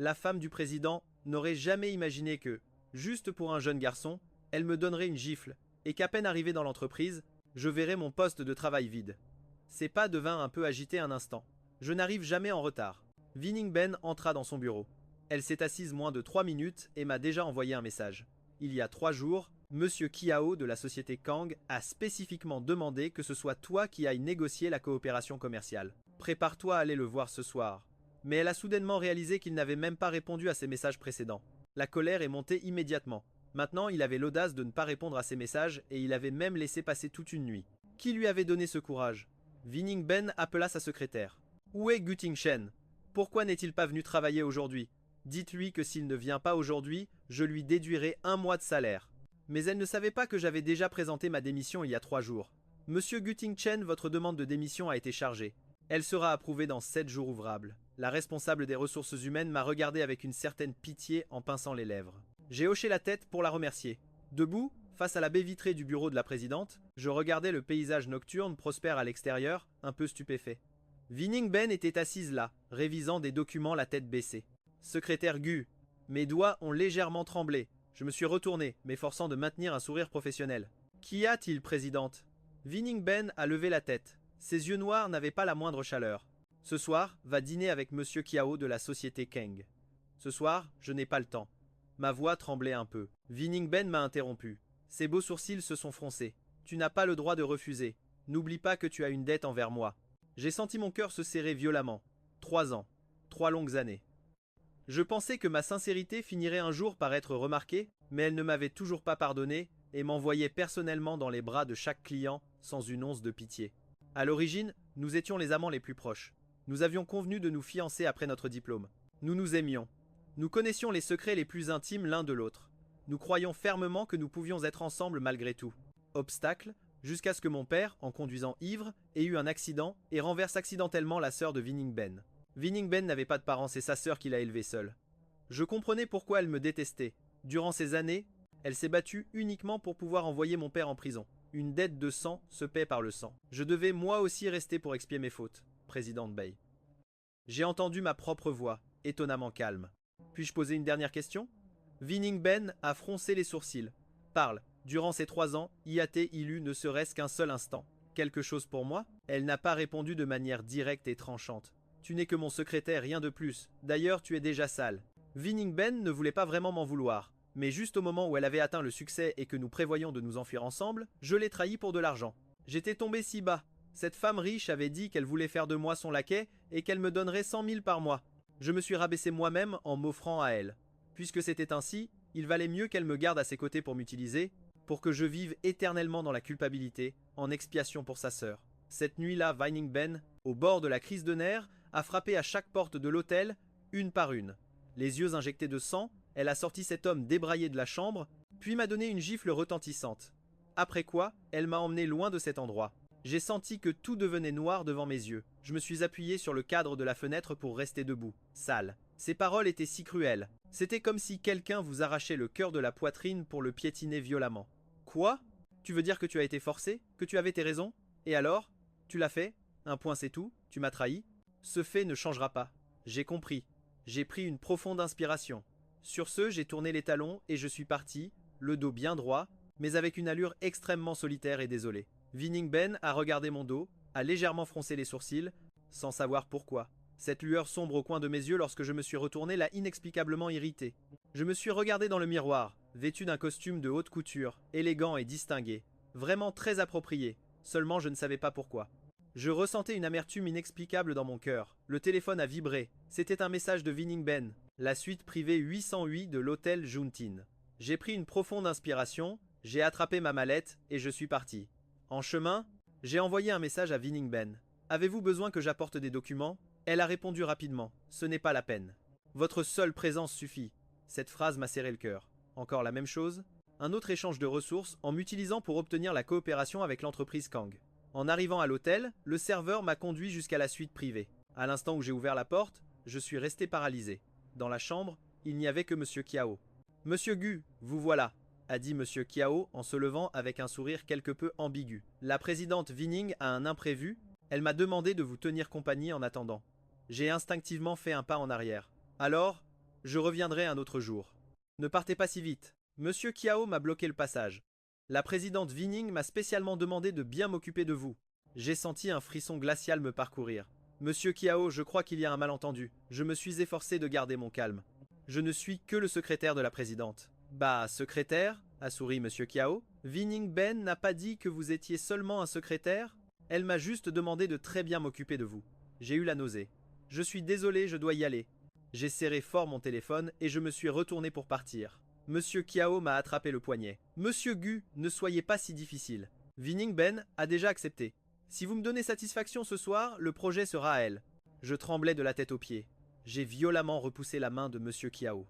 la femme du président, n'aurait jamais imaginé que, juste pour un jeune garçon, elle me donnerait une gifle, et qu'à peine arrivé dans l'entreprise, je verrais mon poste de travail vide. Ses pas devinrent un peu agités un instant. Je n'arrive jamais en retard. Vining Ben entra dans son bureau. Elle s'est assise moins de 3 minutes et m'a déjà envoyé un message. Il y a 3 jours, Monsieur Kiao de la société Kang a spécifiquement demandé que ce soit toi qui ailles négocier la coopération commerciale. Prépare-toi à aller le voir ce soir. Mais elle a soudainement réalisé qu'il n'avait même pas répondu à ses messages précédents. La colère est montée immédiatement. Maintenant, il avait l'audace de ne pas répondre à ses messages et il avait même laissé passer toute une nuit. Qui lui avait donné ce courage? Vining Ben appela sa secrétaire. Où est Guting Shen? Pourquoi n'est-il pas venu travailler aujourd'hui? Dites-lui que s'il ne vient pas aujourd'hui, je lui déduirai 1 mois de salaire. Mais elle ne savait pas que j'avais déjà présenté ma démission il y a 3 jours. Monsieur Guting Chen, votre demande de démission a été chargée. Elle sera approuvée dans 7 jours ouvrables. La responsable des ressources humaines m'a regardé avec une certaine pitié en pinçant les lèvres. J'ai hoché la tête pour la remercier. Debout, face à la baie vitrée du bureau de la présidente, je regardais le paysage nocturne prospère à l'extérieur, un peu stupéfait. Vining Ben était assise là, révisant des documents la tête baissée. Secrétaire Gu. Mes doigts ont légèrement tremblé. Je me suis retourné, m'efforçant de maintenir un sourire professionnel. Qu'y a-t-il, présidente? Vining Ben a levé la tête. Ses yeux noirs n'avaient pas la moindre chaleur. Ce soir, va dîner avec Monsieur Kiao de la société Kang. Ce soir, je n'ai pas le temps. Ma voix tremblait un peu. Vining Ben m'a interrompu. Ses beaux sourcils se sont froncés. Tu n'as pas le droit de refuser. N'oublie pas que tu as une dette envers moi. J'ai senti mon cœur se serrer violemment. 3 ans. 3 longues années. Je pensais que ma sincérité finirait un jour par être remarquée, mais elle ne m'avait toujours pas pardonné et m'envoyait personnellement dans les bras de chaque client sans une once de pitié. À l'origine, nous étions les amants les plus proches. Nous avions convenu de nous fiancer après notre diplôme. Nous nous aimions. Nous connaissions les secrets les plus intimes l'un de l'autre. Nous croyions fermement que nous pouvions être ensemble malgré tout. Obstacle, jusqu'à ce que mon père, en conduisant ivre, ait eu un accident et renverse accidentellement la sœur de Vining Ben. Vining Ben n'avait pas de parents, c'est sa sœur qui l'a élevée seule. Je comprenais pourquoi elle me détestait. Durant ces années, elle s'est battue uniquement pour pouvoir envoyer mon père en prison. Une dette de sang se paie par le sang. Je devais moi aussi rester pour expier mes fautes, présidente Bay. J'ai entendu ma propre voix, étonnamment calme. Puis-je poser une dernière question? Vining Ben a froncé les sourcils. Parle. Durant ces 3 ans, y a-t-il eu ne serait-ce qu'un seul instant? Quelque chose pour moi? Elle n'a pas répondu de manière directe et tranchante. Tu n'es que mon secrétaire, rien de plus. D'ailleurs, tu es déjà sale. Vining Ben ne voulait pas vraiment m'en vouloir. Mais juste au moment où elle avait atteint le succès et que nous prévoyions de nous enfuir ensemble, je l'ai trahi pour de l'argent. J'étais tombé si bas. Cette femme riche avait dit qu'elle voulait faire de moi son laquais et qu'elle me donnerait 100 000 par mois. Je me suis rabaissé moi-même en m'offrant à elle. Puisque c'était ainsi, il valait mieux qu'elle me garde à ses côtés pour m'utiliser, pour que je vive éternellement dans la culpabilité, en expiation pour sa sœur. Cette nuit-là, Vining Ben, au bord de la crise de nerfs, a frappé à chaque porte de l'hôtel, une par une. Les yeux injectés de sang, elle a sorti cet homme débraillé de la chambre, puis m'a donné une gifle retentissante. Après quoi, elle m'a emmené loin de cet endroit. J'ai senti que tout devenait noir devant mes yeux. Je me suis appuyé sur le cadre de la fenêtre pour rester debout, sale. Ses paroles étaient si cruelles. C'était comme si quelqu'un vous arrachait le cœur de la poitrine pour le piétiner violemment. Quoi? Tu veux dire que tu as été forcé? Que tu avais tes raisons? Et alors? Tu l'as fait? Un point c'est tout? Tu m'as trahi? Ce fait ne changera pas. J'ai compris. J'ai pris une profonde inspiration. Sur ce, j'ai tourné les talons et je suis parti, le dos bien droit, mais avec une allure extrêmement solitaire et désolée. Vining Ben a regardé mon dos, a légèrement froncé les sourcils, sans savoir pourquoi. Cette lueur sombre au coin de mes yeux lorsque je me suis retourné l'a inexplicablement irrité. Je me suis regardé dans le miroir, vêtu d'un costume de haute couture, élégant et distingué, vraiment très approprié, seulement je ne savais pas pourquoi. Je ressentais une amertume inexplicable dans mon cœur. Le téléphone a vibré. C'était un message de Vining Ben, la suite privée 808 de l'hôtel Juntin. J'ai pris une profonde inspiration, j'ai attrapé ma mallette et je suis parti. En chemin, j'ai envoyé un message à Vining Ben. Avez-vous besoin que j'apporte des documents? Elle a répondu rapidement. Ce n'est pas la peine. Votre seule présence suffit. Cette phrase m'a serré le cœur. Encore la même chose? Un autre échange de ressources en m'utilisant pour obtenir la coopération avec l'entreprise Kang. En arrivant à l'hôtel, le serveur m'a conduit jusqu'à la suite privée. À l'instant où j'ai ouvert la porte, je suis resté paralysé. Dans la chambre, il n'y avait que Monsieur Kiao. Monsieur Gu, vous voilà, a dit Monsieur Kiao en se levant avec un sourire quelque peu ambigu. La présidente Vining a un imprévu. Elle m'a demandé de vous tenir compagnie en attendant. J'ai instinctivement fait un pas en arrière. Alors, je reviendrai un autre jour. Ne partez pas si vite. Monsieur Kiao m'a bloqué le passage. La présidente Vining m'a spécialement demandé de bien m'occuper de vous. J'ai senti un frisson glacial me parcourir. Monsieur Kiao, je crois qu'il y a un malentendu. Je me suis efforcé de garder mon calme. Je ne suis que le secrétaire de la présidente. Bah, secrétaire, a souri Monsieur Kiao. Vining Ben n'a pas dit que vous étiez seulement un secrétaire. Elle m'a juste demandé de très bien m'occuper de vous. J'ai eu la nausée. Je suis désolé, je dois y aller. J'ai serré fort mon téléphone et je me suis retourné pour partir. Monsieur Kiao m'a attrapé le poignet. Monsieur Gu, ne soyez pas si difficile. Vining Ben a déjà accepté. Si vous me donnez satisfaction ce soir, le projet sera à elle. Je tremblais de la tête aux pieds. J'ai violemment repoussé la main de Monsieur Kiao.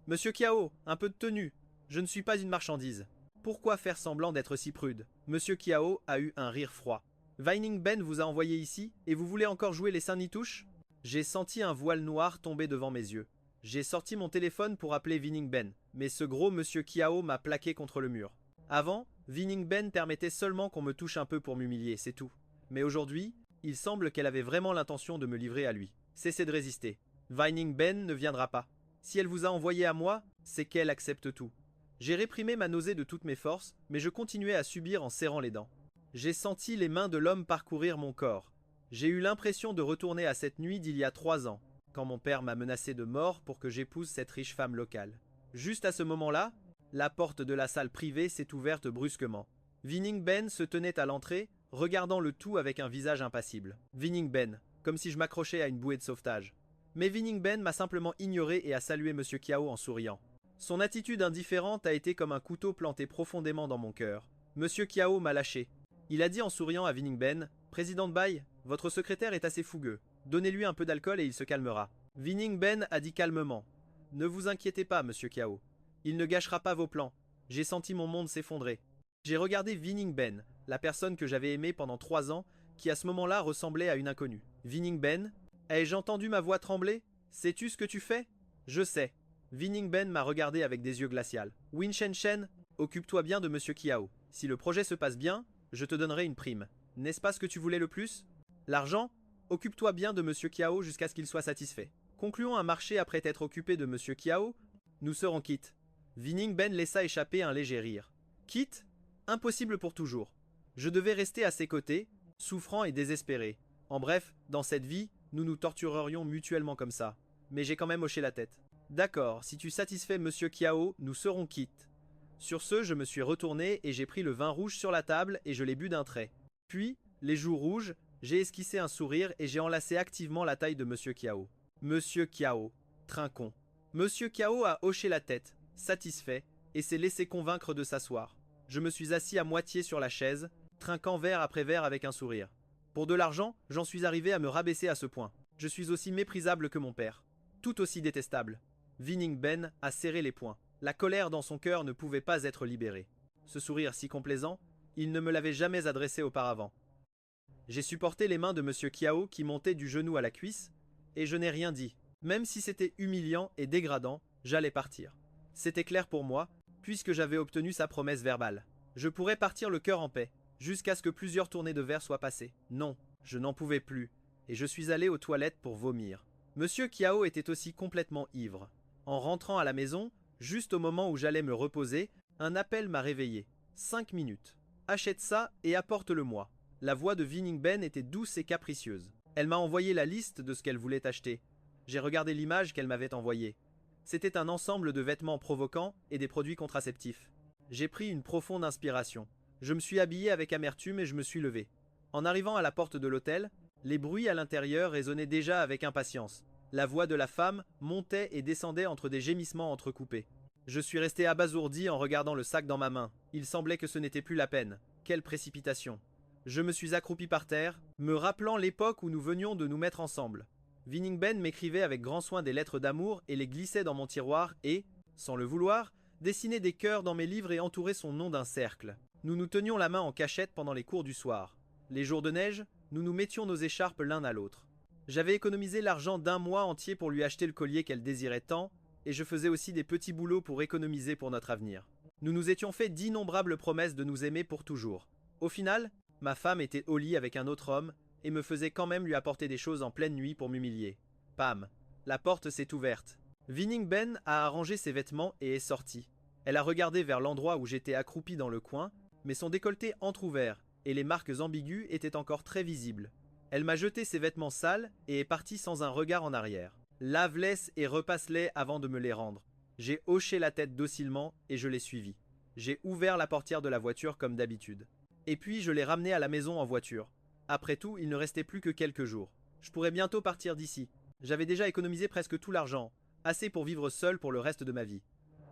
Monsieur Kiao, un peu de tenue. Je ne suis pas une marchandise. Pourquoi faire semblant d'être si prude? Monsieur Kiao a eu un rire froid. Vining Ben vous a envoyé ici et vous voulez encore jouer les Saint-Nitouches? J'ai senti un voile noir tomber devant mes yeux. J'ai sorti mon téléphone pour appeler Vining Ben, mais ce gros Monsieur Kiao m'a plaqué contre le mur. Avant, Vining Ben permettait seulement qu'on me touche un peu pour m'humilier, c'est tout. Mais aujourd'hui, il semble qu'elle avait vraiment l'intention de me livrer à lui. Cessez de résister. Vining Ben ne viendra pas. Si elle vous a envoyé à moi, c'est qu'elle accepte tout. J'ai réprimé ma nausée de toutes mes forces, mais je continuais à subir en serrant les dents. J'ai senti les mains de l'homme parcourir mon corps. J'ai eu l'impression de retourner à cette nuit d'il y a 3 ans, quand mon père m'a menacé de mort pour que j'épouse cette riche femme locale. Juste à ce moment-là, la porte de la salle privée s'est ouverte brusquement. Vining Ben se tenait à l'entrée, regardant le tout avec un visage impassible. Vining Ben, comme si je m'accrochais à une bouée de sauvetage. Mais Vining Ben m'a simplement ignoré et a salué Monsieur Kiao en souriant. Son attitude indifférente a été comme un couteau planté profondément dans mon cœur. Monsieur Kiao m'a lâché. Il a dit en souriant à Vining Ben, « Président Bai, votre secrétaire est assez fougueux. Donnez-lui un peu d'alcool et il se calmera. » Vining Ben a dit calmement, « Ne vous inquiétez pas, Monsieur Kiao. Il ne gâchera pas vos plans. J'ai senti mon monde s'effondrer. » J'ai regardé Vining Ben, la personne que j'avais aimée pendant 3 ans, qui à ce moment-là ressemblait à une inconnue. Vining Ben, ai-je entendu ma voix trembler? Sais-tu ce que tu fais? Je sais. Vining Ben m'a regardé avec des yeux glacials. Win Shen Shen, occupe-toi bien de Monsieur Kiao. Si le projet se passe bien, je te donnerai une prime. N'est-ce pas ce que tu voulais le plus? L'argent? Occupe-toi bien de Monsieur Kiao jusqu'à ce qu'il soit satisfait. Concluons un marché après être occupé de Monsieur Kiao. Nous serons quittes. Vining Ben laissa échapper un léger rire. Quitte? Impossible pour toujours. Je devais rester à ses côtés, souffrant et désespéré. En bref, dans cette vie, nous nous torturerions mutuellement comme ça. Mais j'ai quand même hoché la tête. D'accord, si tu satisfais Monsieur Kiao, nous serons quittes. Sur ce, je me suis retourné et j'ai pris le vin rouge sur la table et je l'ai bu d'un trait. Puis, les joues rouges, j'ai esquissé un sourire et j'ai enlacé activement la taille de Monsieur Kiao. Monsieur Kiao, trinquons. Monsieur Kiao a hoché la tête, satisfait, et s'est laissé convaincre de s'asseoir. Je me suis assis à moitié sur la chaise, trinquant verre après verre avec un sourire. Pour de l'argent, j'en suis arrivé à me rabaisser à ce point. Je suis aussi méprisable que mon père. Tout aussi détestable. Vining Ben a serré les poings. La colère dans son cœur ne pouvait pas être libérée. Ce sourire si complaisant, il ne me l'avait jamais adressé auparavant. J'ai supporté les mains de Monsieur Kiao qui montaient du genou à la cuisse, et je n'ai rien dit. Même si c'était humiliant et dégradant, j'allais partir. C'était clair pour moi, puisque j'avais obtenu sa promesse verbale. Je pourrais partir le cœur en paix, jusqu'à ce que plusieurs tournées de verre soient passées. Non, je n'en pouvais plus, et je suis allé aux toilettes pour vomir. Monsieur Kiao était aussi complètement ivre. En rentrant à la maison, juste au moment où j'allais me reposer, un appel m'a réveillé. 5 minutes. Achète ça et apporte-le-moi. La voix de Vining Ben était douce et capricieuse. Elle m'a envoyé la liste de ce qu'elle voulait acheter. J'ai regardé l'image qu'elle m'avait envoyée. C'était un ensemble de vêtements provocants et des produits contraceptifs. J'ai pris une profonde inspiration. Je me suis habillé avec amertume et je me suis levé. En arrivant à la porte de l'hôtel, les bruits à l'intérieur résonnaient déjà avec impatience. La voix de la femme montait et descendait entre des gémissements entrecoupés. Je suis resté abasourdi en regardant le sac dans ma main. Il semblait que ce n'était plus la peine. Quelle précipitation! Je me suis accroupi par terre, me rappelant l'époque où nous venions de nous mettre ensemble. Vining Ben m'écrivait avec grand soin des lettres d'amour et les glissait dans mon tiroir et, sans le vouloir, dessinait des cœurs dans mes livres et entourait son nom d'un cercle. Nous nous tenions la main en cachette pendant les cours du soir. Les jours de neige, nous nous mettions nos écharpes l'un à l'autre. J'avais économisé l'argent d'un mois entier pour lui acheter le collier qu'elle désirait tant, et je faisais aussi des petits boulots pour économiser pour notre avenir. Nous nous étions fait d'innombrables promesses de nous aimer pour toujours. Au final, ma femme était au lit avec un autre homme et me faisait quand même lui apporter des choses en pleine nuit pour m'humilier. Pam! La porte s'est ouverte. Vining Ben a arrangé ses vêtements et est sortie. Elle a regardé vers l'endroit où j'étais accroupi dans le coin, mais son décolleté entrouvert et les marques ambiguës étaient encore très visibles. Elle m'a jeté ses vêtements sales et est partie sans un regard en arrière. Lave-les et repasse-les avant de me les rendre. J'ai hoché la tête docilement et je l'ai suivie. J'ai ouvert la portière de la voiture comme d'habitude. Et puis je l'ai ramenée à la maison en voiture. Après tout, il ne restait plus que quelques jours. Je pourrais bientôt partir d'ici. J'avais déjà économisé presque tout l'argent, assez pour vivre seul pour le reste de ma vie.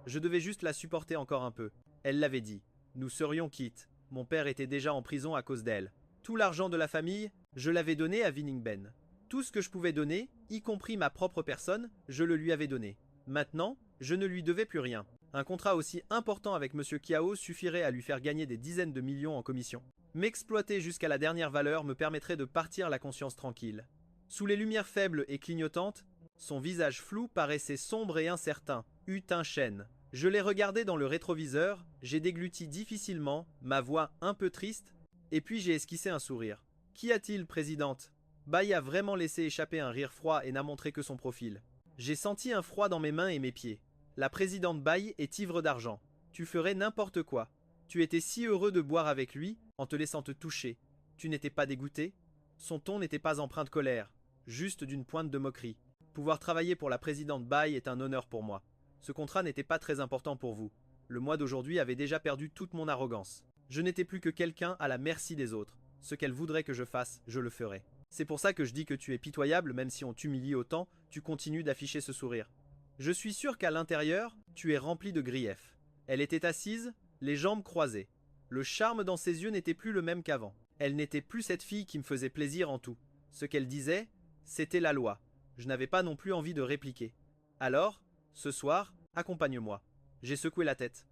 Je devais juste la supporter encore un peu. Elle l'avait dit. Nous serions quittes. Mon père était déjà en prison à cause d'elle. Tout l'argent de la famille, je l'avais donné à Vining Ben. Tout ce que je pouvais donner, y compris ma propre personne, je le lui avais donné. Maintenant, je ne lui devais plus rien. Un contrat aussi important avec M. Kiao suffirait à lui faire gagner des dizaines de millions en commission. M'exploiter jusqu'à la dernière valeur me permettrait de partir la conscience tranquille. Sous les lumières faibles et clignotantes, son visage flou paraissait sombre et incertain, eut un chêne. Je l'ai regardé dans le rétroviseur, j'ai dégluti difficilement, ma voix un peu triste, et puis j'ai esquissé un sourire. Qu'y a-t-il, présidente? Bai a vraiment laissé échapper un rire froid et n'a montré que son profil. J'ai senti un froid dans mes mains et mes pieds. La présidente Bai est ivre d'argent. Tu ferais n'importe quoi. Tu étais si heureux de boire avec lui, en te laissant te toucher. Tu n'étais pas dégoûté? Son ton n'était pas empreint de colère, juste d'une pointe de moquerie. Pouvoir travailler pour la présidente Bai est un honneur pour moi. Ce contrat n'était pas très important pour vous. Le mois d'aujourd'hui avait déjà perdu toute mon arrogance. Je n'étais plus que quelqu'un à la merci des autres. Ce qu'elle voudrait que je fasse, je le ferai. C'est pour ça que je dis que tu es pitoyable, même si on t'humilie autant, tu continues d'afficher ce sourire. Je suis sûr qu'à l'intérieur, tu es rempli de griefs. Elle était assise, les jambes croisées. Le charme dans ses yeux n'était plus le même qu'avant. Elle n'était plus cette fille qui me faisait plaisir en tout. Ce qu'elle disait, c'était la loi. Je n'avais pas non plus envie de répliquer. Alors, ce soir, accompagne-moi. J'ai secoué la tête.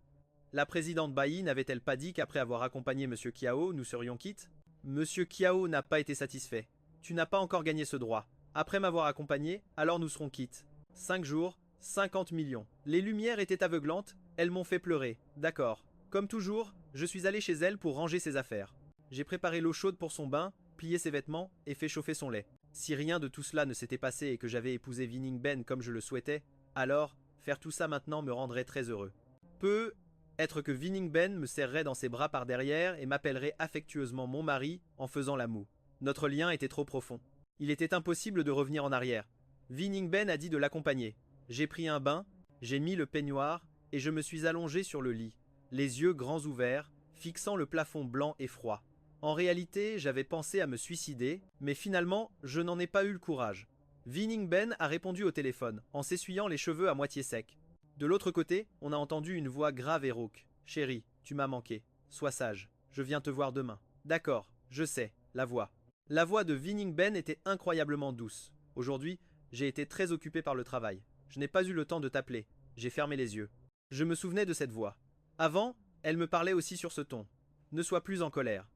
La présidente Bai n'avait-elle pas dit qu'après avoir accompagné M. Kiao, nous serions quittes? M. Kiao n'a pas été satisfait. Tu n'as pas encore gagné ce droit. Après m'avoir accompagné, alors nous serons quittes. 5 jours, 50 millions. Les lumières étaient aveuglantes, elles m'ont fait pleurer. D'accord. Comme toujours, je suis allé chez elle pour ranger ses affaires. J'ai préparé l'eau chaude pour son bain, plié ses vêtements et fait chauffer son lait. Si rien de tout cela ne s'était passé et que j'avais épousé Vining Ben comme je le souhaitais, alors faire tout ça maintenant me rendrait très heureux. Peut être que Vining Ben me serrerait dans ses bras par derrière et m'appellerait affectueusement mon mari en faisant la moue. Notre lien était trop profond. Il était impossible de revenir en arrière. Vining Ben a dit de l'accompagner. J'ai pris un bain, j'ai mis le peignoir et je me suis allongé sur le lit, les yeux grands ouverts, fixant le plafond blanc et froid. En réalité, j'avais pensé à me suicider, mais finalement, je n'en ai pas eu le courage. Vining Ben a répondu au téléphone, en s'essuyant les cheveux à moitié secs. De l'autre côté, on a entendu une voix grave et rauque. « Chérie, tu m'as manqué. Sois sage. Je viens te voir demain. » D'accord, je sais, la voix. La voix de Vining Ben était incroyablement douce. Aujourd'hui, j'ai été très occupé par le travail. Je n'ai pas eu le temps de t'appeler. J'ai fermé les yeux. Je me souvenais de cette voix. Avant, elle me parlait aussi sur ce ton. Ne sois plus en colère.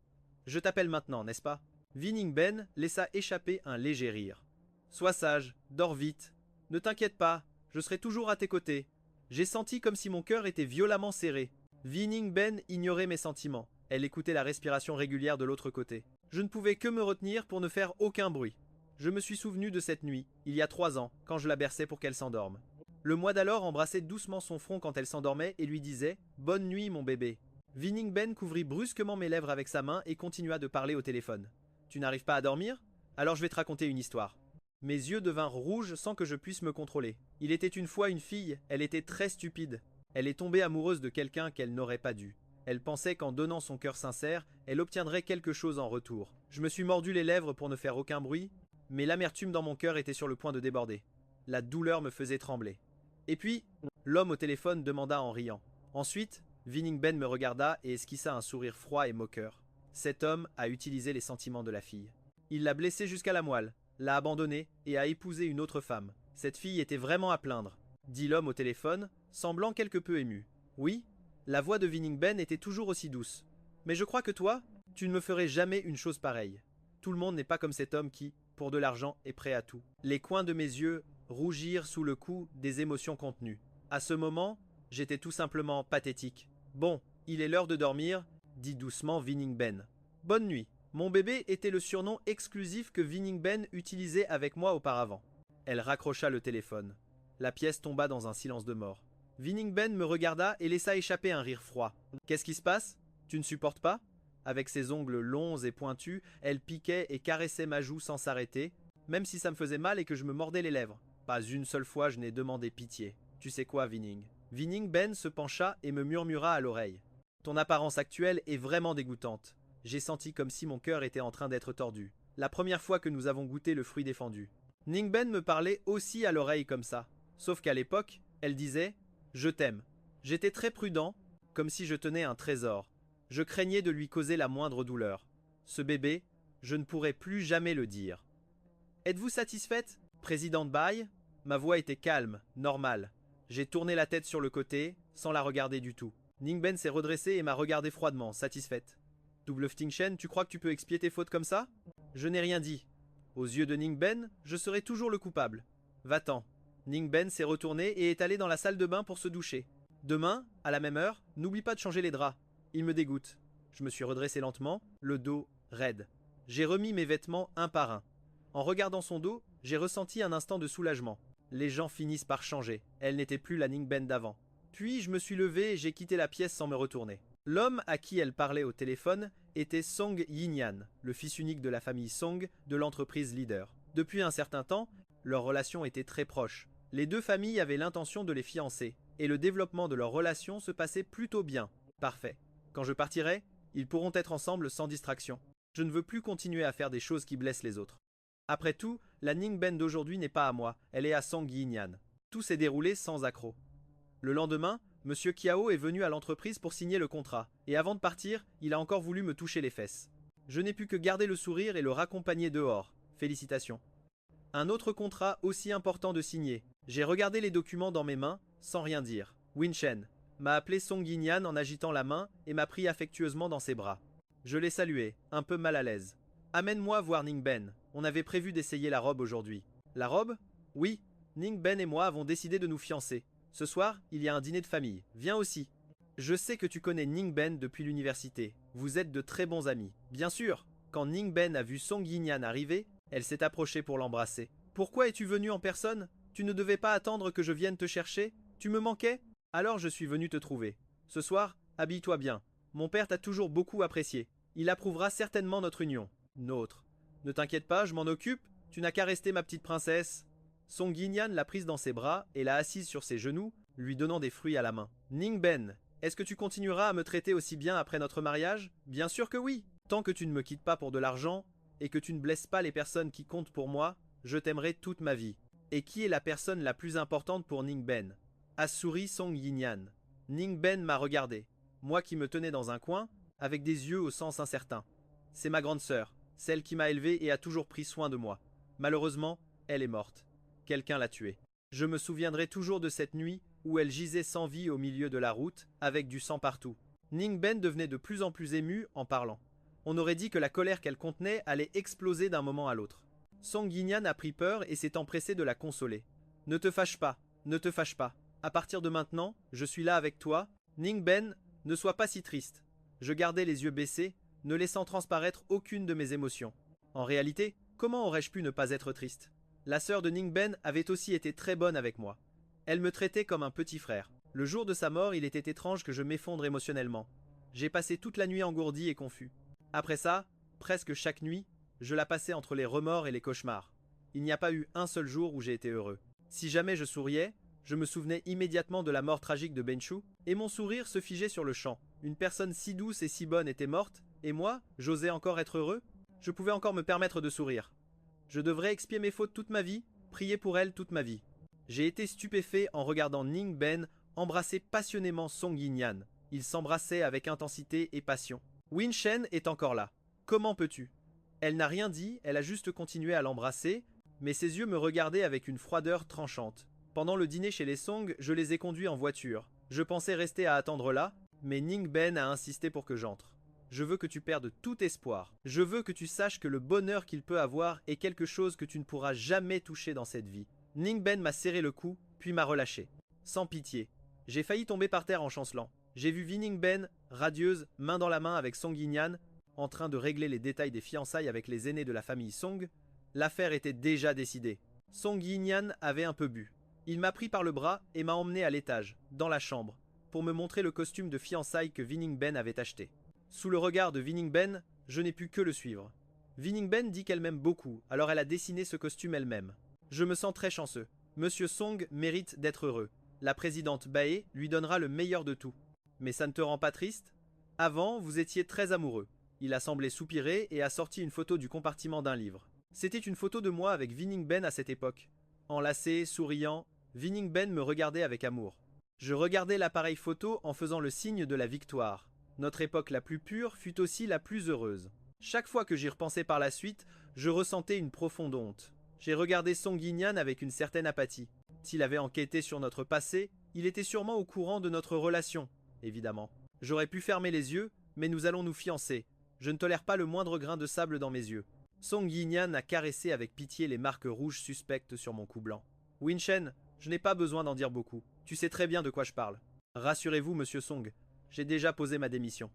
Je t'appelle maintenant, n'est-ce pas? Vining Ben laissa échapper un léger rire. Sois sage, dors vite. Ne t'inquiète pas, je serai toujours à tes côtés. J'ai senti comme si mon cœur était violemment serré. Vining Ben ignorait mes sentiments. Elle écoutait la respiration régulière de l'autre côté. Je ne pouvais que me retenir pour ne faire aucun bruit. Je me suis souvenu de cette nuit, il y a 3 ans, quand je la berçais pour qu'elle s'endorme. Le mois d'alors embrassait doucement son front quand elle s'endormait et lui disait « Bonne nuit, mon bébé ». Vining Ben couvrit brusquement mes lèvres avec sa main et continua de parler au téléphone. « Tu n'arrives pas à dormir? Alors je vais te raconter une histoire. » Mes yeux devinrent rouges sans que je puisse me contrôler. Il était une fois une fille, elle était très stupide. Elle est tombée amoureuse de quelqu'un qu'elle n'aurait pas dû. Elle pensait qu'en donnant son cœur sincère, elle obtiendrait quelque chose en retour. Je me suis mordu les lèvres pour ne faire aucun bruit, mais l'amertume dans mon cœur était sur le point de déborder. La douleur me faisait trembler. Et puis, l'homme au téléphone demanda en riant. Ensuite, Vining Ben me regarda et esquissa un sourire froid et moqueur. Cet homme a utilisé les sentiments de la fille. Il l'a blessée jusqu'à la moelle, l'a abandonnée et a épousé une autre femme. Cette fille était vraiment à plaindre, dit l'homme au téléphone, semblant quelque peu ému. Oui, la voix de Vining Ben était toujours aussi douce. Mais je crois que toi, tu ne me ferais jamais une chose pareille. Tout le monde n'est pas comme cet homme qui, pour de l'argent, est prêt à tout. Les coins de mes yeux rougirent sous le coup des émotions contenues. À ce moment, j'étais tout simplement pathétique. Bon, il est l'heure de dormir, dit doucement Vining Ben. Bonne nuit. Mon bébé était le surnom exclusif que Vining Ben utilisait avec moi auparavant. Elle raccrocha le téléphone. La pièce tomba dans un silence de mort. Viningben me regarda et laissa échapper un rire froid. Qu'est-ce qui se passe? Tu ne supportes pas? Avec ses ongles longs et pointus, elle piquait et caressait ma joue sans s'arrêter, même si ça me faisait mal et que je me mordais les lèvres. Pas une seule fois je n'ai demandé pitié. Tu sais quoi, Vining? Viningben se pencha et me murmura à l'oreille. Ton apparence actuelle est vraiment dégoûtante. J'ai senti comme si mon cœur était en train d'être tordu. La première fois que nous avons goûté le fruit défendu. Ningben me parlait aussi à l'oreille comme ça. Sauf qu'à l'époque, elle disait « Je t'aime ». J'étais très prudent, comme si je tenais un trésor. Je craignais de lui causer la moindre douleur. Ce bébé, je ne pourrais plus jamais le dire. Êtes-vous satisfaite, présidente Bai? Ma voix était calme, normale. J'ai tourné la tête sur le côté, sans la regarder du tout. Ningben s'est redressée et m'a regardé froidement, satisfaite. Double Ftingen, tu crois que tu peux expier tes fautes comme ça? Je n'ai rien dit. Aux yeux de Ningben, je serai toujours le coupable. Va-t'en. Ningben s'est retourné et est allé dans la salle de bain pour se doucher. Demain, à la même heure, n'oublie pas de changer les draps. Il me dégoûte. Je me suis redressé lentement, le dos raide. J'ai remis mes vêtements un par un. En regardant son dos, j'ai ressenti un instant de soulagement. Les gens finissent par changer. Elle n'était plus la Ningben d'avant. Puis je me suis levé et j'ai quitté la pièce sans me retourner. L'homme à qui elle parlait au téléphone était Song Yinyan, le fils unique de la famille Song de l'entreprise Leader. Depuis un certain temps, leur relation était très proche. Les deux familles avaient l'intention de les fiancer, et le développement de leur relation se passait plutôt bien. Parfait. Quand je partirai, ils pourront être ensemble sans distraction. Je ne veux plus continuer à faire des choses qui blessent les autres. Après tout, la Ningben d'aujourd'hui n'est pas à moi, elle est à Song Yinyan. Tout s'est déroulé sans accroc. Le lendemain, Monsieur Kiao est venu à l'entreprise pour signer le contrat, et avant de partir, il a encore voulu me toucher les fesses. Je n'ai pu que garder le sourire et le raccompagner dehors. Félicitations. Un autre contrat aussi important de signer. J'ai regardé les documents dans mes mains, sans rien dire. Winshen m'a appelé Song Yinyan en agitant la main et m'a pris affectueusement dans ses bras. Je l'ai salué, un peu mal à l'aise. Amène-moi voir Ningben. On avait prévu d'essayer la robe aujourd'hui. La robe? Oui, Ningben et moi avons décidé de nous fiancer. Ce soir, il y a un dîner de famille. Viens aussi. Je sais que tu connais Ningben depuis l'université. Vous êtes de très bons amis. Bien sûr, quand Ningben a vu Song Yinyan arriver, elle s'est approchée pour l'embrasser. Pourquoi es-tu venu en personne? Tu ne devais pas attendre que je vienne te chercher? Tu me manquais? Alors je suis venu te trouver. Ce soir, habille-toi bien. Mon père t'a toujours beaucoup apprécié. Il approuvera certainement notre union. Nôtre. Ne t'inquiète pas, je m'en occupe. Tu n'as qu'à rester ma petite princesse. Song Yinyan l'a prise dans ses bras et l'a assise sur ses genoux, lui donnant des fruits à la main. Ningben, est-ce que tu continueras à me traiter aussi bien après notre mariage? Bien sûr que oui. Tant que tu ne me quittes pas pour de l'argent et que tu ne blesses pas les personnes qui comptent pour moi, je t'aimerai toute ma vie. Et qui est la personne la plus importante pour Ningben? A souri Song Yinyan. Ningben m'a regardé, moi qui me tenais dans un coin, avec des yeux au sens incertain. C'est ma grande sœur, celle qui m'a élevé et a toujours pris soin de moi. Malheureusement, elle est morte. Quelqu'un l'a tuée. Je me souviendrai toujours de cette nuit où elle gisait sans vie au milieu de la route, avec du sang partout. Ningben devenait de plus en plus émue en parlant. On aurait dit que la colère qu'elle contenait allait exploser d'un moment à l'autre. Song Yinyan a pris peur et s'est empressé de la consoler. Ne te fâche pas, ne te fâche pas. À partir de maintenant, je suis là avec toi. Ningben, ne sois pas si triste. Je gardais les yeux baissés, ne laissant transparaître aucune de mes émotions. En réalité, comment aurais-je pu ne pas être triste? La sœur de Ningben avait aussi été très bonne avec moi. Elle me traitait comme un petit frère. Le jour de sa mort, il était étrange que je m'effondre émotionnellement. J'ai passé toute la nuit engourdi et confus. Après ça, presque chaque nuit, je la passais entre les remords et les cauchemars. Il n'y a pas eu un seul jour où j'ai été heureux. Si jamais je souriais, je me souvenais immédiatement de la mort tragique de Benchu, et mon sourire se figeait sur le champ. Une personne si douce et si bonne était morte, et moi, j'osais encore être heureux? Je pouvais encore me permettre de sourire. Je devrais expier mes fautes toute ma vie, prier pour elle toute ma vie. J'ai été stupéfait en regardant Ningben embrasser passionnément Song Yinyan. Ils s'embrassaient avec intensité et passion. Winshen est encore là. Comment peux-tu? Elle n'a rien dit, elle a juste continué à l'embrasser, mais ses yeux me regardaient avec une froideur tranchante. Pendant le dîner chez les Song, je les ai conduits en voiture. Je pensais rester à attendre là, mais Ningben a insisté pour que j'entre. Je veux que tu perdes tout espoir. Je veux que tu saches que le bonheur qu'il peut avoir est quelque chose que tu ne pourras jamais toucher dans cette vie. Ningben m'a serré le cou, puis m'a relâché. Sans pitié. J'ai failli tomber par terre en chancelant. J'ai vu Viningben, radieuse, main dans la main avec Song Yinyan, en train de régler les détails des fiançailles avec les aînés de la famille Song. L'affaire était déjà décidée. Song Yinyan avait un peu bu. Il m'a pris par le bras et m'a emmené à l'étage, dans la chambre, pour me montrer le costume de fiançailles que Viningben avait acheté. Sous le regard de Viningben, je n'ai pu que le suivre. Viningben dit qu'elle m'aime beaucoup, alors elle a dessiné ce costume elle-même. Je me sens très chanceux. Monsieur Song mérite d'être heureux. La présidente Bae lui donnera le meilleur de tout. Mais ça ne te rend pas triste? Avant, vous étiez très amoureux. Il a semblé soupirer et a sorti une photo du compartiment d'un livre. C'était une photo de moi avec Viningben à cette époque. Enlacé, souriant, Viningben me regardait avec amour. Je regardais l'appareil photo en faisant le signe de la victoire. Notre époque la plus pure fut aussi la plus heureuse. Chaque fois que j'y repensais par la suite, je ressentais une profonde honte. J'ai regardé Song Yi-Nyan avec une certaine apathie. S'il avait enquêté sur notre passé, il était sûrement au courant de notre relation, évidemment. J'aurais pu fermer les yeux, mais nous allons nous fiancer. Je ne tolère pas le moindre grain de sable dans mes yeux. Song Yi-Nyan a caressé avec pitié les marques rouges suspectes sur mon cou blanc. Winchen, je n'ai pas besoin d'en dire beaucoup. Tu sais très bien de quoi je parle. Rassurez-vous, monsieur Song, j'ai déjà posé ma démission.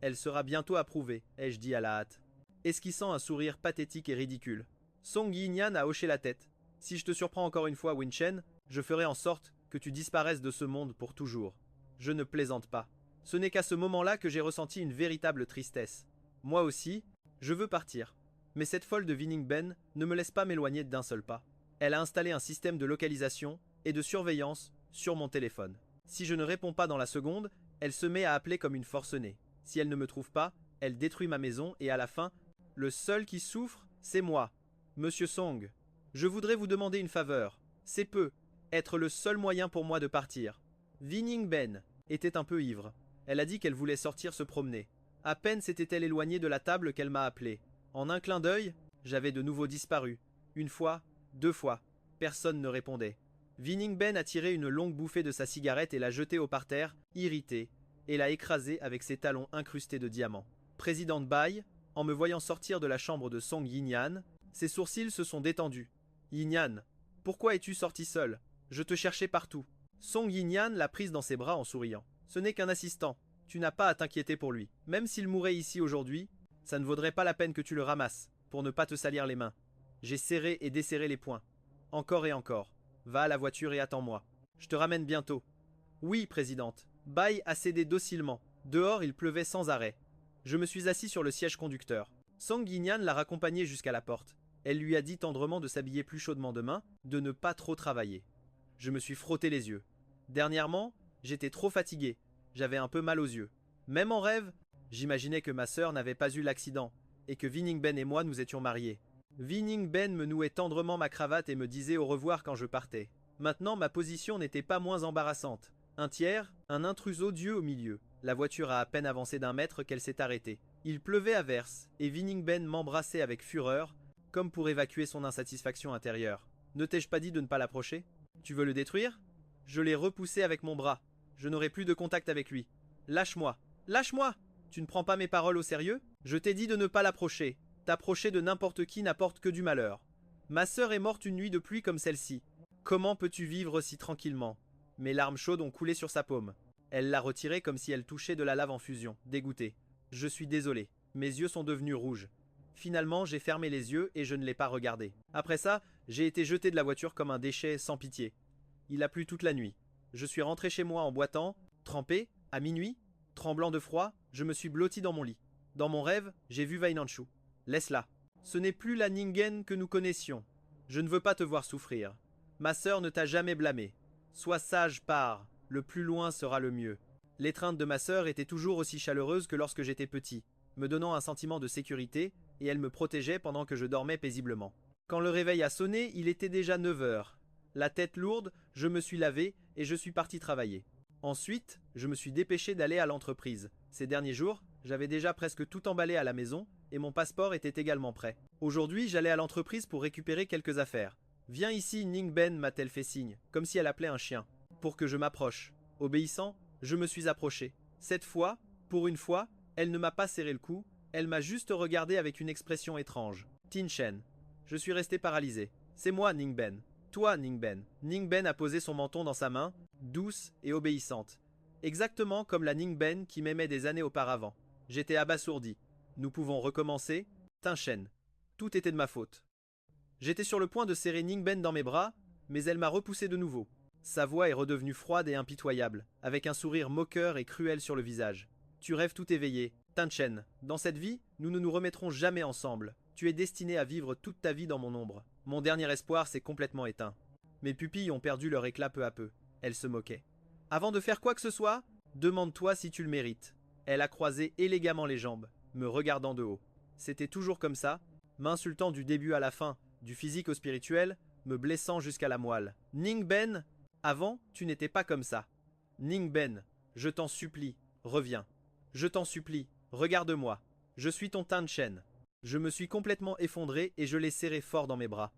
Elle sera bientôt approuvée, ai-je dit à la hâte, esquissant un sourire pathétique et ridicule. Song Yi-Nyan a hoché la tête. Si je te surprends encore une fois, Winchen, je ferai en sorte que tu disparaisses de ce monde pour toujours. Je ne plaisante pas. Ce n'est qu'à ce moment-là que j'ai ressenti une véritable tristesse. Moi aussi, je veux partir. Mais cette folle de Viningben ne me laisse pas m'éloigner d'un seul pas. Elle a installé un système de localisation et de surveillance sur mon téléphone. Si je ne réponds pas dans la seconde, elle se met à appeler comme une forcenée. Si elle ne me trouve pas, elle détruit ma maison et à la fin, le seul qui souffre, c'est moi. Monsieur Song, je voudrais vous demander une faveur. C'est peu, être le seul moyen pour moi de partir. Viningben était un peu ivre. Elle a dit qu'elle voulait sortir se promener. À peine s'était-elle éloignée de la table qu'elle m'a appelé. En un clin d'œil, j'avais de nouveau disparu. Une fois, deux fois, personne ne répondait. Viningben a tiré une longue bouffée de sa cigarette et l'a jetée au parterre, irritée, et l'a écrasée avec ses talons incrustés de diamants. Présidente Bai, en me voyant sortir de la chambre de Song Yi-Nyan, ses sourcils se sont détendus. Yi-Nyan, pourquoi es-tu sorti seul? Je te cherchais partout. Song Yi-Nyan l'a prise dans ses bras en souriant. Ce n'est qu'un assistant. Tu n'as pas à t'inquiéter pour lui. Même s'il mourait ici aujourd'hui, ça ne vaudrait pas la peine que tu le ramasses, pour ne pas te salir les mains. J'ai serré et desserré les poings. Encore et encore. Va à la voiture et attends-moi. Je te ramène bientôt. Oui, présidente. Bai a cédé docilement. Dehors, il pleuvait sans arrêt. Je me suis assis sur le siège conducteur. Song Yi-Nyan l'a raccompagné jusqu'à la porte. Elle lui a dit tendrement de s'habiller plus chaudement demain, de ne pas trop travailler. Je me suis frotté les yeux. Dernièrement, j'étais trop fatigué. J'avais un peu mal aux yeux. Même en rêve, j'imaginais que ma sœur n'avait pas eu l'accident, et que Viningben et moi nous étions mariés. Viningben me nouait tendrement ma cravate et me disait au revoir quand je partais. Maintenant, ma position n'était pas moins embarrassante. Un tiers, un intrus odieux au milieu. La voiture a à peine avancé d'un mètre qu'elle s'est arrêtée. Il pleuvait à verse, et Viningben m'embrassait avec fureur, comme pour évacuer son insatisfaction intérieure. Ne t'ai-je pas dit de ne pas l'approcher? Tu veux le détruire? Je l'ai repoussé avec mon bras. Je n'aurai plus de contact avec lui. Lâche-moi. Lâche-moi! Tu ne prends pas mes paroles au sérieux? Je t'ai dit de ne pas l'approcher. T'approcher de n'importe qui n'apporte que du malheur. Ma sœur est morte une nuit de pluie comme celle-ci. Comment peux-tu vivre si tranquillement? Mes larmes chaudes ont coulé sur sa paume. Elle l'a retirée comme si elle touchait de la lave en fusion, dégoûtée. Je suis désolé. Mes yeux sont devenus rouges. Finalement, j'ai fermé les yeux et je ne l'ai pas regardé. Après ça, j'ai été jeté de la voiture comme un déchet sans pitié. Il a plu toute la nuit. Je suis rentré chez moi en boitant, trempé, à minuit, tremblant de froid, je me suis blotti dans mon lit. Dans mon rêve, j'ai vu Vainanchu. Laisse-la. Ce n'est plus la Ningen que nous connaissions. Je ne veux pas te voir souffrir. Ma sœur ne t'a jamais blâmé. Sois sage, pars. Le plus loin sera le mieux. L'étreinte de ma sœur était toujours aussi chaleureuse que lorsque j'étais petit, me donnant un sentiment de sécurité, et elle me protégeait pendant que je dormais paisiblement. Quand le réveil a sonné, il était déjà 9 heures. La tête lourde, je me suis lavé et je suis parti travailler. Ensuite, je me suis dépêché d'aller à l'entreprise. Ces derniers jours, j'avais déjà presque tout emballé à la maison et mon passeport était également prêt. Aujourd'hui, j'allais à l'entreprise pour récupérer quelques affaires. Viens ici, Ningben, m'a-t-elle fait signe, comme si elle appelait un chien, pour que je m'approche. Obéissant, je me suis approché. Cette fois, pour une fois, elle ne m'a pas serré le cou, elle m'a juste regardé avec une expression étrange. Tinshen. Je suis resté paralysé. C'est moi, Ningben. Toi, Ningben. Ningben a posé son menton dans sa main, douce et obéissante. Exactement comme la Ningben qui m'aimait des années auparavant. J'étais abasourdi. Nous pouvons recommencer. Tinshen. Tout était de ma faute. J'étais sur le point de serrer Ningben dans mes bras, mais elle m'a repoussé de nouveau. Sa voix est redevenue froide et impitoyable, avec un sourire moqueur et cruel sur le visage. Tu rêves tout éveillé. Tanchen, dans cette vie, nous ne nous remettrons jamais ensemble. Tu es destiné à vivre toute ta vie dans mon ombre. Mon dernier espoir s'est complètement éteint. Mes pupilles ont perdu leur éclat peu à peu. Elle se moquait. Avant de faire quoi que ce soit, demande-toi si tu le mérites. Elle a croisé élégamment les jambes, me regardant de haut. C'était toujours comme ça, m'insultant du début à la fin, du physique au spirituel, me blessant jusqu'à la moelle. Ning Ben, avant, tu n'étais pas comme ça. Ning Ben, je t'en supplie, reviens. Je t'en supplie, regarde-moi. Je suis ton Tanchen. Je me suis complètement effondré et je l'ai serré fort dans mes bras.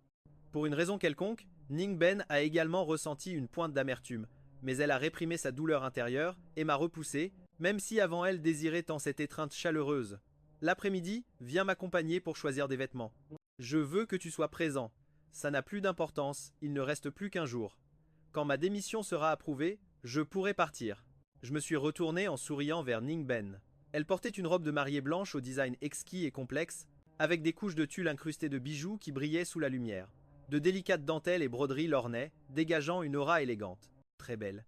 Pour une raison quelconque, Ning Ben a également ressenti une pointe d'amertume, mais elle a réprimé sa douleur intérieure et m'a repoussé, même si avant elle désirait tant cette étreinte chaleureuse. L'après-midi, viens m'accompagner pour choisir des vêtements. Je veux que tu sois présent. Ça n'a plus d'importance, il ne reste plus qu'un jour. Quand ma démission sera approuvée, je pourrai partir. Je me suis retourné en souriant vers Ning Ben. Elle portait une robe de mariée blanche au design exquis et complexe, avec des couches de tulle incrustées de bijoux qui brillaient sous la lumière. De délicates dentelles et broderies l'ornaient, dégageant une aura élégante. Très belle.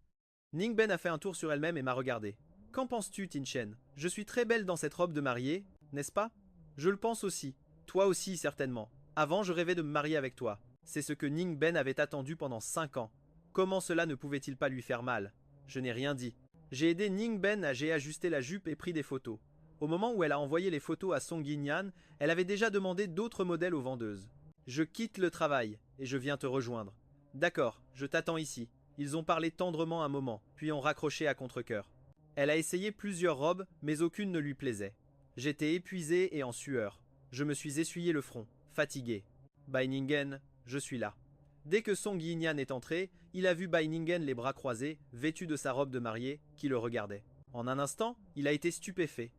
Ning Ben a fait un tour sur elle-même et m'a regardé. Qu'en penses-tu, Tinchen? Je suis très belle dans cette robe de mariée, n'est-ce pas? Je le pense aussi. Toi aussi, certainement. Avant, je rêvais de me marier avec toi. C'est ce que Ning Ben avait attendu pendant 5 ans. Comment cela ne pouvait-il pas lui faire mal? Je n'ai rien dit. J'ai aidé Ning Ben à ajuster la jupe et pris des photos. Au moment où elle a envoyé les photos à Song Yinyan, elle avait déjà demandé d'autres modèles aux vendeuses. Je quitte le travail et je viens te rejoindre. D'accord, je t'attends ici. Ils ont parlé tendrement un moment, puis ont raccroché à contre-cœur. Elle a essayé plusieurs robes, mais aucune ne lui plaisait. J'étais épuisé et en sueur. Je me suis essuyé le front, fatigué. Bainingen, je suis là. Dès que Song Yinyan est entré, il a vu Bainingen les bras croisés, vêtu de sa robe de mariée, qui le regardait. En un instant, il a été stupéfait.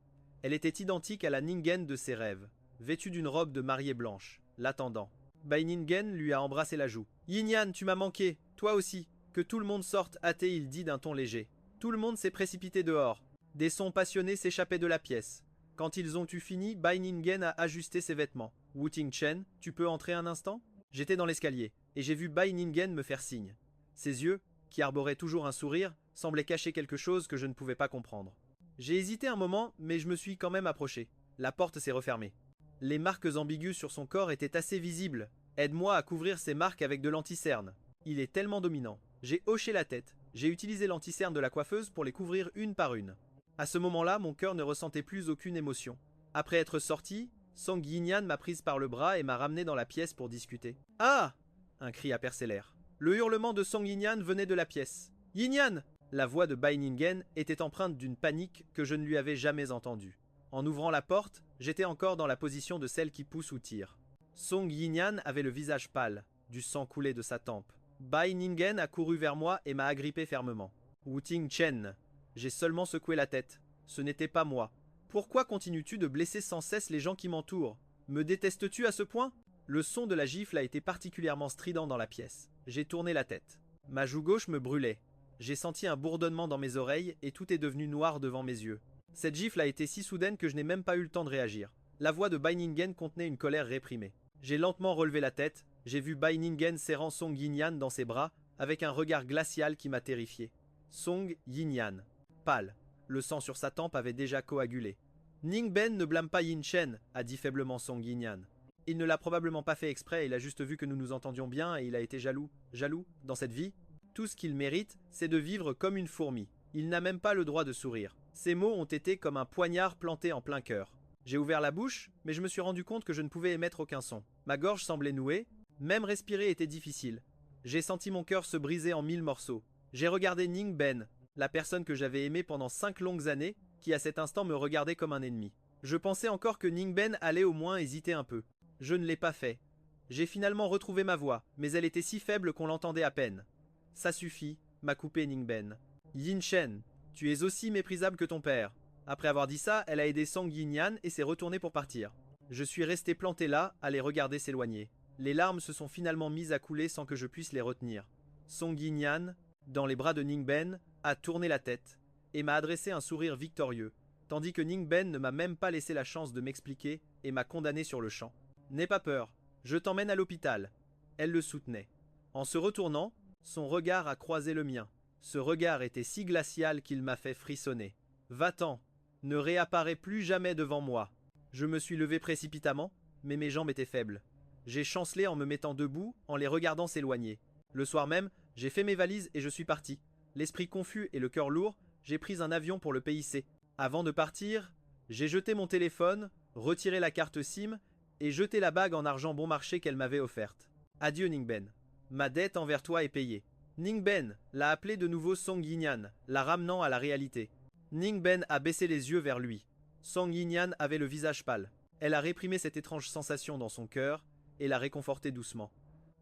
Elle était identique à la Ningen de ses rêves, vêtue d'une robe de mariée blanche, l'attendant. Bainingen lui a embrassé la joue. Yinyan, tu m'as manqué, toi aussi. Que tout le monde sorte, hâté, il dit d'un ton léger. Tout le monde s'est précipité dehors. Des sons passionnés s'échappaient de la pièce. Quand ils ont eu fini, Bainingen a ajusté ses vêtements. Wu Tingchen, tu peux entrer un instant? J'étais dans l'escalier, et j'ai vu Bainingen me faire signe. Ses yeux, qui arboraient toujours un sourire, semblaient cacher quelque chose que je ne pouvais pas comprendre. J'ai hésité un moment, mais je me suis quand même approché. La porte s'est refermée. Les marques ambiguës sur son corps étaient assez visibles. Aide-moi à couvrir ces marques avec de l'anticerne. Il est tellement dominant. J'ai hoché la tête. J'ai utilisé l'anticerne de la coiffeuse pour les couvrir une par une. À ce moment-là, mon cœur ne ressentait plus aucune émotion. Après être sorti, Song Yinyan m'a prise par le bras et m'a ramené dans la pièce pour discuter. Ah! Un cri a percé l'air. Le hurlement de Song Yinyan venait de la pièce. Yinyan! La voix de Bainingen était empreinte d'une panique que je ne lui avais jamais entendue. En ouvrant la porte, j'étais encore dans la position de celle qui pousse ou tire. Song Yinyan avait le visage pâle, du sang coulait de sa tempe. Bainingen a couru vers moi et m'a agrippé fermement. Wu Tingchen, j'ai seulement secoué la tête. Ce n'était pas moi. Pourquoi continues-tu de blesser sans cesse les gens qui m'entourent? Me détestes-tu à ce point? Le son de la gifle a été particulièrement strident dans la pièce. J'ai tourné la tête. Ma joue gauche me brûlait. J'ai senti un bourdonnement dans mes oreilles et tout est devenu noir devant mes yeux. Cette gifle a été si soudaine que je n'ai même pas eu le temps de réagir. La voix de Bainingen contenait une colère réprimée. J'ai lentement relevé la tête. J'ai vu Bainingen serrant Song Yinyan dans ses bras avec un regard glacial qui m'a terrifié. Song Yinyan, pâle. Le sang sur sa tempe avait déjà coagulé. Ning Ben ne blâme pas Yin Chen, a dit faiblement Song Yinyan. Il ne l'a probablement pas fait exprès, il a juste vu que nous nous entendions bien et il a été jaloux. Jaloux, dans cette vie? Tout ce qu'il mérite, c'est de vivre comme une fourmi. Il n'a même pas le droit de sourire. Ces mots ont été comme un poignard planté en plein cœur. J'ai ouvert la bouche, mais je me suis rendu compte que je ne pouvais émettre aucun son. Ma gorge semblait nouée, même respirer était difficile. J'ai senti mon cœur se briser en 1000 morceaux. J'ai regardé Ning Ben, la personne que j'avais aimée pendant 5 longues années, qui à cet instant me regardait comme un ennemi. Je pensais encore que Ning Ben allait au moins hésiter un peu. Je ne l'ai pas fait. J'ai finalement retrouvé ma voix, mais elle était si faible qu'on l'entendait à peine. Ça suffit, m'a coupé Ning Ben. Yin Shen, tu es aussi méprisable que ton père. Après avoir dit ça, elle a aidé Song Yinyan et s'est retournée pour partir. Je suis resté planté là, à les regarder s'éloigner. Les larmes se sont finalement mises à couler sans que je puisse les retenir. Song Yinyan, dans les bras de Ning Ben, a tourné la tête et m'a adressé un sourire victorieux, tandis que Ning Ben ne m'a même pas laissé la chance de m'expliquer et m'a condamné sur le champ. N'aie pas peur, je t'emmène à l'hôpital. Elle le soutenait. En se retournant, Son regard a croisé le mien. Ce regard était si glacial qu'il m'a fait frissonner. Va-t'en, ne réapparais plus jamais devant moi. Je me suis levé précipitamment, mais mes jambes étaient faibles. J'ai chancelé en me mettant debout, en les regardant s'éloigner. Le soir même, j'ai fait mes valises et je suis parti. L'esprit confus et le cœur lourd, j'ai pris un avion pour le pays C. Avant de partir, j'ai jeté mon téléphone, retiré la carte SIM et jeté la bague en argent bon marché qu'elle m'avait offerte. Adieu Ningben. Ma dette envers toi est payée. Ningben l'a appelé de nouveau Song Yinyan, la ramenant à la réalité. Ningben a baissé les yeux vers lui. Song Yinyan avait le visage pâle. Elle a réprimé cette étrange sensation dans son cœur et l'a réconforté doucement.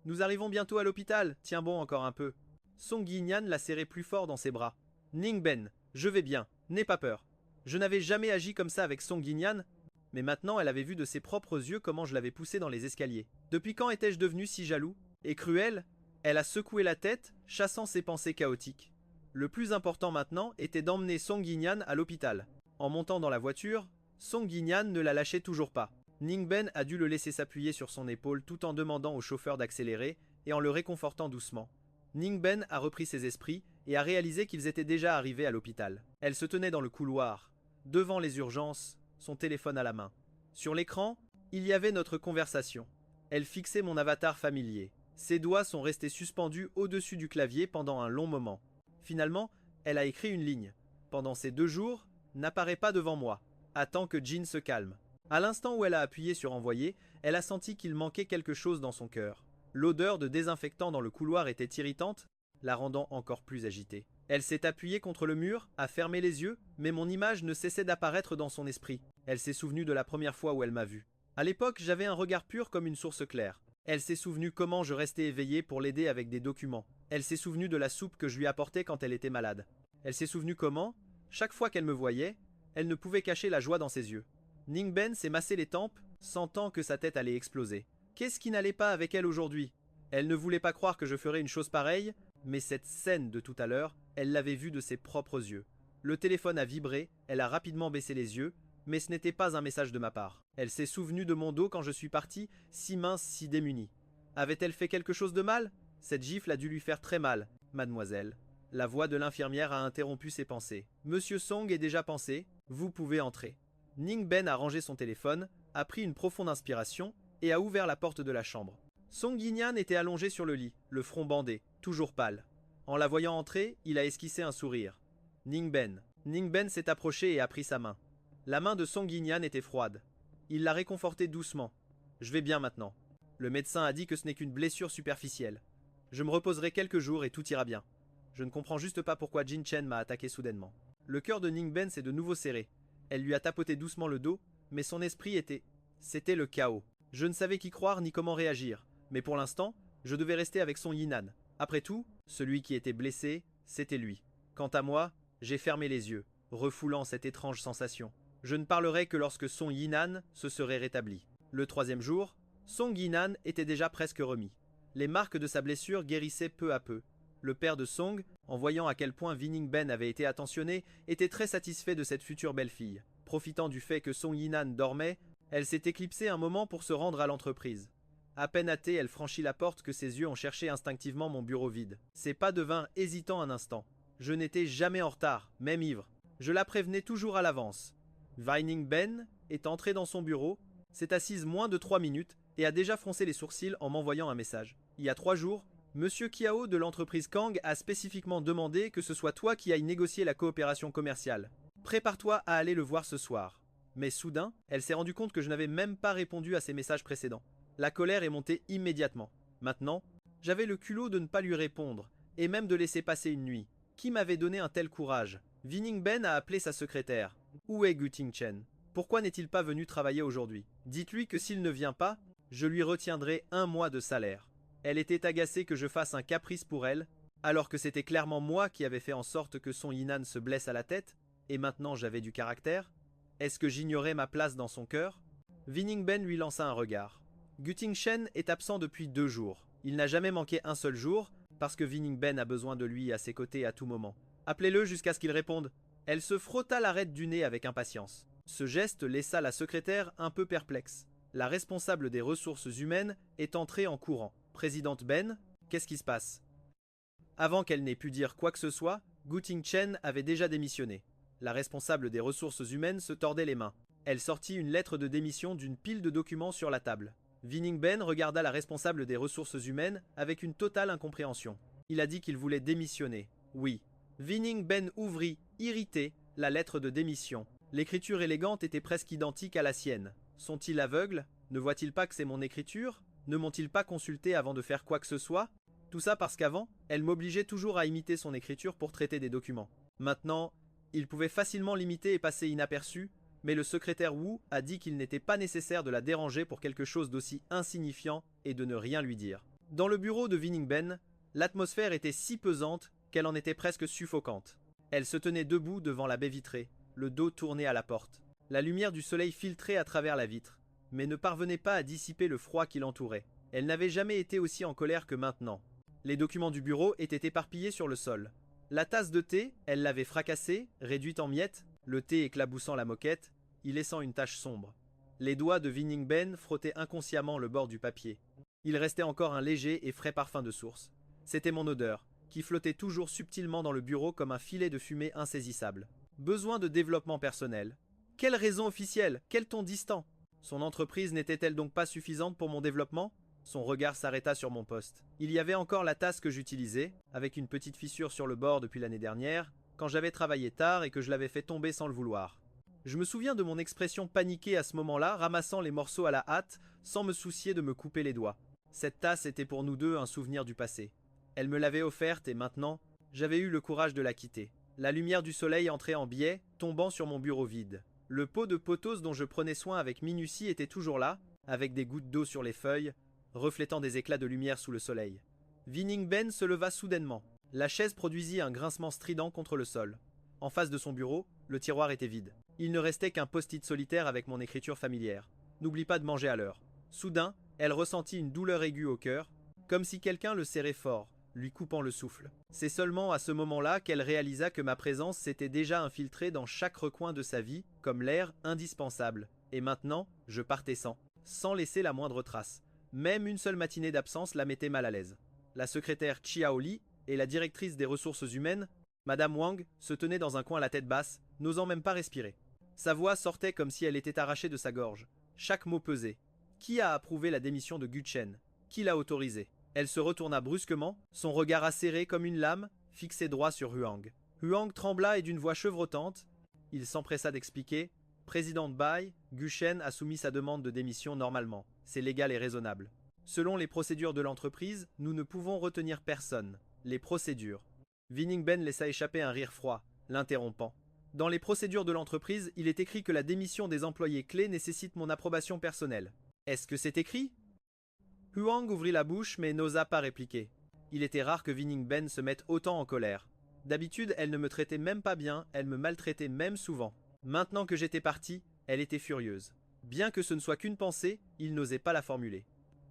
Nous arrivons bientôt à l'hôpital, tiens bon encore un peu. Song Yinyan l'a serré plus fort dans ses bras. Ningben, je vais bien, n'aie pas peur. Je n'avais jamais agi comme ça avec Song Yinyan, mais maintenant elle avait vu de ses propres yeux comment je l'avais poussé dans les escaliers. Depuis quand étais-je devenu si jaloux et cruel? Elle a secoué la tête, chassant ses pensées chaotiques. Le plus important maintenant était d'emmener Song Yinyan à l'hôpital. En montant dans la voiture, Song Yinyan ne la lâchait toujours pas. Ningben a dû le laisser s'appuyer sur son épaule tout en demandant au chauffeur d'accélérer et en le réconfortant doucement. Ningben a repris ses esprits et a réalisé qu'ils étaient déjà arrivés à l'hôpital. Elle se tenait dans le couloir, devant les urgences, son téléphone à la main. Sur l'écran, il y avait notre conversation. Elle fixait mon avatar familier. Ses doigts sont restés suspendus au-dessus du clavier pendant un long moment. Finalement, elle a écrit une ligne. Pendant ces 2 jours, n'apparaît pas devant moi. Attends que Jin se calme. À l'instant où elle a appuyé sur envoyer, elle a senti qu'il manquait quelque chose dans son cœur. L'odeur de désinfectant dans le couloir était irritante, la rendant encore plus agitée. Elle s'est appuyée contre le mur, a fermé les yeux, mais mon image ne cessait d'apparaître dans son esprit. Elle s'est souvenue de la première fois où elle m'a vu. À l'époque, j'avais un regard pur comme une source claire. Elle s'est souvenue comment je restais éveillé pour l'aider avec des documents. Elle s'est souvenue de la soupe que je lui apportais quand elle était malade. Elle s'est souvenue comment, chaque fois qu'elle me voyait, elle ne pouvait cacher la joie dans ses yeux. Ningben s'est massé les tempes, sentant que sa tête allait exploser. Qu'est-ce qui n'allait pas avec elle aujourd'hui? Elle ne voulait pas croire que je ferais une chose pareille, mais cette scène de tout à l'heure, elle l'avait vue de ses propres yeux. Le téléphone a vibré, elle a rapidement baissé les yeux, mais ce n'était pas un message de ma part. Elle s'est souvenue de mon dos quand je suis parti, si mince, si démunie. Avait-elle fait quelque chose de mal? Cette gifle a dû lui faire très mal, mademoiselle. La voix de l'infirmière a interrompu ses pensées. Monsieur Song est déjà pensé, vous pouvez entrer. Ningben a rangé son téléphone, a pris une profonde inspiration et a ouvert la porte de la chambre. Song Yinyan était allongé sur le lit, le front bandé, toujours pâle. En la voyant entrer, il a esquissé un sourire. Ningben. Ningben s'est approché et a pris sa main. La main de Song Yinyan était froide. Il l'a réconforté doucement. Je vais bien maintenant. Le médecin a dit que ce n'est qu'une blessure superficielle. Je me reposerai quelques jours et tout ira bien. Je ne comprends juste pas pourquoi Jin Chen m'a attaqué soudainement. Le cœur de Ningben s'est de nouveau serré. Elle lui a tapoté doucement le dos, mais son esprit était... C'était le chaos. Je ne savais qui croire ni comment réagir, mais pour l'instant, je devais rester avec Song Yinan. Après tout, celui qui était blessé, c'était lui. Quant à moi, j'ai fermé les yeux, refoulant cette étrange sensation. Je ne parlerai que lorsque Song Yinan se serait rétabli. Le 3e jour, Song Yinan était déjà presque remis. Les marques de sa blessure guérissaient peu à peu. Le père de Song, en voyant à quel point Ningben avait été attentionné, était très satisfait de cette future belle-fille. Profitant du fait que Song Yinan dormait, elle s'est éclipsée un moment pour se rendre à l'entreprise. À peine hâtée, elle franchit la porte que ses yeux ont cherché instinctivement mon bureau vide. Ses pas devinrent hésitants un instant. Je n'étais jamais en retard, même ivre. Je la prévenais toujours à l'avance. Ningben est entrée dans son bureau, s'est assise moins de 3 minutes et a déjà froncé les sourcils en m'envoyant un message. Il y a 3 jours, Monsieur Kiao de l'entreprise Kang a spécifiquement demandé que ce soit toi qui ailles négocier la coopération commerciale. Prépare-toi à aller le voir ce soir. Mais soudain, elle s'est rendue compte que je n'avais même pas répondu à ses messages précédents. La colère est montée immédiatement. Maintenant, j'avais le culot de ne pas lui répondre, et même de laisser passer une nuit. Qui m'avait donné un tel courage? Ningben a appelé sa secrétaire. Où est Gu Tingchen? Pourquoi n'est-il pas venu travailler aujourd'hui? Dites-lui que s'il ne vient pas, je lui retiendrai 1 mois de salaire. Elle était agacée que je fasse un caprice pour elle, alors que c'était clairement moi qui avais fait en sorte que Song Yinan se blesse à la tête, et maintenant j'avais du caractère. Est-ce que j'ignorais ma place dans son cœur? Ningben lui lança un regard. Gu Tingchen est absent depuis 2 jours. Il n'a jamais manqué un seul jour, parce que Ningben a besoin de lui à ses côtés à tout moment. Appelez-le jusqu'à ce qu'il réponde. Elle se frotta l'arête du nez avec impatience. Ce geste laissa la secrétaire un peu perplexe. La responsable des ressources humaines est entrée en courant. Présidente Ben, qu'est-ce qui se passe? Avant qu'elle n'ait pu dire quoi que ce soit, Gu Tingchen avait déjà démissionné. La responsable des ressources humaines se tordait les mains. Elle sortit une lettre de démission d'une pile de documents sur la table. Winning-Ben regarda la responsable des ressources humaines avec une totale incompréhension. Il a dit qu'il voulait démissionner. Oui. Winning-Ben ouvrit, irrité, la lettre de démission. L'écriture élégante était presque identique à la sienne. Sont-ils aveugles? Ne voient-ils pas que c'est mon écriture? Ne m'ont-ils pas consulté avant de faire quoi que ce soit? Tout ça parce qu'avant, elle m'obligeait toujours à imiter son écriture pour traiter des documents. Maintenant, il pouvait facilement l'imiter et passer inaperçu, mais le secrétaire Wu a dit qu'il n'était pas nécessaire de la déranger pour quelque chose d'aussi insignifiant et de ne rien lui dire. Dans le bureau de Winning-Ben, l'atmosphère était si pesante qu'elle en était presque suffocante. Elle se tenait debout devant la baie vitrée, le dos tourné à la porte. La lumière du soleil filtrait à travers la vitre, mais ne parvenait pas à dissiper le froid qui l'entourait. Elle n'avait jamais été aussi en colère que maintenant. Les documents du bureau étaient éparpillés sur le sol. La tasse de thé, elle l'avait fracassée, réduite en miettes, le thé éclaboussant la moquette, y laissant une tache sombre. Les doigts de Winning-Ben frottaient inconsciemment le bord du papier. Il restait encore un léger et frais parfum de source. C'était mon odeur, qui flottait toujours subtilement dans le bureau comme un filet de fumée insaisissable. Besoin de développement personnel. Quelle raison officielle? Quel ton distant? Son entreprise n'était-elle donc pas suffisante pour mon développement? Son regard s'arrêta sur mon poste. Il y avait encore la tasse que j'utilisais, avec une petite fissure sur le bord depuis l'année dernière, quand j'avais travaillé tard et que je l'avais fait tomber sans le vouloir. Je me souviens de mon expression paniquée à ce moment-là, ramassant les morceaux à la hâte, sans me soucier de me couper les doigts. Cette tasse était pour nous deux un souvenir du passé. Elle me l'avait offerte et maintenant, j'avais eu le courage de la quitter. La lumière du soleil entrait en biais, tombant sur mon bureau vide. Le pot de pothos dont je prenais soin avec minutie était toujours là, avec des gouttes d'eau sur les feuilles, reflétant des éclats de lumière sous le soleil. Winning-Ben se leva soudainement. La chaise produisit un grincement strident contre le sol. En face de son bureau, le tiroir était vide. Il ne restait qu'un post-it solitaire avec mon écriture familière. N'oublie pas de manger à l'heure. Soudain, elle ressentit une douleur aiguë au cœur, comme si quelqu'un le serrait fort, lui coupant le souffle. C'est seulement à ce moment-là qu'elle réalisa que ma présence s'était déjà infiltrée dans chaque recoin de sa vie, comme l'air indispensable. Et maintenant, je partais sans laisser la moindre trace. Même une seule matinée d'absence la mettait mal à l'aise. La secrétaire Chiao Li et la directrice des ressources humaines, Madame Wang, se tenaient dans un coin la tête basse, n'osant même pas respirer. Sa voix sortait comme si elle était arrachée de sa gorge. Chaque mot pesait. Qui a approuvé la démission de Gu Chen? Qui l'a autorisé? Elle se retourna brusquement, son regard acéré comme une lame, fixé droit sur Huang. Huang trembla et d'une voix chevrotante, il s'empressa d'expliquer. Présidente Bai, Gu Chen a soumis sa demande de démission normalement. C'est légal et raisonnable. Selon les procédures de l'entreprise, nous ne pouvons retenir personne. Les procédures. Winning-Ben laissa échapper un rire froid, l'interrompant. Dans les procédures de l'entreprise, il est écrit que la démission des employés clés nécessite mon approbation personnelle. Est-ce que c'est écrit? Huang ouvrit la bouche mais n'osa pas répliquer. Il était rare que Winning-Ben se mette autant en colère. D'habitude, elle ne me traitait même pas bien, elle me maltraitait même souvent. Maintenant que j'étais parti, elle était furieuse. Bien que ce ne soit qu'une pensée, il n'osait pas la formuler.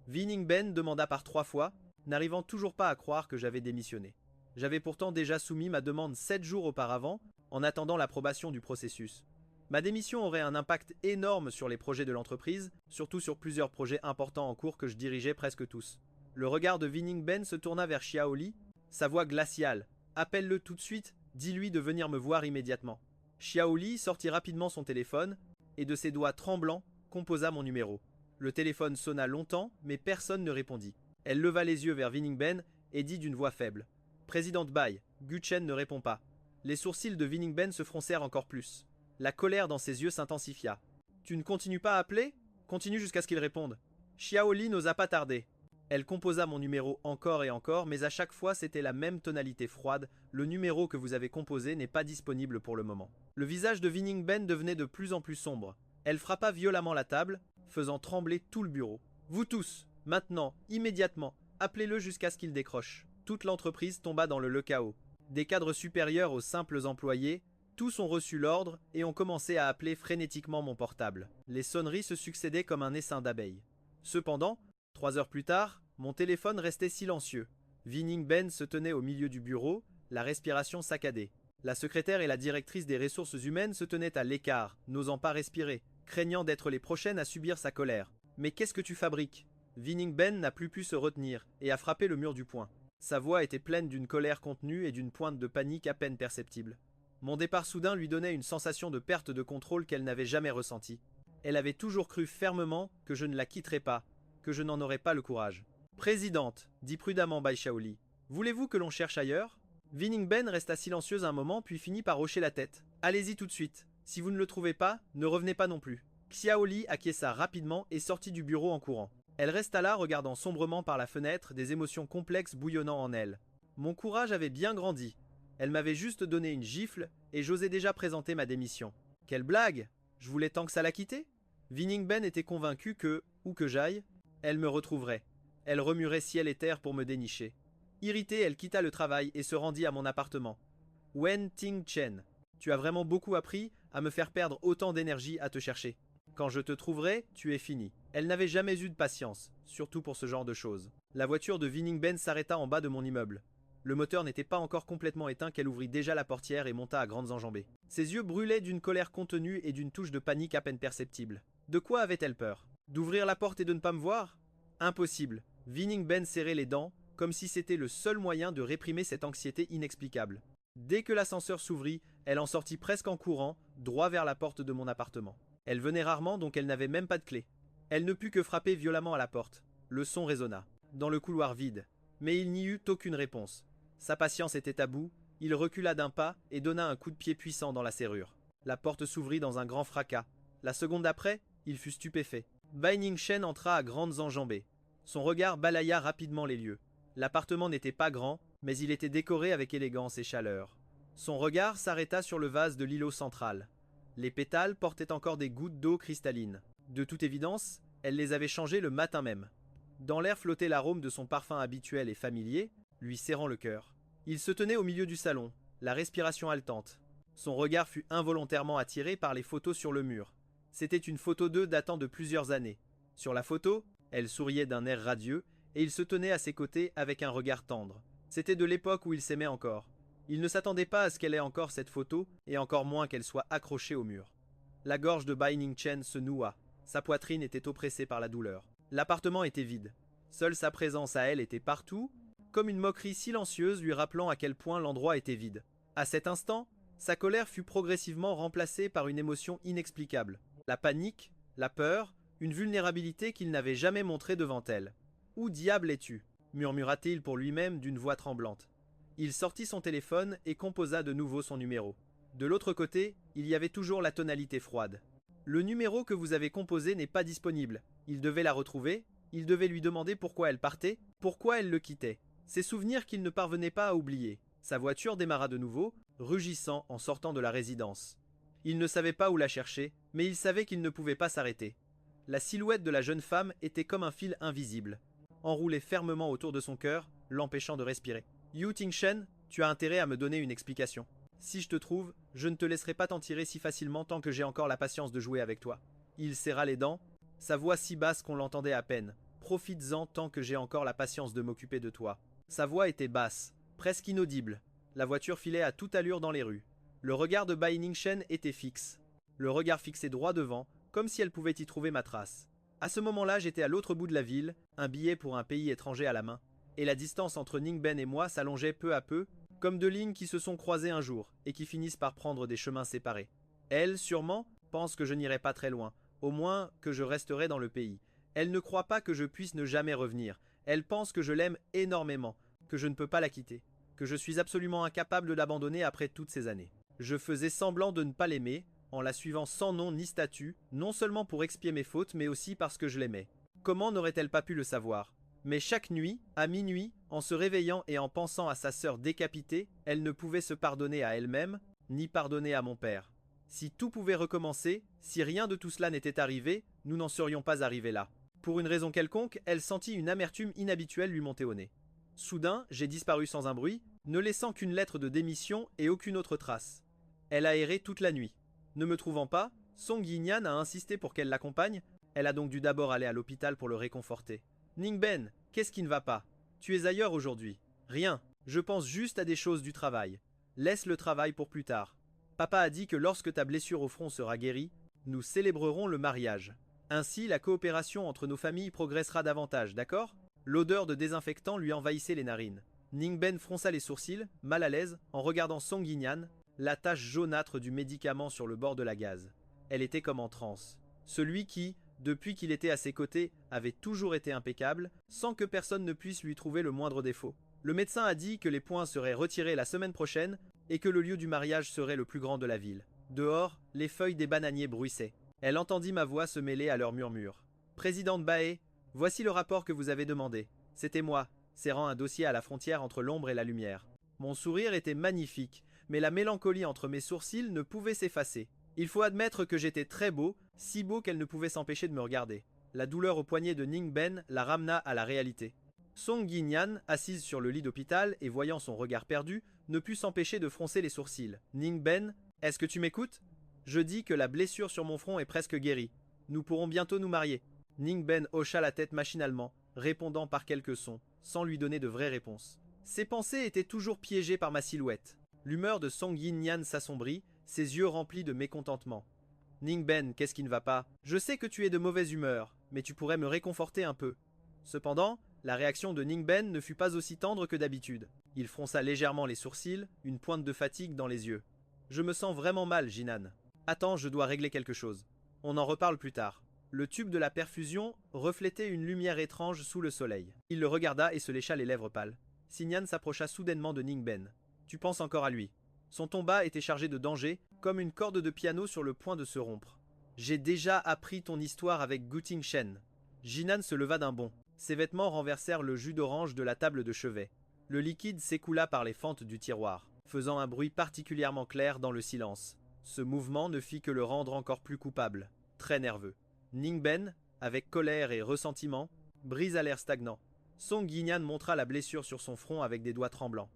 Winning-Ben demanda par 3 fois, n'arrivant toujours pas à croire que j'avais démissionné. J'avais pourtant déjà soumis ma demande 7 jours auparavant, en attendant l'approbation du processus. Ma démission aurait un impact énorme sur les projets de l'entreprise, surtout sur plusieurs projets importants en cours que je dirigeais presque tous. Le regard de Winning-Ben se tourna vers Xiao Li, sa voix glaciale. « Appelle-le tout de suite, dis-lui de venir me voir immédiatement. » Xiao Li sortit rapidement son téléphone, et de ses doigts tremblants, composa mon numéro. Le téléphone sonna longtemps, mais personne ne répondit. Elle leva les yeux vers Winning-Ben et dit d'une voix faible. « Présidente Bai, Gu Chen ne répond pas. » Les sourcils de Winning-Ben se froncèrent encore plus. La colère dans ses yeux s'intensifia. « Tu ne continues pas à appeler? Continue jusqu'à ce qu'il réponde. » Xiao Li n'osa pas tarder. Elle composa mon numéro encore et encore, mais à chaque fois c'était la même tonalité froide. Le numéro que vous avez composé n'est pas disponible pour le moment. Le visage de Winning-Ben devenait de plus en plus sombre. Elle frappa violemment la table, faisant trembler tout le bureau. Vous tous, maintenant, immédiatement, appelez-le jusqu'à ce qu'il décroche. Toute l'entreprise tomba dans le chaos. Des cadres supérieurs aux simples employés, tous ont reçu l'ordre et ont commencé à appeler frénétiquement mon portable. Les sonneries se succédaient comme un essaim d'abeilles. Cependant, 3 heures plus tard, mon téléphone restait silencieux. Winning-Ben se tenait au milieu du bureau, la respiration saccadée. La secrétaire et la directrice des ressources humaines se tenaient à l'écart, n'osant pas respirer, craignant d'être les prochaines à subir sa colère. « Mais qu'est-ce que tu fabriques ?» Winning-Ben n'a plus pu se retenir et a frappé le mur du poing. Sa voix était pleine d'une colère contenue et d'une pointe de panique à peine perceptible. Mon départ soudain lui donnait une sensation de perte de contrôle qu'elle n'avait jamais ressentie. Elle avait toujours cru fermement que je ne la quitterais pas, que je n'en aurais pas le courage. Présidente, dit prudemment Bai Shaoli, voulez-vous que l'on cherche ailleurs? Winning-Ben resta silencieuse un moment puis finit par hocher la tête. Allez-y tout de suite. Si vous ne le trouvez pas, ne revenez pas non plus. Xiaoli acquiesça rapidement et sortit du bureau en courant. Elle resta là regardant sombrement par la fenêtre, des émotions complexes bouillonnant en elle. Mon courage avait bien grandi. Elle m'avait juste donné une gifle et j'osais déjà présenter ma démission. Quelle blague! Je voulais tant que ça la quittait. Winning-Ben était convaincue que, où que j'aille, elle me retrouverait. Elle remuerait ciel et terre pour me dénicher. Irritée, elle quitta le travail et se rendit à mon appartement. Wen Ting Chen, tu as vraiment beaucoup appris à me faire perdre autant d'énergie à te chercher. Quand je te trouverai, tu es fini. Elle n'avait jamais eu de patience, surtout pour ce genre de choses. La voiture de Winning-Ben s'arrêta en bas de mon immeuble. Le moteur n'était pas encore complètement éteint qu'elle ouvrit déjà la portière et monta à grandes enjambées. Ses yeux brûlaient d'une colère contenue et d'une touche de panique à peine perceptible. De quoi avait-elle peur? D'ouvrir la porte et de ne pas me voir? Impossible. Winning-Ben serrait les dents, comme si c'était le seul moyen de réprimer cette anxiété inexplicable. Dès que l'ascenseur s'ouvrit, elle en sortit presque en courant, droit vers la porte de mon appartement. Elle venait rarement donc elle n'avait même pas de clé. Elle ne put que frapper violemment à la porte. Le son résonna, dans le couloir vide. Mais il n'y eut aucune réponse. Sa patience était à bout, il recula d'un pas et donna un coup de pied puissant dans la serrure. La porte s'ouvrit dans un grand fracas. La seconde d'après, il fut stupéfait. Bai Ning-Shen entra à grandes enjambées. Son regard balaya rapidement les lieux. L'appartement n'était pas grand, mais il était décoré avec élégance et chaleur. Son regard s'arrêta sur le vase de l'îlot central. Les pétales portaient encore des gouttes d'eau cristalline. De toute évidence, elle les avait changés le matin même. Dans l'air flottait l'arôme de son parfum habituel et familier, lui serrant le cœur. Il se tenait au milieu du salon, la respiration haletante. Son regard fut involontairement attiré par les photos sur le mur. C'était une photo d'eux datant de plusieurs années. Sur la photo, elle souriait d'un air radieux, et il se tenait à ses côtés avec un regard tendre. C'était de l'époque où ils s'aimaient encore. Il ne s'attendait pas à ce qu'elle ait encore cette photo, et encore moins qu'elle soit accrochée au mur. La gorge de Bai Ning-Chen se noua. Sa poitrine était oppressée par la douleur. L'appartement était vide. Seule sa présence à elle était partout, comme une moquerie silencieuse lui rappelant à quel point l'endroit était vide. À cet instant, sa colère fut progressivement remplacée par une émotion inexplicable. La panique, la peur, une vulnérabilité qu'il n'avait jamais montrée devant elle. « Où diable es-tu » murmura-t-il pour lui-même d'une voix tremblante. Il sortit son téléphone et composa de nouveau son numéro. De l'autre côté, il y avait toujours la tonalité froide. « Le numéro que vous avez composé n'est pas disponible. Il devait la retrouver, il devait lui demander pourquoi elle partait, pourquoi elle le quittait. Ces souvenirs qu'il ne parvenait pas à oublier. Sa voiture démarra de nouveau, rugissant en sortant de la résidence. Il ne savait pas où la chercher, mais il savait qu'il ne pouvait pas s'arrêter. La silhouette de la jeune femme était comme un fil invisible, enroulé fermement autour de son cœur, l'empêchant de respirer. « Yu Ting-Shen, tu as intérêt à me donner une explication. Si je te trouve, je ne te laisserai pas t'en tirer si facilement tant que j'ai encore la patience de jouer avec toi. » Il serra les dents, sa voix si basse qu'on l'entendait à peine. « Profites-en tant que j'ai encore la patience de m'occuper de toi. » Sa voix était basse, presque inaudible. La voiture filait à toute allure dans les rues. Le regard de Bai Ning-Shen était fixe. Le regard fixé droit devant, comme si elle pouvait y trouver ma trace. À ce moment-là, j'étais à l'autre bout de la ville, un billet pour un pays étranger à la main, et la distance entre Ning-Ben et moi s'allongeait peu à peu, comme deux lignes qui se sont croisées un jour, et qui finissent par prendre des chemins séparés. Elle, sûrement, pense que je n'irai pas très loin, au moins que je resterai dans le pays. Elle ne croit pas que je puisse ne jamais revenir. Elle pense que je l'aime énormément, que je ne peux pas la quitter, que je suis absolument incapable de l'abandonner après toutes ces années. Je faisais semblant de ne pas l'aimer, en la suivant sans nom ni statut, non seulement pour expier mes fautes, mais aussi parce que je l'aimais. Comment n'aurait-elle pas pu le savoir? Mais chaque nuit, à minuit, en se réveillant et en pensant à sa sœur décapitée, elle ne pouvait se pardonner à elle-même, ni pardonner à mon père. Si tout pouvait recommencer, si rien de tout cela n'était arrivé, nous n'en serions pas arrivés là. Pour une raison quelconque, elle sentit une amertume inhabituelle lui monter au nez. Soudain, j'ai disparu sans un bruit, ne laissant qu'une lettre de démission et aucune autre trace. Elle a erré toute la nuit. Ne me trouvant pas, Song Yinyan a insisté pour qu'elle l'accompagne, elle a donc dû d'abord aller à l'hôpital pour le réconforter. Ning-Ben, qu'est-ce qui ne va pas? Tu es ailleurs aujourd'hui. Rien, je pense juste à des choses du travail. Laisse le travail pour plus tard. Papa a dit que lorsque ta blessure au front sera guérie, nous célébrerons le mariage. Ainsi, la coopération entre nos familles progressera davantage, d'accord? L'odeur de désinfectant lui envahissait les narines. Ningben fronça les sourcils, mal à l'aise, en regardant Song Yinyan, la tache jaunâtre du médicament sur le bord de la gaze. Elle était comme en transe. Celui qui, depuis qu'il était à ses côtés, avait toujours été impeccable, sans que personne ne puisse lui trouver le moindre défaut. Le médecin a dit que les points seraient retirés la semaine prochaine et que le lieu du mariage serait le plus grand de la ville. Dehors, les feuilles des bananiers bruissaient. Elle entendit ma voix se mêler à leurs murmures. Présidente Bae, voici le rapport que vous avez demandé. C'était moi, serrant un dossier à la frontière entre l'ombre et la lumière. Mon sourire était magnifique, mais la mélancolie entre mes sourcils ne pouvait s'effacer. Il faut admettre que j'étais très beau, si beau qu'elle ne pouvait s'empêcher de me regarder. La douleur au poignet de Ningben la ramena à la réalité. Song Yinyan, assise sur le lit d'hôpital et voyant son regard perdu, ne put s'empêcher de froncer les sourcils. Ningben, est-ce que tu m'écoutes? Je dis que la blessure sur mon front est presque guérie. Nous pourrons bientôt nous marier. Ningben hocha la tête machinalement, répondant par quelques sons, sans lui donner de vraies réponses. Ses pensées étaient toujours piégées par ma silhouette. L'humeur de Song Yinyan s'assombrit, ses yeux remplis de mécontentement. Ningben, qu'est-ce qui ne va pas? Je sais que tu es de mauvaise humeur, mais tu pourrais me réconforter un peu. Cependant, la réaction de Ningben ne fut pas aussi tendre que d'habitude. Il fronça légèrement les sourcils, une pointe de fatigue dans les yeux. Je me sens vraiment mal, Jinan. Attends, je dois régler quelque chose. On en reparle plus tard. Le tube de la perfusion reflétait une lumière étrange sous le soleil. Il le regarda et se lécha les lèvres pâles. Sinyan s'approcha soudainement de Ningben. Tu penses encore à lui. Son ton bas était chargé de danger, comme une corde de piano sur le point de se rompre. J'ai déjà appris ton histoire avec Guting Shen. Jinan se leva d'un bond. Ses vêtements renversèrent le jus d'orange de la table de chevet. Le liquide s'écoula par les fentes du tiroir, faisant un bruit particulièrement clair dans le silence. Ce mouvement ne fit que le rendre encore plus coupable, très nerveux. Ningben, avec colère et ressentiment, brisa l'air stagnant. Song Yinyan montra la blessure sur son front avec des doigts tremblants.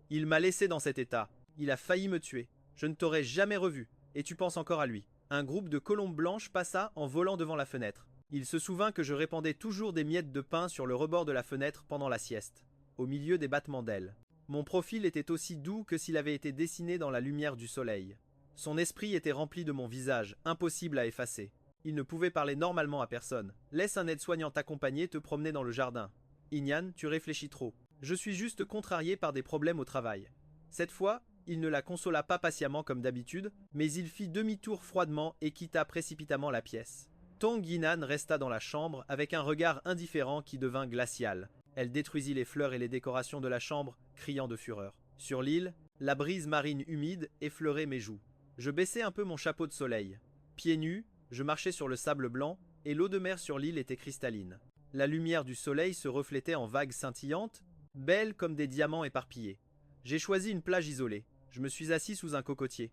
Il m'a laissé dans cet état. Il a failli me tuer. Je ne t'aurais jamais revu. Et tu penses encore à lui. Un groupe de colombes blanches passa en volant devant la fenêtre. Il se souvint que je répandais toujours des miettes de pain sur le rebord de la fenêtre pendant la sieste, au milieu des battements d'ailes. Mon profil était aussi doux que s'il avait été dessiné dans la lumière du soleil. Son esprit était rempli de mon visage, impossible à effacer. Il ne pouvait parler normalement à personne. Laisse un aide-soignant t'accompagner te promener dans le jardin. Inyan, tu réfléchis trop. Je suis juste contrarié par des problèmes au travail. Cette fois, il ne la consola pas patiemment comme d'habitude, mais il fit demi-tour froidement et quitta précipitamment la pièce. Tong Yinan resta dans la chambre avec un regard indifférent qui devint glacial. Elle détruisit les fleurs et les décorations de la chambre, criant de fureur. Sur l'île, la brise marine humide effleurait mes joues. Je baissai un peu mon chapeau de soleil. Pieds nus, je marchais sur le sable blanc, et l'eau de mer sur l'île était cristalline. La lumière du soleil se reflétait en vagues scintillantes, belles comme des diamants éparpillés. J'ai choisi une plage isolée. Je me suis assis sous un cocotier.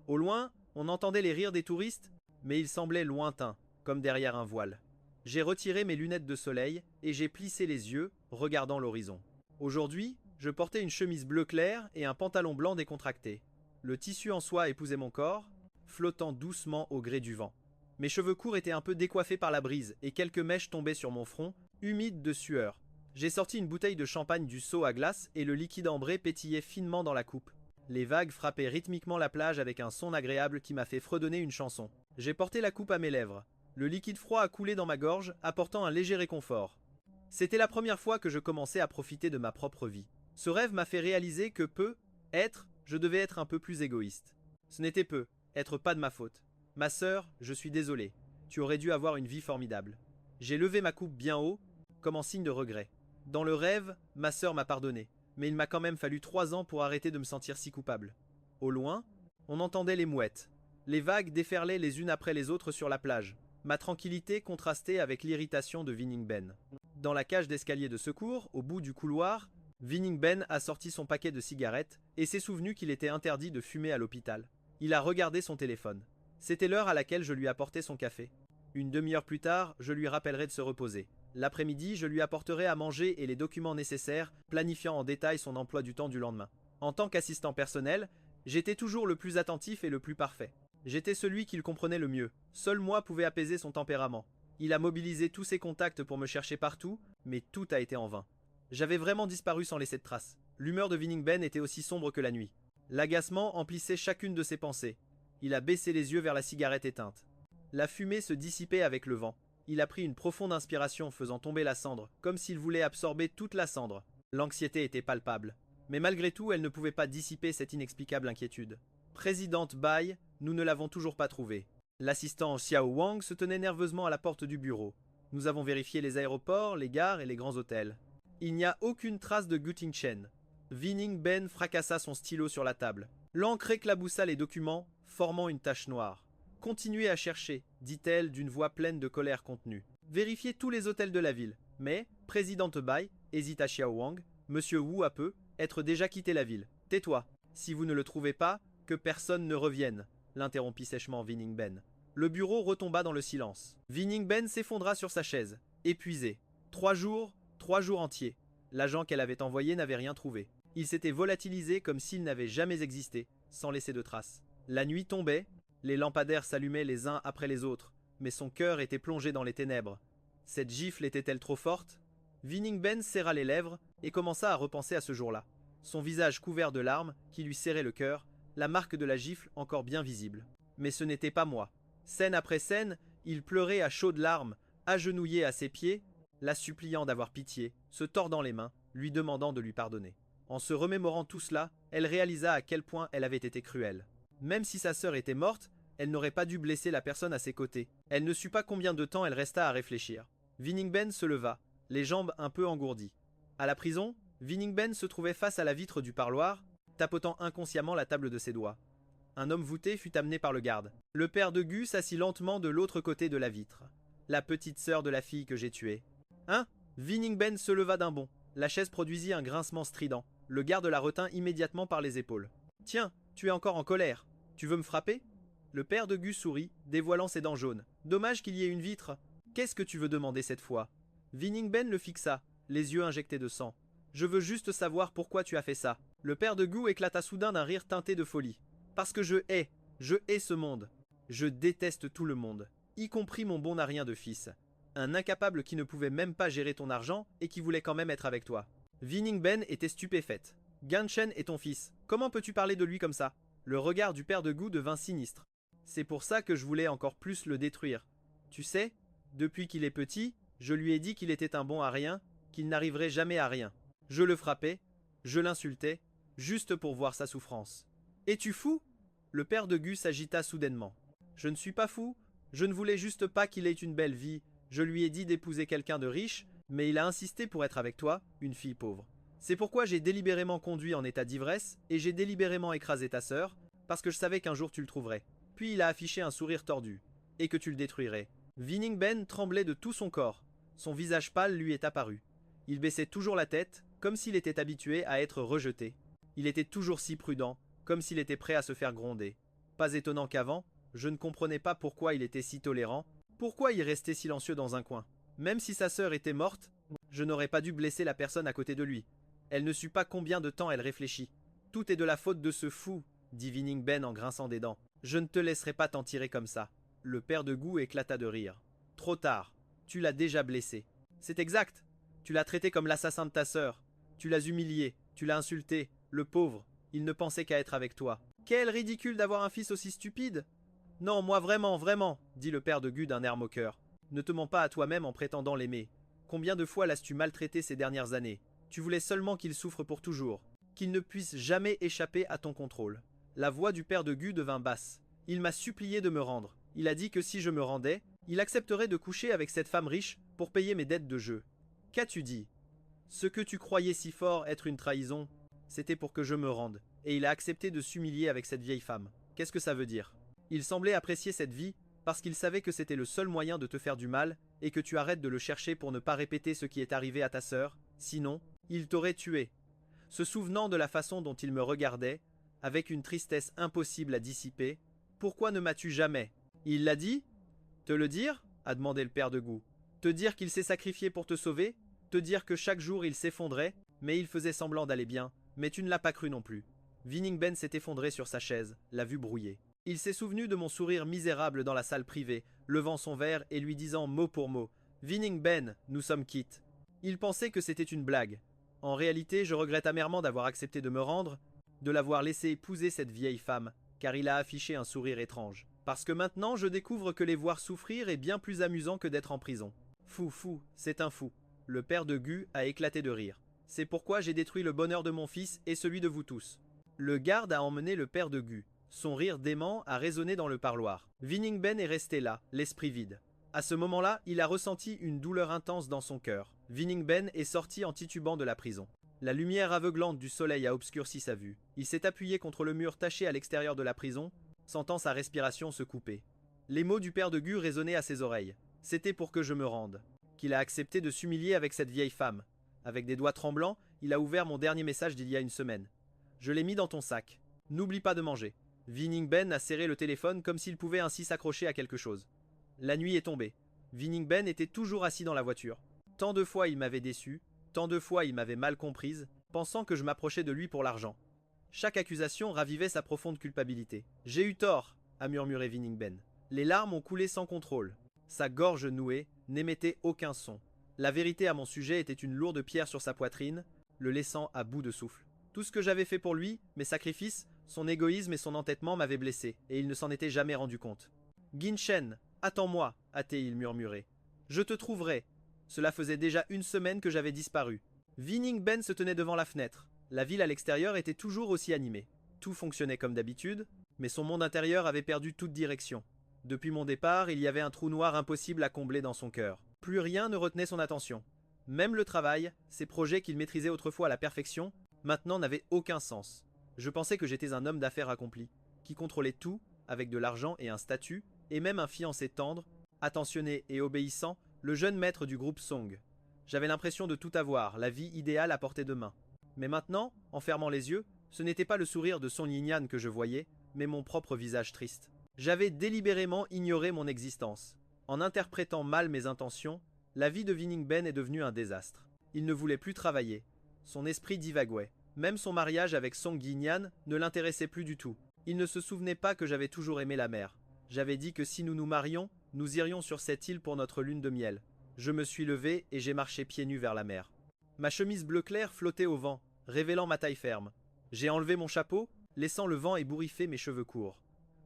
Au loin, on entendait les rires des touristes, mais ils semblaient lointains, comme derrière un voile. J'ai retiré mes lunettes de soleil et j'ai plissé les yeux, regardant l'horizon. Aujourd'hui, je portais une chemise bleu clair et un pantalon blanc décontracté. Le tissu en soie épousait mon corps, flottant doucement au gré du vent. Mes cheveux courts étaient un peu décoiffés par la brise et quelques mèches tombaient sur mon front, humide de sueur. J'ai sorti une bouteille de champagne du seau à glace et le liquide ambré pétillait finement dans la coupe. Les vagues frappaient rythmiquement la plage avec un son agréable qui m'a fait fredonner une chanson. J'ai porté la coupe à mes lèvres. Le liquide froid a coulé dans ma gorge, apportant un léger réconfort. C'était la première fois que je commençais à profiter de ma propre vie. Ce rêve m'a fait réaliser que je devais être un peu plus égoïste. Ce n'était être pas de ma faute. Ma sœur, je suis désolé. Tu aurais dû avoir une vie formidable. J'ai levé ma coupe bien haut, comme en signe de regret. Dans le rêve, ma sœur m'a pardonné, mais il m'a quand même fallu 3 ans pour arrêter de me sentir si coupable. Au loin, on entendait les mouettes. Les vagues déferlaient les unes après les autres sur la plage. Ma tranquillité contrastait avec l'irritation de Viningben. Dans la cage d'escalier de secours, au bout du couloir, Viningben a sorti son paquet de cigarettes et s'est souvenu qu'il était interdit de fumer à l'hôpital. Il a regardé son téléphone. C'était l'heure à laquelle je lui apportais son café. Une demi-heure plus tard, je lui rappellerai de se reposer. L'après-midi, je lui apporterai à manger et les documents nécessaires, planifiant en détail son emploi du temps du lendemain. En tant qu'assistant personnel, j'étais toujours le plus attentif et le plus parfait. J'étais celui qu'il comprenait le mieux. Seul moi pouvais apaiser son tempérament. Il a mobilisé tous ses contacts pour me chercher partout, mais tout a été en vain. J'avais vraiment disparu sans laisser de traces. L'humeur de Viningben était aussi sombre que la nuit. L'agacement emplissait chacune de ses pensées. Il a baissé les yeux vers la cigarette éteinte. La fumée se dissipait avec le vent. Il a pris une profonde inspiration faisant tomber la cendre, comme s'il voulait absorber toute la cendre. L'anxiété était palpable. Mais malgré tout, elle ne pouvait pas dissiper cette inexplicable inquiétude. Présidente Bai, nous ne l'avons toujours pas trouvée. L'assistant Xiao Wang se tenait nerveusement à la porte du bureau. Nous avons vérifié les aéroports, les gares et les grands hôtels. Il n'y a aucune trace de Gu Tingchen. Vining Ben fracassa son stylo sur la table. L'encre éclaboussa les documents, formant une tache noire. Continuez à chercher, dit-elle d'une voix pleine de colère contenue. Vérifiez tous les hôtels de la ville. Mais, présidente Bai, hésita Xiao Wang, monsieur Wu a peu être déjà quitté la ville. Tais-toi. Si vous ne le trouvez pas, que personne ne revienne, l'interrompit sèchement Vining Ben. Le bureau retomba dans le silence. Vining Ben s'effondra sur sa chaise, épuisé. 3 jours entiers. L'agent qu'elle avait envoyé n'avait rien trouvé. Il s'était volatilisé comme s'il n'avait jamais existé, sans laisser de traces. La nuit tombait, les lampadaires s'allumaient les uns après les autres, mais son cœur était plongé dans les ténèbres. Cette gifle était-elle trop forte? Vining Ben serra les lèvres et commença à repenser à ce jour-là. Son visage couvert de larmes qui lui serraient le cœur, la marque de la gifle encore bien visible. Mais ce n'était pas moi. Scène après scène, il pleurait à chaudes larmes, agenouillé à ses pieds, la suppliant d'avoir pitié, se tordant les mains, lui demandant de lui pardonner. En se remémorant tout cela, elle réalisa à quel point elle avait été cruelle. Même si sa sœur était morte, elle n'aurait pas dû blesser la personne à ses côtés. Elle ne sut pas combien de temps elle resta à réfléchir. Vining Ben se leva, les jambes un peu engourdies. À la prison, Vining Ben se trouvait face à la vitre du parloir, tapotant inconsciemment la table de ses doigts. Un homme voûté fut amené par le garde. Le père de Gu s'assit lentement de l'autre côté de la vitre. La petite sœur de la fille que j'ai tuée. Hein? Vining Ben se leva d'un bond. La chaise produisit un grincement strident. Le garde la retint immédiatement par les épaules. Tiens, tu es encore en colère. Tu veux me frapper? Le père de Gu sourit, dévoilant ses dents jaunes. Dommage qu'il y ait une vitre. Qu'est-ce que tu veux demander cette fois? Vining Ben le fixa, les yeux injectés de sang. Je veux juste savoir pourquoi tu as fait ça. Le père de Gu éclata soudain d'un rire teinté de folie. Parce que je hais ce monde. Je déteste tout le monde, y compris mon bon narien de fils. Un incapable qui ne pouvait même pas gérer ton argent et qui voulait quand même être avec toi. Vining Ben était stupéfaite. Ganshen est ton fils. Comment peux-tu parler de lui comme ça? Le regard du père de Gu devint sinistre. C'est pour ça que je voulais encore plus le détruire. Tu sais, depuis qu'il est petit, je lui ai dit qu'il était un bon à rien, qu'il n'arriverait jamais à rien. Je le frappais, je l'insultais, juste pour voir sa souffrance. Es-tu fou? Le père de Gu s'agita soudainement. Je ne suis pas fou, je ne voulais juste pas qu'il ait une belle vie. Je lui ai dit d'épouser quelqu'un de riche, mais il a insisté pour être avec toi, une fille pauvre. C'est pourquoi j'ai délibérément conduit en état d'ivresse et j'ai délibérément écrasé ta sœur, parce que je savais qu'un jour tu le trouverais. Puis il a affiché un sourire tordu, et que tu le détruirais. Vining Ben tremblait de tout son corps. Son visage pâle lui est apparu. Il baissait toujours la tête, comme s'il était habitué à être rejeté. Il était toujours si prudent, comme s'il était prêt à se faire gronder. Pas étonnant qu'avant, je ne comprenais pas pourquoi il était si tolérant, pourquoi il restait silencieux dans un coin. Même si sa sœur était morte, je n'aurais pas dû blesser la personne à côté de lui. Elle ne sut pas combien de temps elle réfléchit. Tout est de la faute de ce fou, dit Vining Ben en grinçant des dents. Je ne te laisserai pas t'en tirer comme ça. Le père de Gu éclata de rire. Trop tard, tu l'as déjà blessé. C'est exact. Tu l'as traité comme l'assassin de ta sœur. Tu l'as humilié, tu l'as insulté, le pauvre. Il ne pensait qu'à être avec toi. Quel ridicule d'avoir un fils aussi stupide! Non, moi vraiment, dit le père de Gu d'un air moqueur. Ne te mens pas à toi-même en prétendant l'aimer. Combien de fois l'as-tu maltraité ces dernières années? Tu voulais seulement qu'il souffre pour toujours, qu'il ne puisse jamais échapper à ton contrôle. La voix du père de Gu devint basse. Il m'a supplié de me rendre. Il a dit que si je me rendais, il accepterait de coucher avec cette femme riche pour payer mes dettes de jeu. Qu'as-tu dit? Ce que tu croyais si fort être une trahison, c'était pour que je me rende, et il a accepté de s'humilier avec cette vieille femme. Qu'est-ce que ça veut dire? Il semblait apprécier cette vie, parce qu'il savait que c'était le seul moyen de te faire du mal, et que tu arrêtes de le chercher pour ne pas répéter ce qui est arrivé à ta sœur, sinon, il t'aurait tué. Se souvenant de la façon dont il me regardait, avec une tristesse impossible à dissiper, pourquoi ne m'as-tu jamais? Il l'a dit? Te le dire? A demandé le père de Gu. Te dire qu'il s'est sacrifié pour te sauver? Te dire que chaque jour il s'effondrait, mais il faisait semblant d'aller bien, mais tu ne l'as pas cru non plus. Vining Ben s'est effondré sur sa chaise, la vue brouillée. Il s'est souvenu de mon sourire misérable dans la salle privée, levant son verre et lui disant mot pour mot « Vining Ben, nous sommes quittes ». Il pensait que c'était une blague. En réalité, je regrette amèrement d'avoir accepté de me rendre, de l'avoir laissé épouser cette vieille femme, car il a affiché un sourire étrange. Parce que maintenant, je découvre que les voir souffrir est bien plus amusant que d'être en prison. Fou, c'est un fou. Le père de Gu a éclaté de rire. C'est pourquoi j'ai détruit le bonheur de mon fils et celui de vous tous. Le garde a emmené le père de Gu. Son rire dément a résonné dans le parloir. Viningben est resté là, l'esprit vide. À ce moment-là, il a ressenti une douleur intense dans son cœur. Viningben est sorti en titubant de la prison. La lumière aveuglante du soleil a obscurci sa vue. Il s'est appuyé contre le mur taché à l'extérieur de la prison, sentant sa respiration se couper. Les mots du père de Gu résonnaient à ses oreilles. C'était pour que je me rende. Qu'il a accepté de s'humilier avec cette vieille femme. Avec des doigts tremblants, il a ouvert mon dernier message d'il y a une semaine. Je l'ai mis dans ton sac. N'oublie pas de manger. Viningben a serré le téléphone comme s'il pouvait ainsi s'accrocher à quelque chose. La nuit est tombée. Viningben était toujours assis dans la voiture. Tant de fois il m'avait déçu, tant de fois il m'avait mal comprise, pensant que je m'approchais de lui pour l'argent. Chaque accusation ravivait sa profonde culpabilité. J'ai eu tort, a murmuré Viningben. Les larmes ont coulé sans contrôle. Sa gorge nouée n'émettait aucun son. La vérité à mon sujet était une lourde pierre sur sa poitrine, le laissant à bout de souffle. Tout ce que j'avais fait pour lui, mes sacrifices, son égoïsme et son entêtement m'avaient blessé, et il ne s'en était jamais rendu compte. Ginshen, attends-moi, a-t-il murmuré. Je te trouverai. Cela faisait déjà une semaine que j'avais disparu. Viningben se tenait devant la fenêtre. La ville à l'extérieur était toujours aussi animée. Tout fonctionnait comme d'habitude, mais son monde intérieur avait perdu toute direction. Depuis mon départ, il y avait un trou noir impossible à combler dans son cœur. Plus rien ne retenait son attention. Même le travail, ces projets qu'il maîtrisait autrefois à la perfection, maintenant n'avaient aucun sens. Je pensais que j'étais un homme d'affaires accompli, qui contrôlait tout, avec de l'argent et un statut, et même un fiancé tendre, attentionné et obéissant, le jeune maître du groupe Song. J'avais l'impression de tout avoir, la vie idéale à portée de main. Mais maintenant, en fermant les yeux, ce n'était pas le sourire de Song Yinyan que je voyais, mais mon propre visage triste. J'avais délibérément ignoré mon existence. En interprétant mal mes intentions, la vie de Viningben est devenue un désastre. Il ne voulait plus travailler. Son esprit divaguait. Même son mariage avec Song Yinyan ne l'intéressait plus du tout. Il ne se souvenait pas que j'avais toujours aimé la mer. J'avais dit que si nous nous marions, nous irions sur cette île pour notre lune de miel. Je me suis levé et j'ai marché pieds nus vers la mer. Ma chemise bleu clair flottait au vent, révélant ma taille ferme. J'ai enlevé mon chapeau, laissant le vent ébouriffer mes cheveux courts.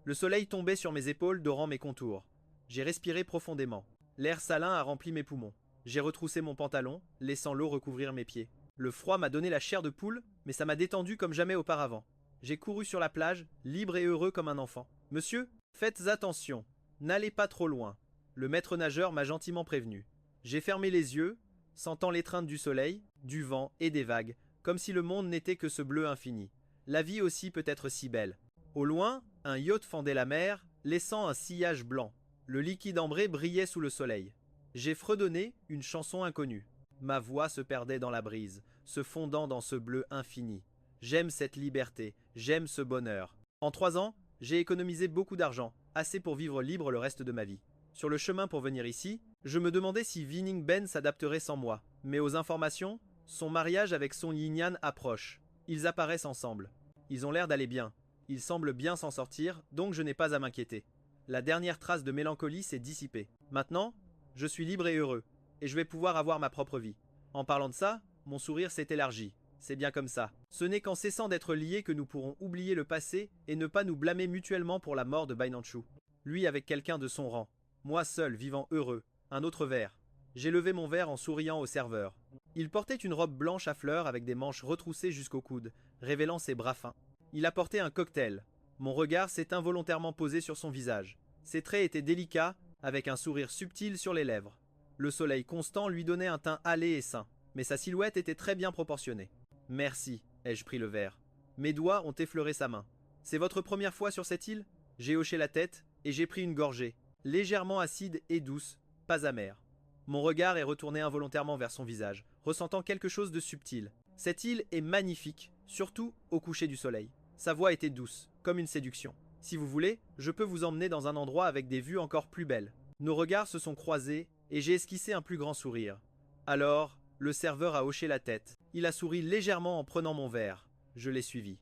Le soleil tombait sur mes épaules, dorant mes contours. J'ai respiré profondément. L'air salin a rempli mes poumons. J'ai retroussé mon pantalon, laissant l'eau recouvrir mes pieds. Le froid m'a donné la chair de poule, mais ça m'a détendu comme jamais auparavant. J'ai couru sur la plage, libre et heureux comme un enfant. Monsieur, faites attention, n'allez pas trop loin. Le maître nageur m'a gentiment prévenu. J'ai fermé les yeux, sentant l'étreinte du soleil, du vent et des vagues, comme si le monde n'était que ce bleu infini. La vie aussi peut être si belle. Au loin, un yacht fendait la mer, laissant un sillage blanc. Le liquide ambré brillait sous le soleil. J'ai fredonné une chanson inconnue. Ma voix se perdait dans la brise, se fondant dans ce bleu infini. J'aime cette liberté, j'aime ce bonheur. En 3 ans, j'ai économisé beaucoup d'argent, assez pour vivre libre le reste de ma vie. Sur le chemin pour venir ici, je me demandais si Viningben s'adapterait sans moi. Mais aux informations, son mariage avec Song Yinyan approche. Ils apparaissent ensemble. Ils ont l'air d'aller bien. Ils semblent bien s'en sortir, donc je n'ai pas à m'inquiéter. La dernière trace de mélancolie s'est dissipée. Maintenant, je suis libre et heureux, et je vais pouvoir avoir ma propre vie. En parlant de ça, mon sourire s'est élargi. C'est bien comme ça. Ce n'est qu'en cessant d'être liés que nous pourrons oublier le passé et ne pas nous blâmer mutuellement pour la mort de Bai Nanchu. Lui avec quelqu'un de son rang. Moi seul, vivant heureux. Un autre verre. J'ai levé mon verre en souriant au serveur. Il portait une robe blanche à fleurs avec des manches retroussées jusqu'au coude, révélant ses bras fins. Il apportait un cocktail. Mon regard s'est involontairement posé sur son visage. Ses traits étaient délicats, avec un sourire subtil sur les lèvres. Le soleil constant lui donnait un teint hâlé et sain, mais sa silhouette était très bien proportionnée. Merci, ai-je pris le verre. Mes doigts ont effleuré sa main. C'est votre première fois sur cette île? J'ai hoché la tête et j'ai pris une gorgée, légèrement acide et douce, pas amère. Mon regard est retourné involontairement vers son visage, ressentant quelque chose de subtil. Cette île est magnifique, surtout au coucher du soleil. Sa voix était douce, comme une séduction. Si vous voulez, je peux vous emmener dans un endroit avec des vues encore plus belles. Nos regards se sont croisés et j'ai esquissé un plus grand sourire. Alors, le serveur a hoché la tête. Il a souri légèrement en prenant mon verre. Je l'ai suivi.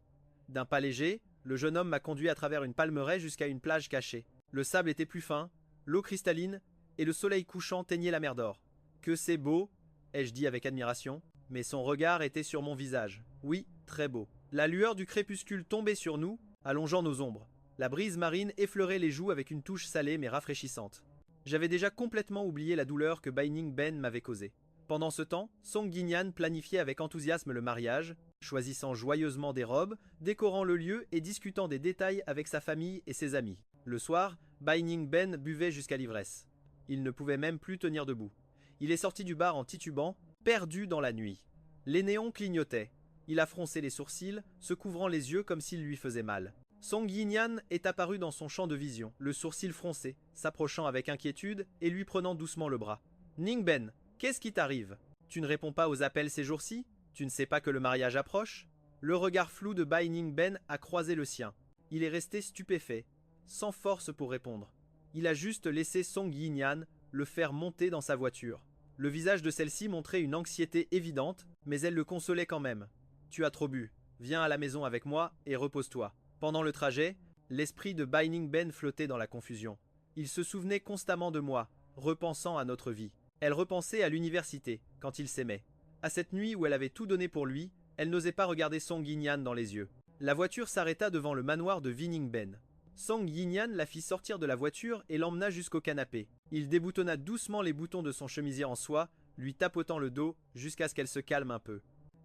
D'un pas léger, le jeune homme m'a conduit à travers une palmeraie jusqu'à une plage cachée. Le sable était plus fin, l'eau cristalline, et le soleil couchant teignait la mer d'or. Que c'est beau, ai-je dit avec admiration, mais son regard était sur mon visage. Oui, très beau. La lueur du crépuscule tombait sur nous, allongeant nos ombres. La brise marine effleurait les joues avec une touche salée mais rafraîchissante. J'avais déjà complètement oublié la douleur que Bai Ningben m'avait causée. Pendant ce temps, Song Yinyan planifiait avec enthousiasme le mariage, choisissant joyeusement des robes, décorant le lieu et discutant des détails avec sa famille et ses amis. Le soir, Bai Ningben buvait jusqu'à l'ivresse. Il ne pouvait même plus tenir debout. Il est sorti du bar en titubant, perdu dans la nuit. Les néons clignotaient. Il a froncé les sourcils, se couvrant les yeux comme s'il lui faisait mal. Song Yinyan est apparu dans son champ de vision, le sourcil froncé, s'approchant avec inquiétude et lui prenant doucement le bras. Ningben, qu'est-ce qui t'arrive? Tu ne réponds pas aux appels ces jours-ci? Tu ne sais pas que le mariage approche? Le regard flou de Bai Ningben a croisé le sien. Il est resté stupéfait, sans force pour répondre. Il a juste laissé Song Yinyan le faire monter dans sa voiture. Le visage de celle-ci montrait une anxiété évidente, mais elle le consolait quand même. Tu as trop bu. Viens à la maison avec moi et repose-toi. Pendant le trajet, l'esprit de Bai Ningben flottait dans la confusion. Il se souvenait constamment de moi, repensant à notre vie. Elle repensait à l'université, quand ils s'aimaient. À cette nuit où elle avait tout donné pour lui, elle n'osait pas regarder Song Yinyan dans les yeux. La voiture s'arrêta devant le manoir de Ningben. Song Yinyan la fit sortir de la voiture et l'emmena jusqu'au canapé. Il déboutonna doucement les boutons de son chemisier en soie, lui tapotant le dos jusqu'à ce qu'elle se calme un peu.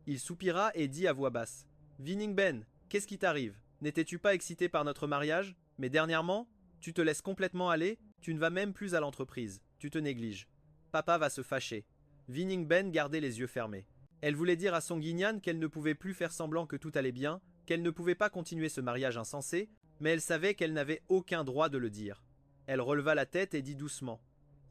Il soupira et dit à voix basse: Ningben, qu'est-ce qui t'arrive? N'étais-tu pas excité par notre mariage? Mais dernièrement, tu te laisses complètement aller, tu ne vas même plus à l'entreprise, tu te négliges. Papa va se fâcher. Ningben gardait les yeux fermés. Elle voulait dire à Song Yinyan qu'elle ne pouvait plus faire semblant que tout allait bien, qu'elle ne pouvait pas continuer ce mariage insensé, mais elle savait qu'elle n'avait aucun droit de le dire. Elle releva la tête et dit doucement: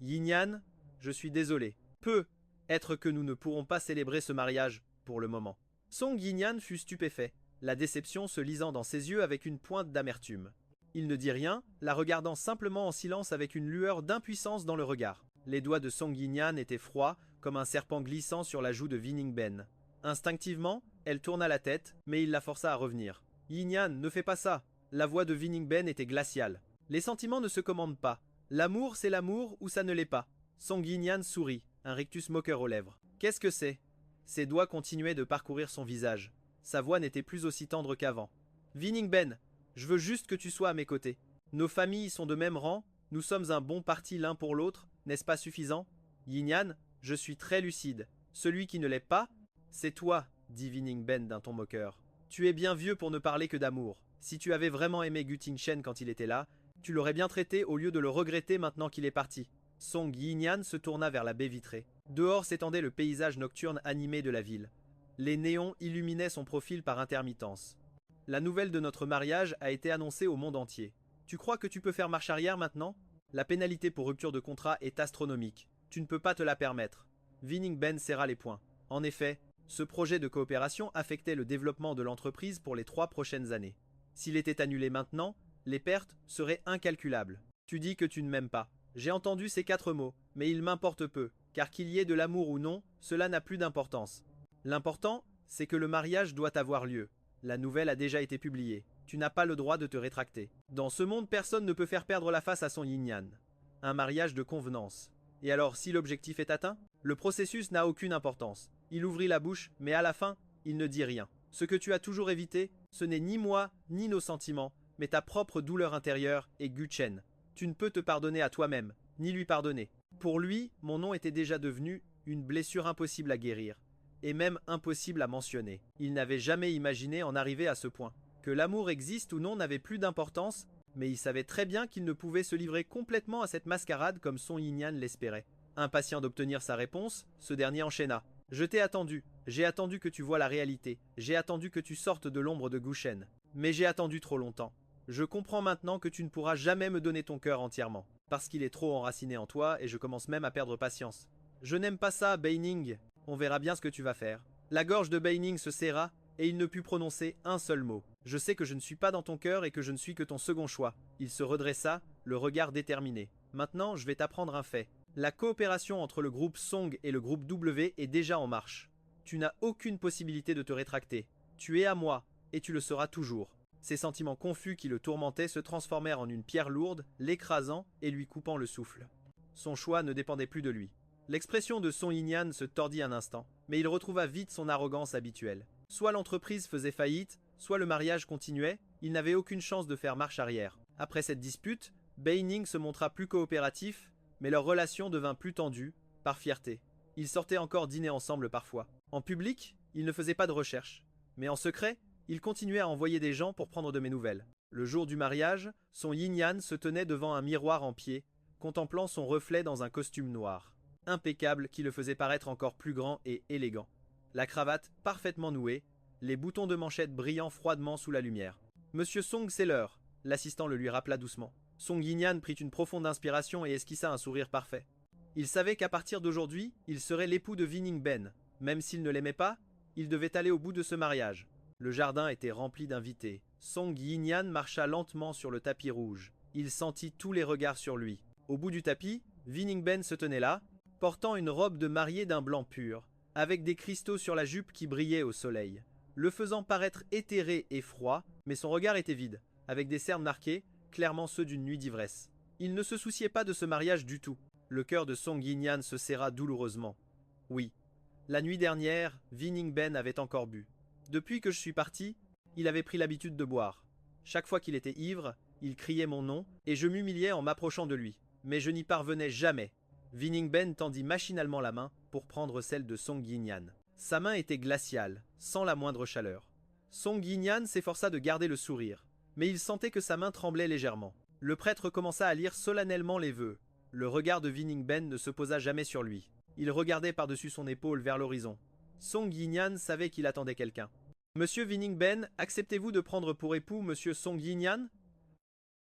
Yinyan, je suis désolé. Peut-être que nous ne pourrons pas célébrer ce mariage, pour le moment. Song Yinyan fut stupéfait, la déception se lisant dans ses yeux avec une pointe d'amertume. Il ne dit rien, la regardant simplement en silence avec une lueur d'impuissance dans le regard. Les doigts de Song Yinyan étaient froids, comme un serpent glissant sur la joue de Ningben. Instinctivement, elle tourna la tête, mais il la força à revenir. Yinyan, ne fais pas ça. La voix de Ningben était glaciale. Les sentiments ne se commandent pas. L'amour, c'est l'amour ou ça ne l'est pas. Song Yinyan sourit, un rictus moqueur aux lèvres. Qu'est-ce que c'est? Ses doigts continuaient de parcourir son visage. Sa voix n'était plus aussi tendre qu'avant. Ningben, je veux juste que tu sois à mes côtés. Nos familles sont de même rang, nous sommes un bon parti l'un pour l'autre, n'est-ce pas suffisant? Yinyan, je suis très lucide. Celui qui ne l'est pas, c'est toi, dit Ningben d'un ton moqueur. Tu es bien vieux pour ne parler que d'amour. Si tu avais vraiment aimé Gu Tingchen quand il était là, tu l'aurais bien traité au lieu de le regretter maintenant qu'il est parti. Song Yinyan se tourna vers la baie vitrée. Dehors s'étendait le paysage nocturne animé de la ville. Les néons illuminaient son profil par intermittence. La nouvelle de notre mariage a été annoncée au monde entier. Tu crois que tu peux faire marche arrière maintenant? La pénalité pour rupture de contrat est astronomique. Tu ne peux pas te la permettre. Ningben serra les poings. En effet, ce projet de coopération affectait le développement de l'entreprise pour les 3 prochaines années. S'il était annulé maintenant, les pertes seraient incalculables. Tu dis que tu ne m'aimes pas. J'ai entendu ces 4 mots, mais il m'importe peu, car qu'il y ait de l'amour ou non, cela n'a plus d'importance. L'important, c'est que le mariage doit avoir lieu. La nouvelle a déjà été publiée. Tu n'as pas le droit de te rétracter. Dans ce monde, personne ne peut faire perdre la face à son Yinyan. Un mariage de convenance. Et alors, si l'objectif est atteint, le processus n'a aucune importance. Il ouvrit la bouche, mais à la fin, il ne dit rien. Ce que tu as toujours évité, ce n'est ni moi, ni nos sentiments, mais ta propre douleur intérieure et Gu Chen. Tu ne peux te pardonner à toi-même, ni lui pardonner. Pour lui, mon nom était déjà devenu une blessure impossible à guérir, et même impossible à mentionner. Il n'avait jamais imaginé en arriver à ce point. Que l'amour existe ou non n'avait plus d'importance, mais il savait très bien qu'il ne pouvait se livrer complètement à cette mascarade comme Song Yinyan l'espérait. Impatient d'obtenir sa réponse, ce dernier enchaîna. Je t'ai attendu, j'ai attendu que tu vois la réalité, j'ai attendu que tu sortes de l'ombre de Gu Shen. Mais j'ai attendu trop longtemps. Je comprends maintenant que tu ne pourras jamais me donner ton cœur entièrement, parce qu'il est trop enraciné en toi et je commence même à perdre patience. Je n'aime pas ça, Bai Ning. On verra bien ce que tu vas faire. La gorge de Bai Ning se serra et il ne put prononcer un seul mot. Je sais que je ne suis pas dans ton cœur et que je ne suis que ton second choix. Il se redressa, le regard déterminé. Maintenant, je vais t'apprendre un fait. La coopération entre le groupe Song et le groupe W est déjà en marche. Tu n'as aucune possibilité de te rétracter. Tu es à moi, et tu le seras toujours. Ses sentiments confus qui le tourmentaient se transformèrent en une pierre lourde, l'écrasant et lui coupant le souffle. Son choix ne dépendait plus de lui. L'expression de Song Yinyan se tordit un instant, mais il retrouva vite son arrogance habituelle. Soit l'entreprise faisait faillite, soit le mariage continuait, il n'avait aucune chance de faire marche arrière. Après cette dispute, Bai Ning se montra plus coopératif, mais leur relation devint plus tendue, par fierté. Ils sortaient encore dîner ensemble parfois. En public, ils ne faisaient pas de recherche. Mais en secret, ils continuaient à envoyer des gens pour prendre de mes nouvelles. Le jour du mariage, son yin-yang se tenait devant un miroir en pied, contemplant son reflet dans un costume noir. Impeccable qui le faisait paraître encore plus grand et élégant. La cravate parfaitement nouée, les boutons de manchette brillant froidement sous la lumière. Monsieur Song, c'est l'heure, l'assistant le lui rappela doucement. Song Yinyan prit une profonde inspiration et esquissa un sourire parfait. Il savait qu'à partir d'aujourd'hui, il serait l'époux de Vining Ben. Même s'il ne l'aimait pas, il devait aller au bout de ce mariage. Le jardin était rempli d'invités. Song Yinyan marcha lentement sur le tapis rouge. Il sentit tous les regards sur lui. Au bout du tapis, Vining Ben se tenait là, portant une robe de mariée d'un blanc pur, avec des cristaux sur la jupe qui brillaient au soleil, le faisant paraître éthéré et froid, mais son regard était vide, avec des cernes marquées, clairement ceux d'une nuit d'ivresse. Il ne se souciait pas de ce mariage du tout. Le cœur de Song Yinyan se serra douloureusement. Oui, la nuit dernière, Vining Ben avait encore bu. Depuis que je suis parti, il avait pris l'habitude de boire. Chaque fois qu'il était ivre, il criait mon nom, et je m'humiliais en m'approchant de lui. Mais je n'y parvenais jamais. Vining Ben tendit machinalement la main pour prendre celle de Song Yinyan. Sa main était glaciale, sans la moindre chaleur. Song Yinyan s'efforça de garder le sourire, mais il sentait que sa main tremblait légèrement. Le prêtre commença à lire solennellement les vœux. Le regard de Vining Ben ne se posa jamais sur lui. Il regardait par-dessus son épaule vers l'horizon. Song Yinyan savait qu'il attendait quelqu'un. Monsieur Vining Ben, acceptez-vous de prendre pour époux Monsieur Song Yinyan?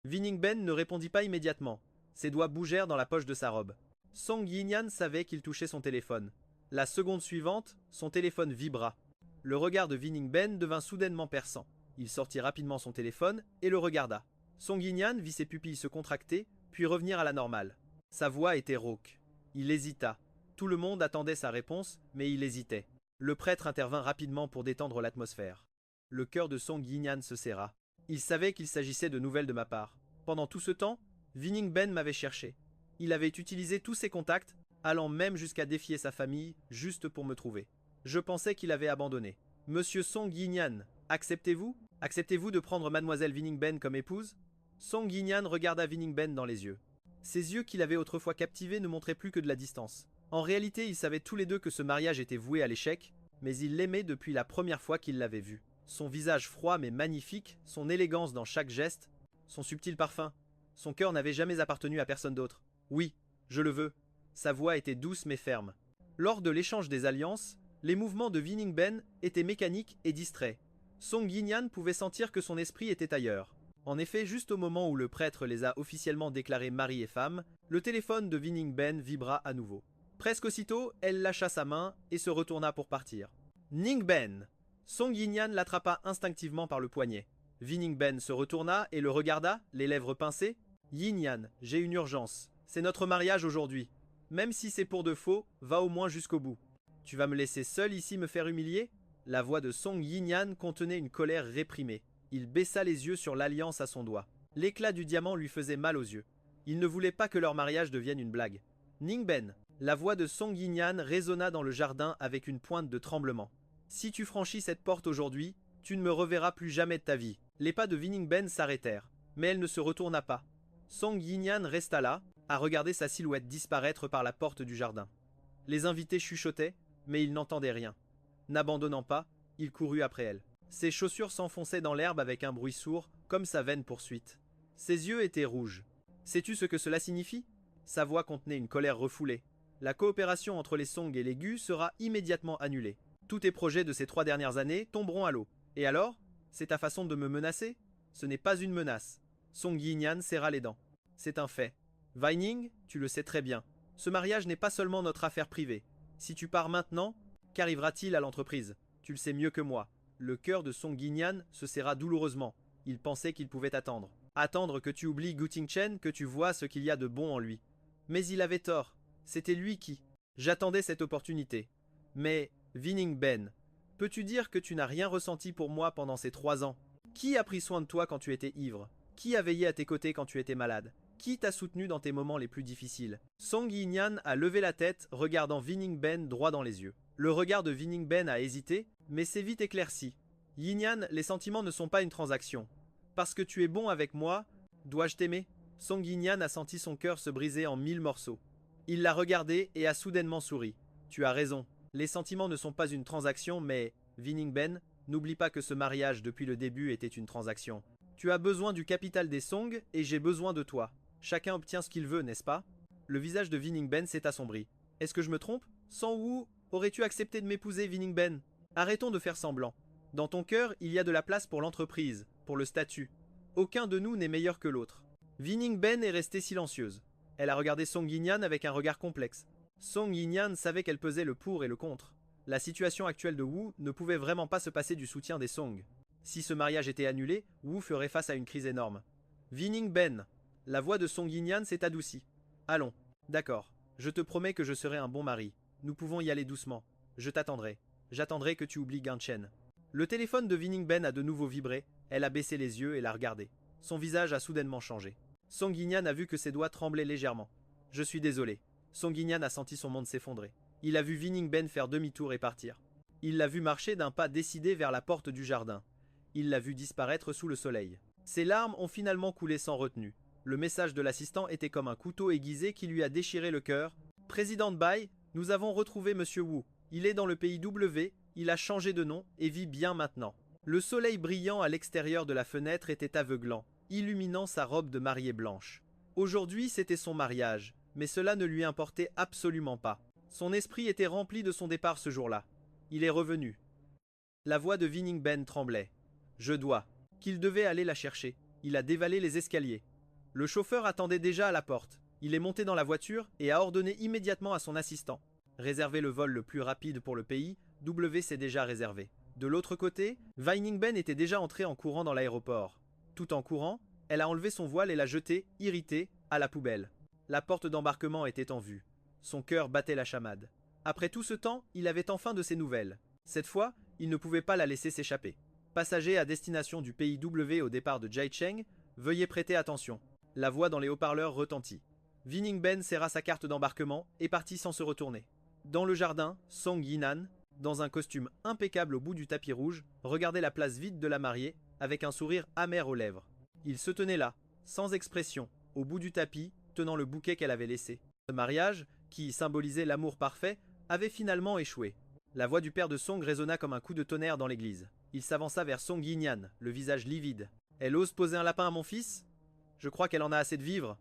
Vining Ben ne répondit pas immédiatement. Ses doigts bougèrent dans la poche de sa robe. Song Yinyan savait qu'il touchait son téléphone. La seconde suivante, son téléphone vibra. Le regard de Vining Ben devint soudainement perçant. Il sortit rapidement son téléphone et le regarda. Song Yinyan vit ses pupilles se contracter, puis revenir à la normale. Sa voix était rauque. Il hésita. Tout le monde attendait sa réponse, mais il hésitait. Le prêtre intervint rapidement pour détendre l'atmosphère. Le cœur de Song Yinyan se serra. Il savait qu'il s'agissait de nouvelles de ma part. Pendant tout ce temps, Vining Ben m'avait cherché. Il avait utilisé tous ses contacts, allant même jusqu'à défier sa famille, juste pour me trouver. Je pensais qu'il avait abandonné. Monsieur Song Yinyan, acceptez-vous? Acceptez-vous de prendre mademoiselle Vining Ben comme épouse? Song Yinyan regarda Vining Ben dans les yeux. Ses yeux qu'il avait autrefois captivés ne montraient plus que de la distance. En réalité, ils savaient tous les deux que ce mariage était voué à l'échec, mais ils l'aimaient depuis la première fois qu'ils l'avaient vu. Son visage froid mais magnifique, son élégance dans chaque geste, son subtil parfum. Son cœur n'avait jamais appartenu à personne d'autre. Oui, je le veux. Sa voix était douce mais ferme. Lors de l'échange des alliances, les mouvements de Vining Ben étaient mécaniques et distraits. Song Yinyan pouvait sentir que son esprit était ailleurs. En effet, juste au moment où le prêtre les a officiellement déclarés mari et femme, le téléphone de Vining Ben vibra à nouveau. Presque aussitôt, elle lâcha sa main et se retourna pour partir. Ning Ben! Song Yinyan l'attrapa instinctivement par le poignet. Vining Ben se retourna et le regarda, les lèvres pincées. Yinyan, j'ai une urgence. C'est notre mariage aujourd'hui. Même si c'est pour de faux, va au moins jusqu'au bout. Tu vas me laisser seul ici me faire humilier? La voix de Song Yinyan contenait une colère réprimée. Il baissa les yeux sur l'alliance à son doigt. L'éclat du diamant lui faisait mal aux yeux. Il ne voulait pas que leur mariage devienne une blague. Ning Ben, la voix de Song Yinyan résonna dans le jardin avec une pointe de tremblement. Si tu franchis cette porte aujourd'hui, tu ne me reverras plus jamais de ta vie. Les pas de Vining Ben s'arrêtèrent, mais elle ne se retourna pas. Song Yinyan resta là, à regarder sa silhouette disparaître par la porte du jardin. Les invités chuchotaient, mais il n'entendait rien. N'abandonnant pas, il courut après elle. Ses chaussures s'enfonçaient dans l'herbe avec un bruit sourd, comme sa vaine poursuite. Ses yeux étaient rouges. Sais-tu ce que cela signifie? Sa voix contenait une colère refoulée. La coopération entre les Song et les Gu sera immédiatement annulée. Tous tes projets de ces 3 dernières années tomberont à l'eau. Et alors? C'est ta façon de me menacer? Ce n'est pas une menace. Song Yinyan serra les dents. C'est un fait. Vining, tu le sais très bien. Ce mariage n'est pas seulement notre affaire privée. Si tu pars maintenant, qu'arrivera-t-il à l'entreprise? Tu le sais mieux que moi. Le cœur de Song Yinyan se serra douloureusement. Il pensait qu'il pouvait attendre. Attendre que tu oublies Gu Tingchen, que tu vois ce qu'il y a de bon en lui. Mais il avait tort. C'était lui qui. J'attendais cette opportunité. Mais, Vining Ben, peux-tu dire que tu n'as rien ressenti pour moi pendant ces 3 ans? Qui a pris soin de toi quand tu étais ivre? Qui a veillé à tes côtés quand tu étais malade? Qui t'a soutenu dans tes moments les plus difficiles? Song Yinyan a levé la tête, regardant Vining Ben droit dans les yeux. Le regard de Vining Ben a hésité, mais s'est vite éclairci. Yinyan, les sentiments ne sont pas une transaction. Parce que tu es bon avec moi, dois-je t'aimer? Song Yinyan a senti son cœur se briser en 1000 morceaux. Il l'a regardé et a soudainement souri. Tu as raison. Les sentiments ne sont pas une transaction, mais, Viningben, n'oublie pas que ce mariage depuis le début était une transaction. Tu as besoin du capital des Song et j'ai besoin de toi. Chacun obtient ce qu'il veut, n'est-ce pas? Le visage de Viningben s'est assombri. Est-ce que je me trompe? Sans Wu, aurais-tu accepté de m'épouser, Viningben? Arrêtons de faire semblant. Dans ton cœur, il y a de la place pour l'entreprise, pour le statut. Aucun de nous n'est meilleur que l'autre. Viningben est restée silencieuse. Elle a regardé Song Yinyan avec un regard complexe. Song Yinyan savait qu'elle pesait le pour et le contre. La situation actuelle de Wu ne pouvait vraiment pas se passer du soutien des Song. Si ce mariage était annulé, Wu ferait face à une crise énorme. Viningben. La voix de Song Yinyan s'est adoucie. Allons. D'accord. Je te promets que je serai un bon mari. Nous pouvons y aller doucement. Je t'attendrai. J'attendrai que tu oublies Ganchen. Le téléphone de Viningben a de nouveau vibré. Elle a baissé les yeux et l'a regardé. Son visage a soudainement changé. Song Yinyan a vu que ses doigts tremblaient légèrement. Je suis désolé. Song Yinyan a senti son monde s'effondrer. Il a vu Viningben faire demi-tour et partir. Il l'a vu marcher d'un pas décidé vers la porte du jardin. Il l'a vu disparaître sous le soleil. Ses larmes ont finalement coulé sans retenue. Le message de l'assistant était comme un couteau aiguisé qui lui a déchiré le cœur. Présidente Bai, nous avons retrouvé Monsieur Wu. Il est dans le pays W, il a changé de nom et vit bien maintenant. Le soleil brillant à l'extérieur de la fenêtre était aveuglant, illuminant sa robe de mariée blanche. Aujourd'hui, c'était son mariage, mais cela ne lui importait absolument pas. Son esprit était rempli de son départ ce jour-là. Il est revenu. La voix de Viningben tremblait. Je dois. Qu'il devait aller la chercher. Il a dévalé les escaliers. Le chauffeur attendait déjà à la porte. Il est monté dans la voiture et a ordonné immédiatement à son assistant. Réserver le vol le plus rapide pour le pays, W s'est déjà réservé. De l'autre côté, Viningben était déjà entrée en courant dans l'aéroport. Tout en courant, elle a enlevé son voile et l'a jeté, irritée, à la poubelle. La porte d'embarquement était en vue. Son cœur battait la chamade. Après tout ce temps, il avait enfin de ses nouvelles. Cette fois, il ne pouvait pas la laisser s'échapper. Passager à destination du pays W au départ de Jiacheng, veuillez prêter attention. La voix dans les haut-parleurs retentit. Viningben serra sa carte d'embarquement et partit sans se retourner. Dans le jardin, Song Yinan, dans un costume impeccable au bout du tapis rouge, regardait la place vide de la mariée avec un sourire amer aux lèvres. Il se tenait là, sans expression, au bout du tapis, tenant le bouquet qu'elle avait laissé. Ce mariage, qui symbolisait l'amour parfait, avait finalement échoué. La voix du père de Song résonna comme un coup de tonnerre dans l'église. Il s'avança vers Song Yinyan, le visage livide. « Elle ose poser un lapin à mon fils? Je crois qu'elle en a assez de vivre. »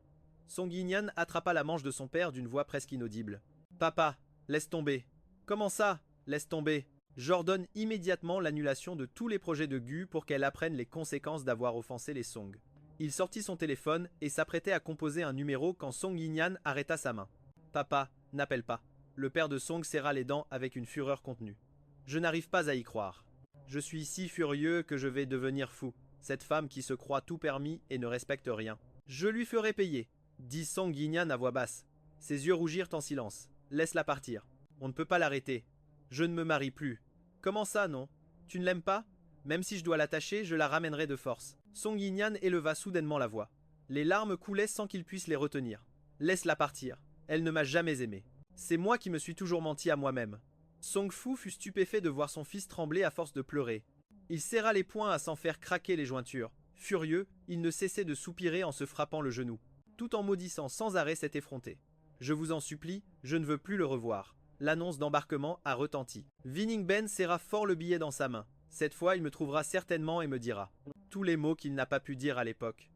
Song Yinyan attrapa la manche de son père d'une voix presque inaudible. « Papa, laisse tomber. »« Comment ça, laisse tomber ?» J'ordonne immédiatement l'annulation de tous les projets de Gu pour qu'elle apprenne les conséquences d'avoir offensé les Song. Il sortit son téléphone et s'apprêtait à composer un numéro quand Song Yinyan arrêta sa main. « Papa, n'appelle pas. » Le père de Song serra les dents avec une fureur contenue. « Je n'arrive pas à y croire. Je suis si furieux que je vais devenir fou. Cette femme qui se croit tout permis et ne respecte rien. Je lui ferai payer, dit Song Yinyan à voix basse. Ses yeux rougirent en silence. Laisse-la partir. On ne peut pas l'arrêter. Je ne me marie plus. Comment ça, non? Tu ne l'aimes pas? Même si je dois l'attacher, je la ramènerai de force. Song Yinyan éleva soudainement la voix. Les larmes coulaient sans qu'il puisse les retenir. Laisse-la partir. Elle ne m'a jamais aimé. C'est moi qui me suis toujours menti à moi-même. Song Fu fut stupéfait de voir son fils trembler à force de pleurer. Il serra les poings à s'en faire craquer les jointures. Furieux, il ne cessait de soupirer en se frappant le genou, tout en maudissant sans arrêt cet effronté. Je vous en supplie, je ne veux plus le revoir. L'annonce d'embarquement a retenti. Viningben serra fort le billet dans sa main. Cette fois, il me trouvera certainement et me dira tous les mots qu'il n'a pas pu dire à l'époque.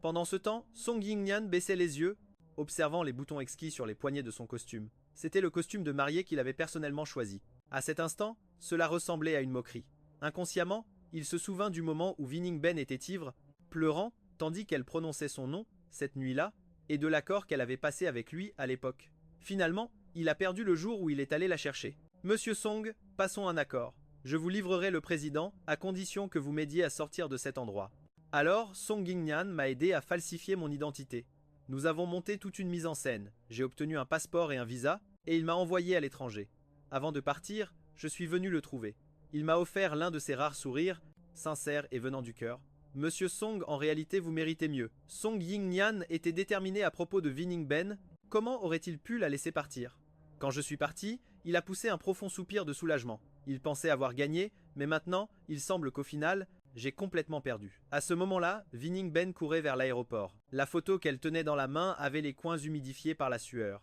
Pendant ce temps, Song Yinyan baissait les yeux, observant les boutons exquis sur les poignets de son costume. C'était le costume de mariée qu'il avait personnellement choisi. À cet instant, cela ressemblait à une moquerie. Inconsciemment, il se souvint du moment où Viningben était ivre, pleurant, tandis qu'elle prononçait son nom, cette nuit-là, et de l'accord qu'elle avait passé avec lui à l'époque. Finalement, il a perdu le jour où il est allé la chercher. « Monsieur Song, passons un accord. Je vous livrerai le président, à condition que vous m'aidiez à sortir de cet endroit. » Alors, Song Yinyan m'a aidé à falsifier mon identité. Nous avons monté toute une mise en scène. J'ai obtenu un passeport et un visa, et il m'a envoyé à l'étranger. Avant de partir, je suis venu le trouver. Il m'a offert l'un de ses rares sourires, sincère et venant du cœur. Monsieur Song, en réalité, vous méritez mieux. Song Yinyan était déterminé à propos de Viningben. Comment aurait-il pu la laisser partir? Quand je suis parti, il a poussé un profond soupir de soulagement. Il pensait avoir gagné, mais maintenant, il semble qu'au final, j'ai complètement perdu. À ce moment-là, Viningben courait vers l'aéroport. La photo qu'elle tenait dans la main avait les coins humidifiés par la sueur.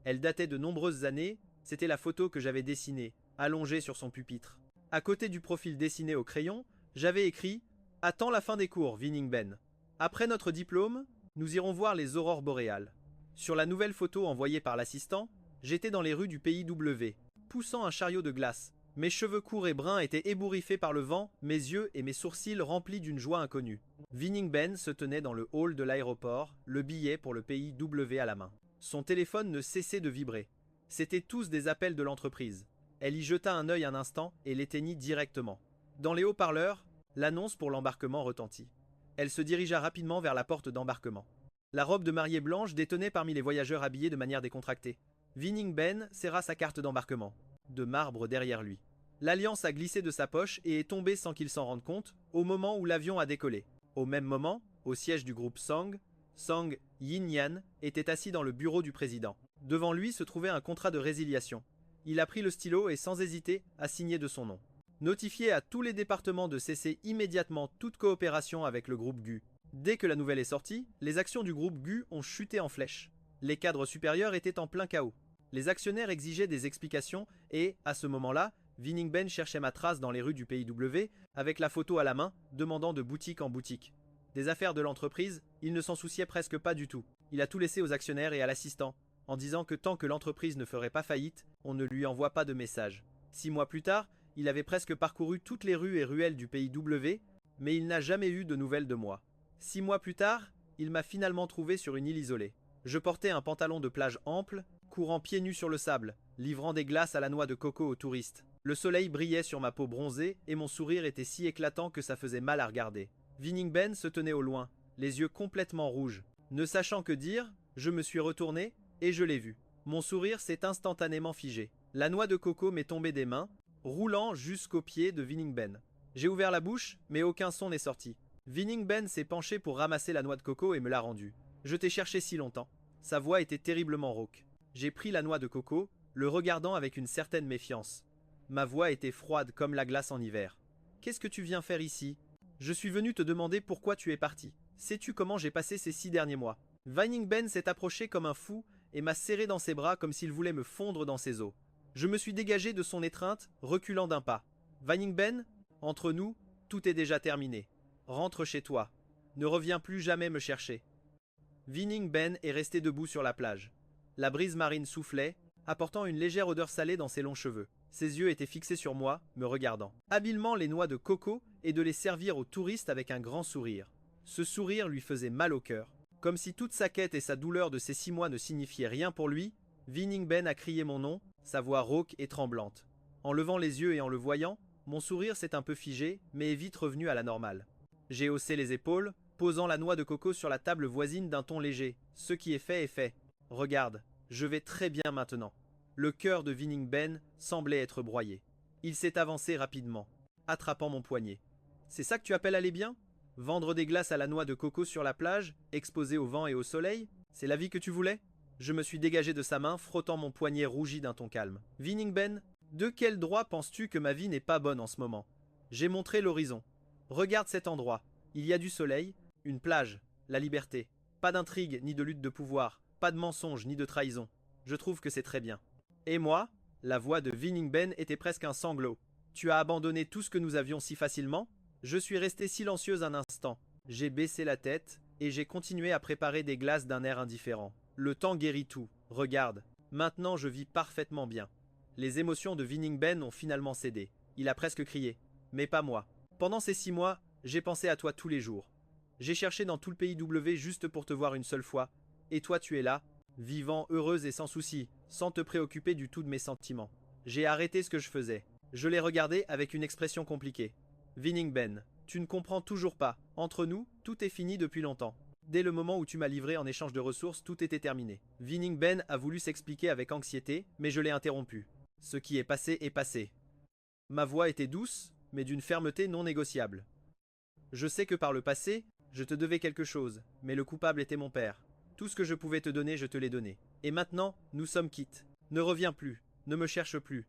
Elle datait de nombreuses années, C'était la photo que j'avais dessinée, allongée sur son pupitre. À côté du profil dessiné au crayon, j'avais écrit « Attends la fin des cours, Vining Ben. Après notre diplôme, nous irons voir les aurores boréales. » Sur la nouvelle photo envoyée par l'assistant, j'étais dans les rues du pays W, poussant un chariot de glace. Mes cheveux courts et bruns étaient ébouriffés par le vent, mes yeux et mes sourcils remplis d'une joie inconnue. Vining Ben se tenait dans le hall de l'aéroport, le billet pour le pays W à la main. Son téléphone ne cessait de vibrer. C'étaient tous des appels de l'entreprise. Elle y jeta un œil un instant et l'éteignit directement. Dans les haut-parleurs, l'annonce pour l'embarquement retentit. Elle se dirigea rapidement vers la porte d'embarquement. La robe de mariée blanche détonnait parmi les voyageurs habillés de manière décontractée. Vining Ben serra sa carte d'embarquement, de marbre derrière lui. L'alliance a glissé de sa poche et est tombée sans qu'il s'en rende compte, au moment où l'avion a décollé. Au même moment, au siège du groupe Sang Yin-Yan était assis dans le bureau du président. Devant lui se trouvait un contrat de résiliation. Il a pris le stylo et sans hésiter a signé de son nom. Notifié à tous les départements de cesser immédiatement toute coopération avec le groupe GU. Dès que la nouvelle est sortie, les actions du groupe GU ont chuté en flèche. Les cadres supérieurs étaient en plein chaos. Les actionnaires exigeaient des explications et, à ce moment-là, Vining Ben cherchait ma trace dans les rues du pays W, avec la photo à la main, demandant de boutique en boutique. Des affaires de l'entreprise, il ne s'en souciait presque pas du tout. Il a tout laissé aux actionnaires et à l'assistant, en disant que tant que l'entreprise ne ferait pas faillite, on ne lui envoie pas de message. 6 mois plus tard, il avait presque parcouru toutes les rues et ruelles du pays W, mais il n'a jamais eu de nouvelles de moi. 6 mois plus tard, il m'a finalement trouvé sur une île isolée. Je portais un pantalon de plage ample, courant pieds nus sur le sable, livrant des glaces à la noix de coco aux touristes. Le soleil brillait sur ma peau bronzée et mon sourire était si éclatant que ça faisait mal à regarder. Vining Ben se tenait au loin, les yeux complètement rouges. Ne sachant que dire, je me suis retourné et je l'ai vu. Mon sourire s'est instantanément figé. La noix de coco m'est tombée des mains, roulant jusqu'aux pieds de Vining Ben. J'ai ouvert la bouche, mais aucun son n'est sorti. Vining Ben s'est penché pour ramasser la noix de coco et me l'a rendue. Je t'ai cherché si longtemps. Sa voix était terriblement rauque. J'ai pris la noix de coco, le regardant avec une certaine méfiance. Ma voix était froide comme la glace en hiver. Qu'est-ce que tu viens faire ici? Je suis venu te demander pourquoi tu es parti. Sais-tu comment j'ai passé ces 6 derniers mois? Vining Ben s'est approché comme un fou et m'a serré dans ses bras comme s'il voulait me fondre dans ses os. Je me suis dégagé de son étreinte, reculant d'un pas. Vining Ben, entre nous, tout est déjà terminé. Rentre chez toi. Ne reviens plus jamais me chercher. Vining Ben est resté debout sur la plage. La brise marine soufflait, apportant une légère odeur salée dans ses longs cheveux. Ses yeux étaient fixés sur moi, me regardant. Habilement les noix de coco et de les servir aux touristes avec un grand sourire. Ce sourire lui faisait mal au cœur. Comme si toute sa quête et sa douleur de ces 6 mois ne signifiaient rien pour lui, Vining Ben a crié mon nom, sa voix rauque et tremblante. En levant les yeux et en le voyant, mon sourire s'est un peu figé, mais est vite revenu à la normale. J'ai haussé les épaules, posant la noix de coco sur la table voisine d'un ton léger. Ce qui est fait est fait. Regarde, je vais très bien maintenant. Le cœur de Vining Ben semblait être broyé. Il s'est avancé rapidement, attrapant mon poignet. C'est ça que tu appelles aller bien? Vendre des glaces à la noix de coco sur la plage, exposé au vent et au soleil? C'est la vie que tu voulais? Je me suis dégagé de sa main, frottant mon poignet rougi d'un ton calme. Vining Ben, de quel droit penses-tu que ma vie n'est pas bonne en ce moment? J'ai montré l'horizon. Regarde cet endroit. Il y a du soleil, une plage, la liberté. Pas d'intrigue ni de lutte de pouvoir, pas de mensonge ni de trahison. Je trouve que c'est très bien. Et moi? La voix de Vining Ben était presque un sanglot. Tu as abandonné tout ce que nous avions si facilement? Je suis resté silencieuse un instant. J'ai baissé la tête et j'ai continué à préparer des glaces d'un air indifférent. Le temps guérit tout. Regarde, maintenant je vis parfaitement bien. Les émotions de Vining Ben ont finalement cédé. Il a presque crié. Mais pas moi. Pendant ces 6 mois, j'ai pensé à toi tous les jours. J'ai cherché dans tout le pays W juste pour te voir une seule fois. Et toi tu es là, vivant, heureuse et sans souci, sans te préoccuper du tout de mes sentiments. J'ai arrêté ce que je faisais. Je l'ai regardé avec une expression compliquée. Vining Ben, tu ne comprends toujours pas. Entre nous, tout est fini depuis longtemps. Dès le moment où tu m'as livré en échange de ressources, tout était terminé. Vining Ben a voulu s'expliquer avec anxiété, mais je l'ai interrompu. Ce qui est passé. Ma voix était douce, mais d'une fermeté non négociable. Je sais que par le passé, je te devais quelque chose, mais le coupable était mon père. Tout ce que je pouvais te donner, je te l'ai donné. Et maintenant, nous sommes quittes. Ne reviens plus, ne me cherche plus.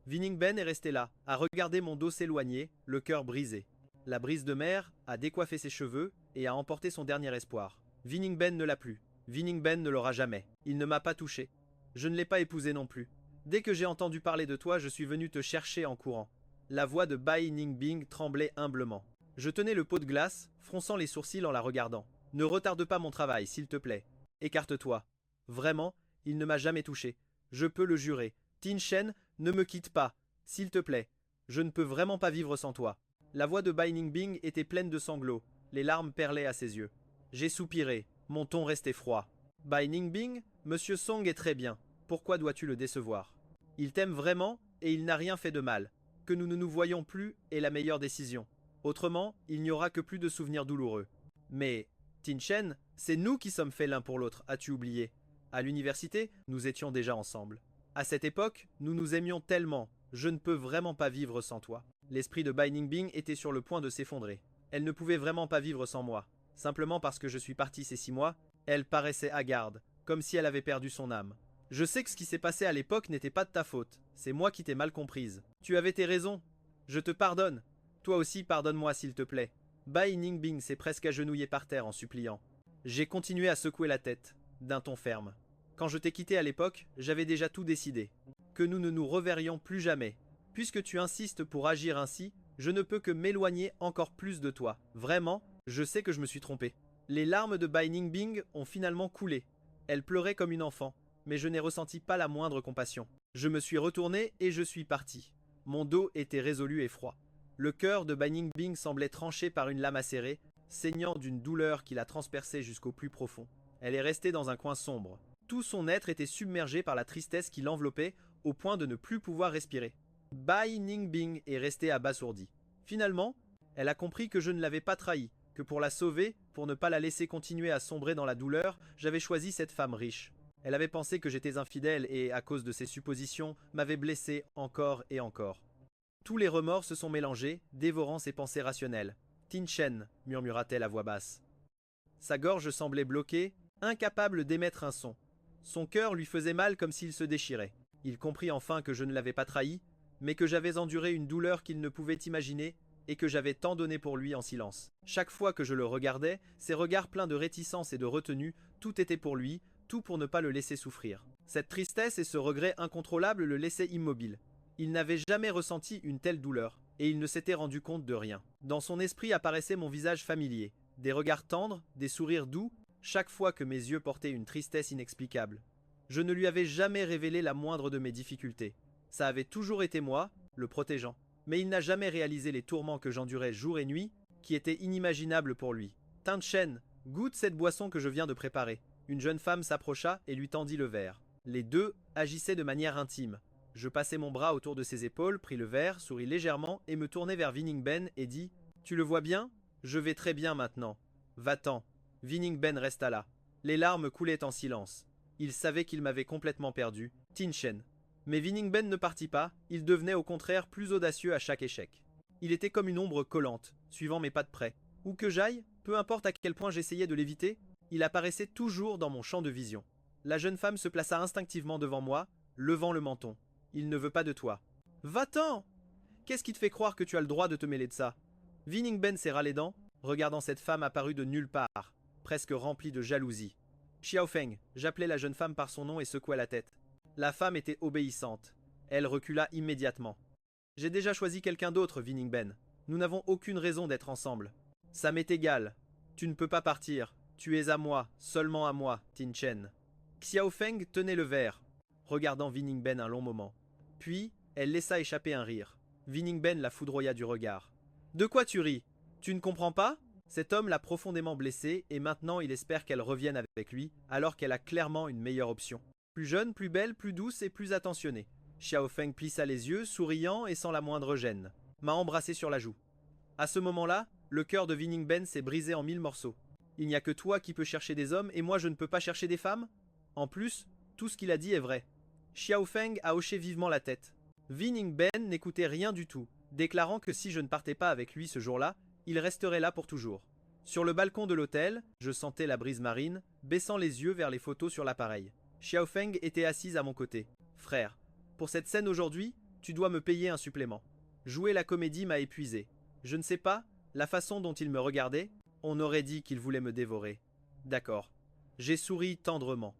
Vining Ben est resté là, à regarder mon dos s'éloigner, le cœur brisé. La brise de mer a décoiffé ses cheveux et a emporté son dernier espoir. Vining Ben ne l'a plus. Vining Ben ne l'aura jamais. Il ne m'a pas touché. Je ne l'ai pas épousé non plus. Dès que j'ai entendu parler de toi, je suis venu te chercher en courant. La voix de Bai Ningbing tremblait humblement. Je tenais le pot de glace, fronçant les sourcils en la regardant. Ne retarde pas mon travail, s'il te plaît. Écarte-toi. Vraiment, il ne m'a jamais touché. Je peux le jurer. Tin Shen, ne me quitte pas. S'il te plaît. Je ne peux vraiment pas vivre sans toi. La voix de Bai Ningbing était pleine de sanglots. Les larmes perlaient à ses yeux. J'ai soupiré. Mon ton restait froid. Bai Ningbing, Monsieur Song est très bien. Pourquoi dois-tu le décevoir? Il t'aime vraiment et il n'a rien fait de mal. Que nous ne nous voyons plus est la meilleure décision. Autrement, il n'y aura que plus de souvenirs douloureux. Mais, Tin Shen, c'est nous qui sommes faits l'un pour l'autre, as-tu oublié? À l'université, nous étions déjà ensemble. À cette époque, nous nous aimions tellement. Je ne peux vraiment pas vivre sans toi. L'esprit de Bai Ningbing était sur le point de s'effondrer. Elle ne pouvait vraiment pas vivre sans moi. Simplement parce que je suis parti ces 6 mois, elle paraissait hagarde, comme si elle avait perdu son âme. Je sais que ce qui s'est passé à l'époque n'était pas de ta faute. C'est moi qui t'ai mal comprise. Tu avais tes raisons. Je te pardonne. Toi aussi, pardonne-moi s'il te plaît. Bai Ningbing s'est presque agenouillé par terre en suppliant. J'ai continué à secouer la tête, d'un ton ferme. Quand je t'ai quitté à l'époque, j'avais déjà tout décidé. Que nous ne nous reverrions plus jamais. Puisque tu insistes pour agir ainsi, je ne peux que m'éloigner encore plus de toi. Vraiment, je sais que je me suis trompé. Les larmes de Bai Ningbing ont finalement coulé. Elle pleurait comme une enfant, mais je n'ai ressenti pas la moindre compassion. Je me suis retourné et je suis parti. Mon dos était résolu et froid. Le cœur de Bai Ningbing semblait tranché par une lame acérée, saignant d'une douleur qui la transperçait jusqu'au plus profond. Elle est restée dans un coin sombre. Tout son être était submergé par la tristesse qui l'enveloppait au point de ne plus pouvoir respirer. Bai Ningbing est restée abasourdie. Finalement, elle a compris que je ne l'avais pas trahie, que pour la sauver, pour ne pas la laisser continuer à sombrer dans la douleur, j'avais choisi cette femme riche. Elle avait pensé que j'étais infidèle et, à cause de ses suppositions, m'avait blessé encore et encore. Tous les remords se sont mélangés, dévorant ses pensées rationnelles. Tin Shen, murmura-t-elle à voix basse. Sa gorge semblait bloquée, incapable d'émettre un son. Son cœur lui faisait mal comme s'il se déchirait. Il comprit enfin que je ne l'avais pas trahi, mais que j'avais enduré une douleur qu'il ne pouvait imaginer et que j'avais tant donné pour lui en silence. Chaque fois que je le regardais, ses regards pleins de réticence et de retenue, tout était pour lui, tout pour ne pas le laisser souffrir. Cette tristesse et ce regret incontrôlable le laissaient immobile. Il n'avait jamais ressenti une telle douleur, et il ne s'était rendu compte de rien. Dans son esprit apparaissait mon visage familier, des regards tendres, des sourires doux, chaque fois que mes yeux portaient une tristesse inexplicable. Je ne lui avais jamais révélé la moindre de mes difficultés. Ça avait toujours été moi, le protégeant. Mais il n'a jamais réalisé les tourments que j'endurais jour et nuit, qui étaient inimaginables pour lui. Tin Shen, goûte cette boisson que je viens de préparer. Une jeune femme s'approcha et lui tendit le verre. Les deux agissaient de manière intime. Je passai mon bras autour de ses épaules, pris le verre, souris légèrement et me tournai vers Viningben et dis « Tu le vois bien? Je vais très bien maintenant. Va-t'en. » Viningben resta là. Les larmes coulaient en silence. Il savait qu'il m'avait complètement perdu. Tin Shen. Mais Viningben ne partit pas, il devenait au contraire plus audacieux à chaque échec. Il était comme une ombre collante, suivant mes pas de près. Où que j'aille, peu importe à quel point j'essayais de l'éviter, il apparaissait toujours dans mon champ de vision. La jeune femme se plaça instinctivement devant moi, levant le menton. Il ne veut pas de toi. Va-t'en! Qu'est-ce qui te fait croire que tu as le droit de te mêler de ça? Viningben serra les dents, regardant cette femme apparue de nulle part, presque remplie de jalousie. Xiaofeng, j'appelai la jeune femme par son nom et secoua la tête. La femme était obéissante. Elle recula immédiatement. J'ai déjà choisi quelqu'un d'autre, Viningben. Nous n'avons aucune raison d'être ensemble. Ça m'est égal. Tu ne peux pas partir. Tu es à moi, seulement à moi, Tin Shen. Xiaofeng tenait le verre, regardant Viningben un long moment. Puis, elle laissa échapper un rire. Viningben la foudroya du regard. De quoi tu ris? Tu ne comprends pas? Cet homme l'a profondément blessée et maintenant il espère qu'elle revienne avec lui, alors qu'elle a clairement une meilleure option. Plus jeune, plus belle, plus douce et plus attentionnée. Xiaofeng plissa les yeux, souriant et sans la moindre gêne. M'a embrassé sur la joue. À ce moment-là, le cœur de Viningben s'est brisé en 1000 morceaux. Il n'y a que toi qui peux chercher des hommes et moi je ne peux pas chercher des femmes? En plus, tout ce qu'il a dit est vrai. Xiaofeng a hoché vivement la tête. Viningben n'écoutait rien du tout, déclarant que si je ne partais pas avec lui ce jour-là, il resterait là pour toujours. Sur le balcon de l'hôtel, je sentais la brise marine, baissant les yeux vers les photos sur l'appareil. Xiaofeng était assise à mon côté. Frère, pour cette scène aujourd'hui, tu dois me payer un supplément. Jouer la comédie m'a épuisé. Je ne sais pas, la façon dont il me regardait, on aurait dit qu'il voulait me dévorer. D'accord. J'ai souri tendrement.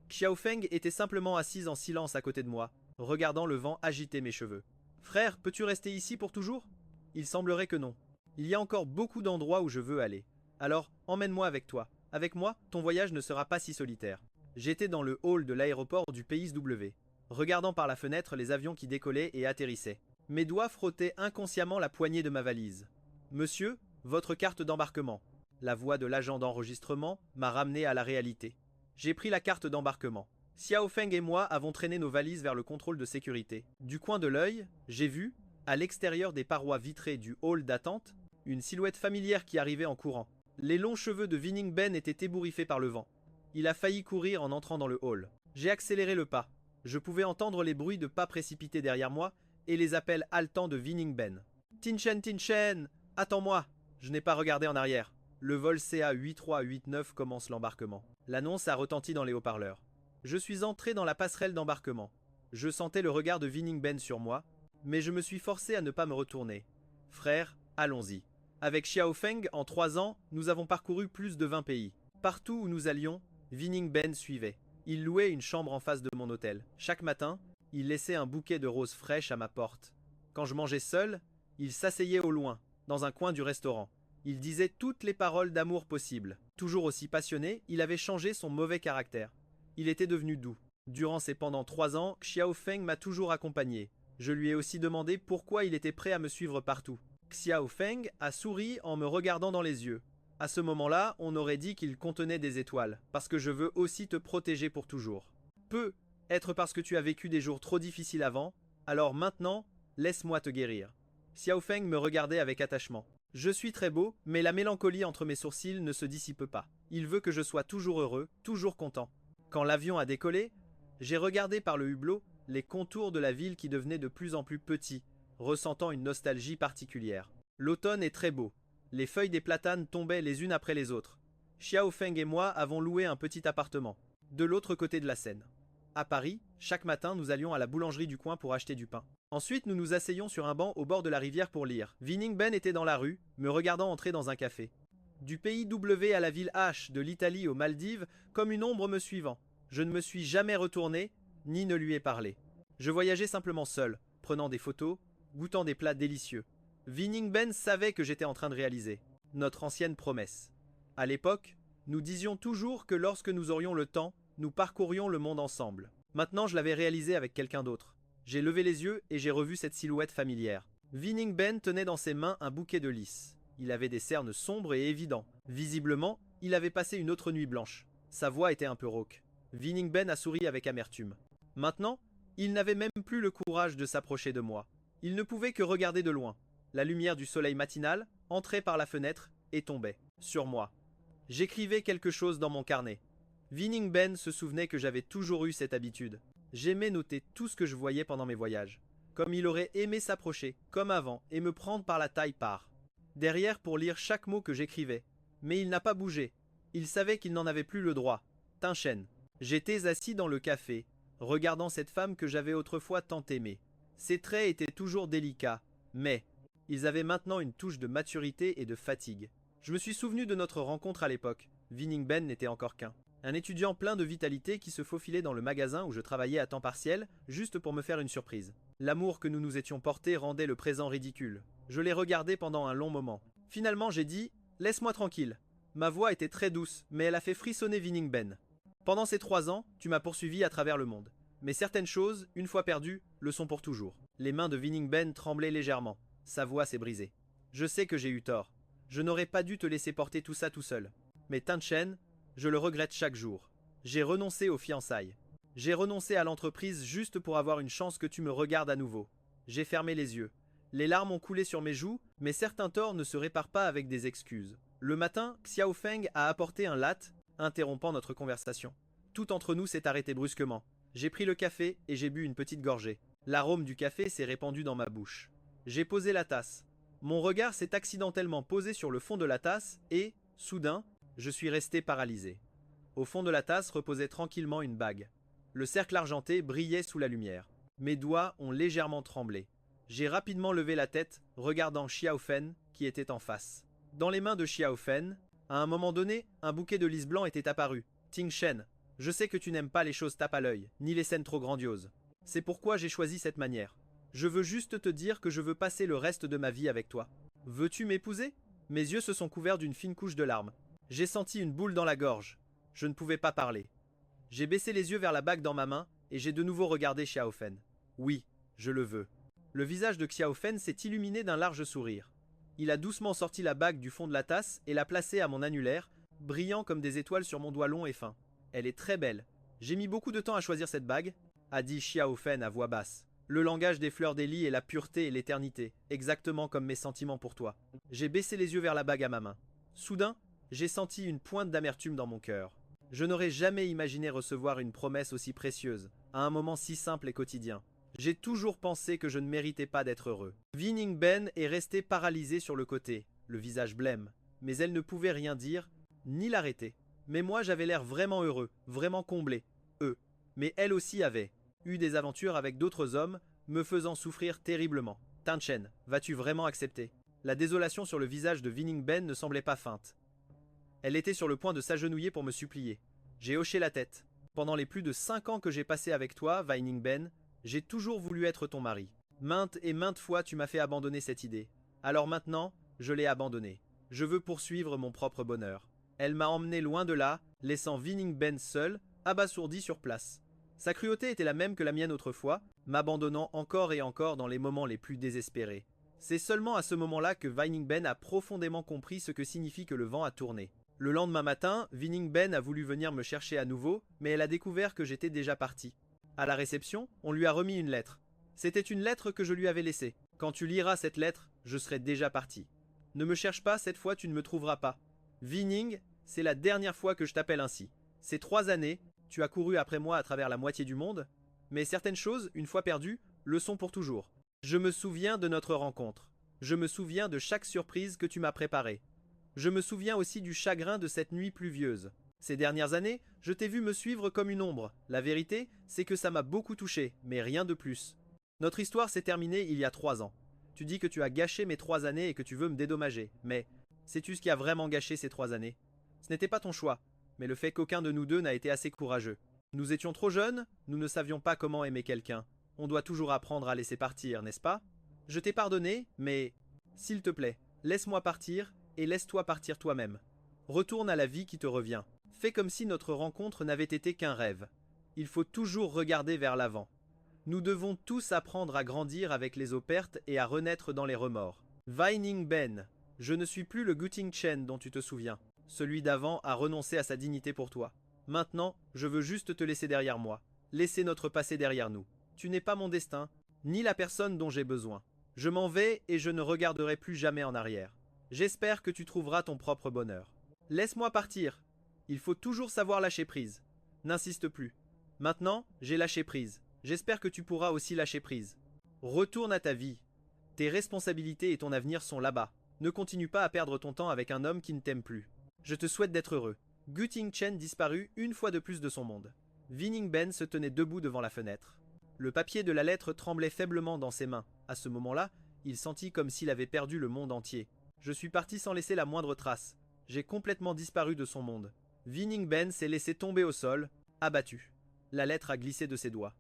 Xiaofeng était simplement assise en silence à côté de moi, regardant le vent agiter mes cheveux. Frère, peux-tu rester ici pour toujours? Il semblerait que non. Il y a encore beaucoup d'endroits où je veux aller. Alors, emmène-moi avec toi. Avec moi, ton voyage ne sera pas si solitaire. J'étais dans le hall de l'aéroport du pays W, regardant par la fenêtre les avions qui décollaient et atterrissaient. Mes doigts frottaient inconsciemment la poignée de ma valise. Monsieur, votre carte d'embarquement. La voix de l'agent d'enregistrement m'a ramené à la réalité. J'ai pris la carte d'embarquement. Xiao Feng et moi avons traîné nos valises vers le contrôle de sécurité. Du coin de l'œil, j'ai vu, à l'extérieur des parois vitrées du hall d'attente, une silhouette familière qui arrivait en courant. Les longs cheveux de Winning Ben étaient ébouriffés par le vent. Il a failli courir en entrant dans le hall. J'ai accéléré le pas. Je pouvais entendre les bruits de pas précipités derrière moi et les appels haletants de Winning Ben. Tinchen, attends-moi! Je n'ai pas regardé en arrière. Le vol CA8389 commence l'embarquement. L'annonce a retenti dans les haut-parleurs. Je suis entré dans la passerelle d'embarquement. Je sentais le regard de Winning Ben sur moi, mais je me suis forcé à ne pas me retourner. Frère, allons-y. Avec Xiao Feng, en 3 ans, nous avons parcouru plus de 20 pays. Partout où nous allions, Winning Ben suivait. Il louait une chambre en face de mon hôtel. Chaque matin, il laissait un bouquet de roses fraîches à ma porte. Quand je mangeais seul, il s'asseyait au loin, dans un coin du restaurant. Il disait toutes les paroles d'amour possibles. Toujours aussi passionné, il avait changé son mauvais caractère. Il était devenu doux. Durant ces pendant 3 ans, Xiao Feng m'a toujours accompagné. Je lui ai aussi demandé pourquoi il était prêt à me suivre partout. Xiao Feng a souri en me regardant dans les yeux. À ce moment-là, on aurait dit qu'il contenait des étoiles, parce que je veux aussi te protéger pour toujours. Peut être parce que tu as vécu des jours trop difficiles avant, alors maintenant, laisse-moi te guérir. Xiao Feng me regardait avec attachement. Je suis très beau, mais la mélancolie entre mes sourcils ne se dissipe pas. Il veut que je sois toujours heureux, toujours content. Quand l'avion a décollé, j'ai regardé par le hublot les contours de la ville qui devenaient de plus en plus petits, ressentant une nostalgie particulière. L'automne est très beau. Les feuilles des platanes tombaient les unes après les autres. Xiao Feng et moi avons loué un petit appartement, de l'autre côté de la Seine. À Paris, chaque matin, nous allions à la boulangerie du coin pour acheter du pain. Ensuite, nous nous asseyions sur un banc au bord de la rivière pour lire. Winning Ben était dans la rue, me regardant entrer dans un café. Du pays W à la ville H, de l'Italie aux Maldives, comme une ombre me suivant. Je ne me suis jamais retourné, ni ne lui ai parlé. Je voyageais simplement seul, prenant des photos, goûtant des plats délicieux. Winning Ben savait que j'étais en train de réaliser notre ancienne promesse. À l'époque, nous disions toujours que lorsque nous aurions le temps, nous parcourions le monde ensemble. Maintenant, je l'avais réalisé avec quelqu'un d'autre. J'ai levé les yeux et j'ai revu cette silhouette familière. Winning Ben tenait dans ses mains un bouquet de lys. Il avait des cernes sombres et évidents. Visiblement, il avait passé une autre nuit blanche. Sa voix était un peu rauque. Winning Ben a souri avec amertume. Maintenant, il n'avait même plus le courage de s'approcher de moi. Il ne pouvait que regarder de loin. La lumière du soleil matinal entrait par la fenêtre et tombait sur moi. J'écrivais quelque chose dans mon carnet. Winning Ben se souvenait que j'avais toujours eu cette habitude. J'aimais noter tout ce que je voyais pendant mes voyages. Comme il aurait aimé s'approcher, comme avant, et me prendre par la taille derrière pour lire chaque mot que j'écrivais. Mais il n'a pas bougé. Il savait qu'il n'en avait plus le droit. Tinchen. J'étais assis dans le café, regardant cette femme que j'avais autrefois tant aimée. Ses traits étaient toujours délicats, mais ils avaient maintenant une touche de maturité et de fatigue. Je me suis souvenu de notre rencontre à l'époque. Winning Ben n'était encore qu'un étudiant plein de vitalité qui se faufilait dans le magasin où je travaillais à temps partiel, juste pour me faire une surprise. L'amour que nous nous étions portés rendait le présent ridicule. Je l'ai regardé pendant un long moment. Finalement, j'ai dit « Laisse-moi tranquille ». Ma voix était très douce, mais elle a fait frissonner Winning Ben. Pendant ces 3 ans, tu m'as poursuivi à travers le monde. Mais certaines choses, une fois perdues, le sont pour toujours. Les mains de Winning Ben tremblaient légèrement. Sa voix s'est brisée. Je sais que j'ai eu tort. Je n'aurais pas dû te laisser porter tout ça tout seul. Mais Tinchen, je le regrette chaque jour. J'ai renoncé aux fiançailles. J'ai renoncé à l'entreprise juste pour avoir une chance que tu me regardes à nouveau. J'ai fermé les yeux. Les larmes ont coulé sur mes joues, mais certains torts ne se réparent pas avec des excuses. Le matin, Xiao Feng a apporté un latte, interrompant notre conversation. Tout entre nous s'est arrêté brusquement. J'ai pris le café et j'ai bu une petite gorgée. L'arôme du café s'est répandu dans ma bouche. J'ai posé la tasse. Mon regard s'est accidentellement posé sur le fond de la tasse et, soudain, je suis resté paralysé. Au fond de la tasse reposait tranquillement une bague. Le cercle argenté brillait sous la lumière. Mes doigts ont légèrement tremblé. J'ai rapidement levé la tête, regardant Xiao Feng, qui était en face. Dans les mains de Xiao Feng, à un moment donné, un bouquet de lys blanc était apparu. Ting Shen, je sais que tu n'aimes pas les choses tape à l'œil, ni les scènes trop grandioses. C'est pourquoi j'ai choisi cette manière. Je veux juste te dire que je veux passer le reste de ma vie avec toi. Veux-tu m'épouser? Mes yeux se sont couverts d'une fine couche de larmes. J'ai senti une boule dans la gorge. Je ne pouvais pas parler. J'ai baissé les yeux vers la bague dans ma main et j'ai de nouveau regardé Xiaofen. Oui, je le veux. Le visage de Xiaofen s'est illuminé d'un large sourire. Il a doucement sorti la bague du fond de la tasse et l'a placée à mon annulaire, brillant comme des étoiles sur mon doigt long et fin. Elle est très belle. J'ai mis beaucoup de temps à choisir cette bague, a dit Xiaofen à voix basse. Le langage des fleurs des lys est la pureté et l'éternité, exactement comme mes sentiments pour toi. J'ai baissé les yeux vers la bague à ma main. Soudain, j'ai senti une pointe d'amertume dans mon cœur. Je n'aurais jamais imaginé recevoir une promesse aussi précieuse, à un moment si simple et quotidien. J'ai toujours pensé que je ne méritais pas d'être heureux. Vining Ben est restée paralysée sur le côté, le visage blême, mais elle ne pouvait rien dire, ni l'arrêter. Mais moi j'avais l'air vraiment heureux, vraiment comblé. Mais elle aussi avait eu des aventures avec d'autres hommes, me faisant souffrir terriblement. Tanchen, vas-tu vraiment accepter? La désolation sur le visage de Vining Ben ne semblait pas feinte. Elle était sur le point de s'agenouiller pour me supplier. J'ai hoché la tête. Pendant les plus de 5 ans que j'ai passés avec toi, Vining Ben, j'ai toujours voulu être ton mari. Maintes et maintes fois tu m'as fait abandonner cette idée. Alors maintenant, je l'ai abandonnée. Je veux poursuivre mon propre bonheur. Elle m'a emmené loin de là, laissant Vining Ben seul, abasourdi sur place. Sa cruauté était la même que la mienne autrefois, m'abandonnant encore et encore dans les moments les plus désespérés. C'est seulement à ce moment-là que Vining Ben a profondément compris ce que signifie que le vent a tourné. Le lendemain matin, Vining Ben a voulu venir me chercher à nouveau, mais elle a découvert que j'étais déjà parti. À la réception, on lui a remis une lettre. C'était une lettre que je lui avais laissée. Quand tu liras cette lettre, je serai déjà parti. Ne me cherche pas, cette fois tu ne me trouveras pas. Vining, c'est la dernière fois que je t'appelle ainsi. Ces 3 années, tu as couru après moi à travers la moitié du monde, mais certaines choses, une fois perdues, le sont pour toujours. Je me souviens de notre rencontre. Je me souviens de chaque surprise que tu m'as préparée. Je me souviens aussi du chagrin de cette nuit pluvieuse. Ces dernières années, je t'ai vu me suivre comme une ombre. La vérité, c'est que ça m'a beaucoup touché, mais rien de plus. Notre histoire s'est terminée il y a 3 ans. Tu dis que tu as gâché mes 3 années et que tu veux me dédommager, mais sais-tu ce qui a vraiment gâché ces 3 années? Ce n'était pas ton choix, mais le fait qu'aucun de nous deux n'a été assez courageux. Nous étions trop jeunes, nous ne savions pas comment aimer quelqu'un. On doit toujours apprendre à laisser partir, n'est-ce pas? Je t'ai pardonné, mais s'il te plaît, laisse-moi partir et laisse-toi partir toi-même. Retourne à la vie qui te revient. Fais comme si notre rencontre n'avait été qu'un rêve. Il faut toujours regarder vers l'avant. Nous devons tous apprendre à grandir avec les eaux pertes et à renaître dans les remords. Vining Ben, je ne suis plus le Guting Chen dont tu te souviens. Celui d'avant a renoncé à sa dignité pour toi. Maintenant, je veux juste te laisser derrière moi. Laisser notre passé derrière nous. Tu n'es pas mon destin, ni la personne dont j'ai besoin. Je m'en vais et je ne regarderai plus jamais en arrière. J'espère que tu trouveras ton propre bonheur. Laisse-moi partir. Il faut toujours savoir lâcher prise. N'insiste plus. Maintenant, j'ai lâché prise. J'espère que tu pourras aussi lâcher prise. Retourne à ta vie. Tes responsabilités et ton avenir sont là-bas. Ne continue pas à perdre ton temps avec un homme qui ne t'aime plus. Je te souhaite d'être heureux. Guting Chen disparut une fois de plus de son monde. Vining Ben se tenait debout devant la fenêtre. Le papier de la lettre tremblait faiblement dans ses mains. À ce moment-là, il sentit comme s'il avait perdu le monde entier. Je suis parti sans laisser la moindre trace. J'ai complètement disparu de son monde. Vining Ben s'est laissé tomber au sol, abattu. La lettre a glissé de ses doigts.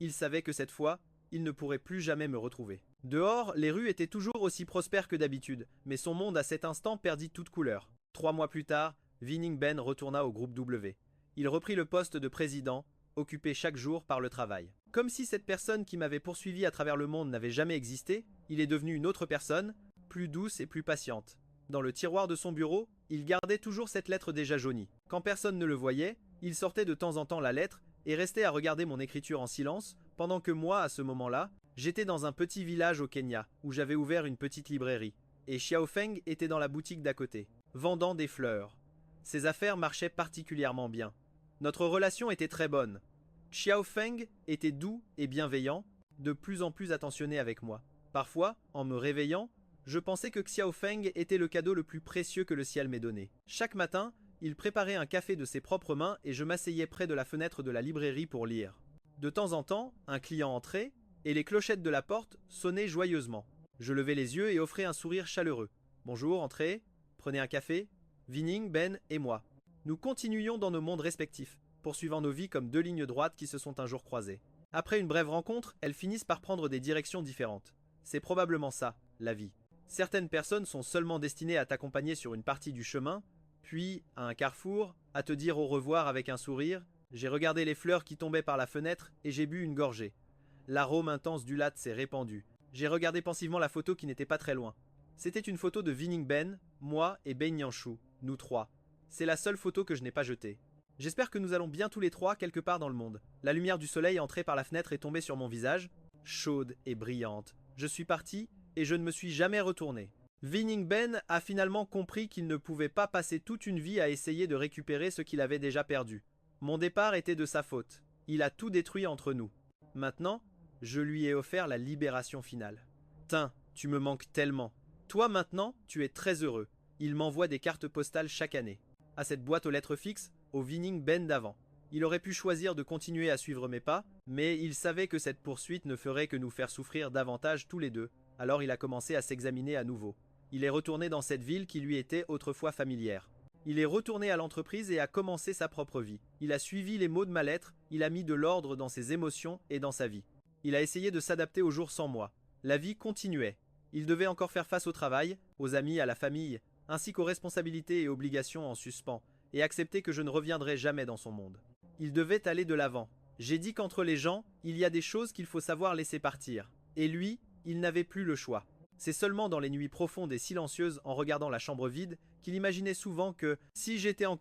Il savait que cette fois, il ne pourrait plus jamais me retrouver. Dehors, les rues étaient toujours aussi prospères que d'habitude, mais son monde à cet instant perdit toute couleur. 3 mois plus tard, Vining Ben retourna au groupe W. Il reprit le poste de président, occupé chaque jour par le travail. Comme si cette personne qui m'avait poursuivi à travers le monde n'avait jamais existé, il est devenu une autre personne, plus douce et plus patiente. Dans le tiroir de son bureau, il gardait toujours cette lettre déjà jaunie. Quand personne ne le voyait, il sortait de temps en temps la lettre et restait à regarder mon écriture en silence, pendant que moi, à ce moment-là, j'étais dans un petit village au Kenya, où j'avais ouvert une petite librairie. Et Xiaofeng était dans la boutique d'à côté, vendant des fleurs. Ses affaires marchaient particulièrement bien. Notre relation était très bonne. Xiaofeng était doux et bienveillant, de plus en plus attentionné avec moi. Parfois, en me réveillant, je pensais que Xiaofeng était le cadeau le plus précieux que le ciel m'ait donné. Chaque matin, il préparait un café de ses propres mains et je m'asseyais près de la fenêtre de la librairie pour lire. De temps en temps, un client entrait et les clochettes de la porte sonnaient joyeusement. Je levais les yeux et offrais un sourire chaleureux. Bonjour, entrez, prenez un café. Vining, Ben et moi. Nous continuions dans nos mondes respectifs, poursuivant nos vies comme 2 lignes droites qui se sont un jour croisées. Après une brève rencontre, elles finissent par prendre des directions différentes. C'est probablement ça, la vie. Certaines personnes sont seulement destinées à t'accompagner sur une partie du chemin, puis, à un carrefour, à te dire au revoir avec un sourire. J'ai regardé les fleurs qui tombaient par la fenêtre et j'ai bu une gorgée. L'arôme intense du latte s'est répandu. J'ai regardé pensivement la photo qui n'était pas très loin. C'était une photo de Winning Ben, moi et Ben Yanshu, nous trois. C'est la seule photo que je n'ai pas jetée. J'espère que nous allons bien tous les trois quelque part dans le monde. La lumière du soleil entrée par la fenêtre est tombée sur mon visage, chaude et brillante. Je suis parti et je ne me suis jamais retourné. Winning Ben a finalement compris qu'il ne pouvait pas passer toute une vie à essayer de récupérer ce qu'il avait déjà perdu. Mon départ était de sa faute. Il a tout détruit entre nous. Maintenant, je lui ai offert la libération finale. Tain, tu me manques tellement. Toi maintenant, tu es très heureux. Il m'envoie des cartes postales chaque année. À cette boîte aux lettres fixes, au Winning Ben d'avant. Il aurait pu choisir de continuer à suivre mes pas, mais il savait que cette poursuite ne ferait que nous faire souffrir davantage tous les deux, alors il a commencé à s'examiner à nouveau. Il est retourné dans cette ville qui lui était autrefois familière. Il est retourné à l'entreprise et a commencé sa propre vie. Il a suivi les mots de ma lettre, il a mis de l'ordre dans ses émotions et dans sa vie. Il a essayé de s'adapter aux jours sans moi. La vie continuait. Il devait encore faire face au travail, aux amis, à la famille, ainsi qu'aux responsabilités et obligations en suspens, et accepter que je ne reviendrai jamais dans son monde. Il devait aller de l'avant. J'ai dit qu'entre les gens, il y a des choses qu'il faut savoir laisser partir. Et lui, il n'avait plus le choix. C'est seulement dans les nuits profondes et silencieuses, en regardant la chambre vide, qu'il imaginait souvent que, si j'étais encore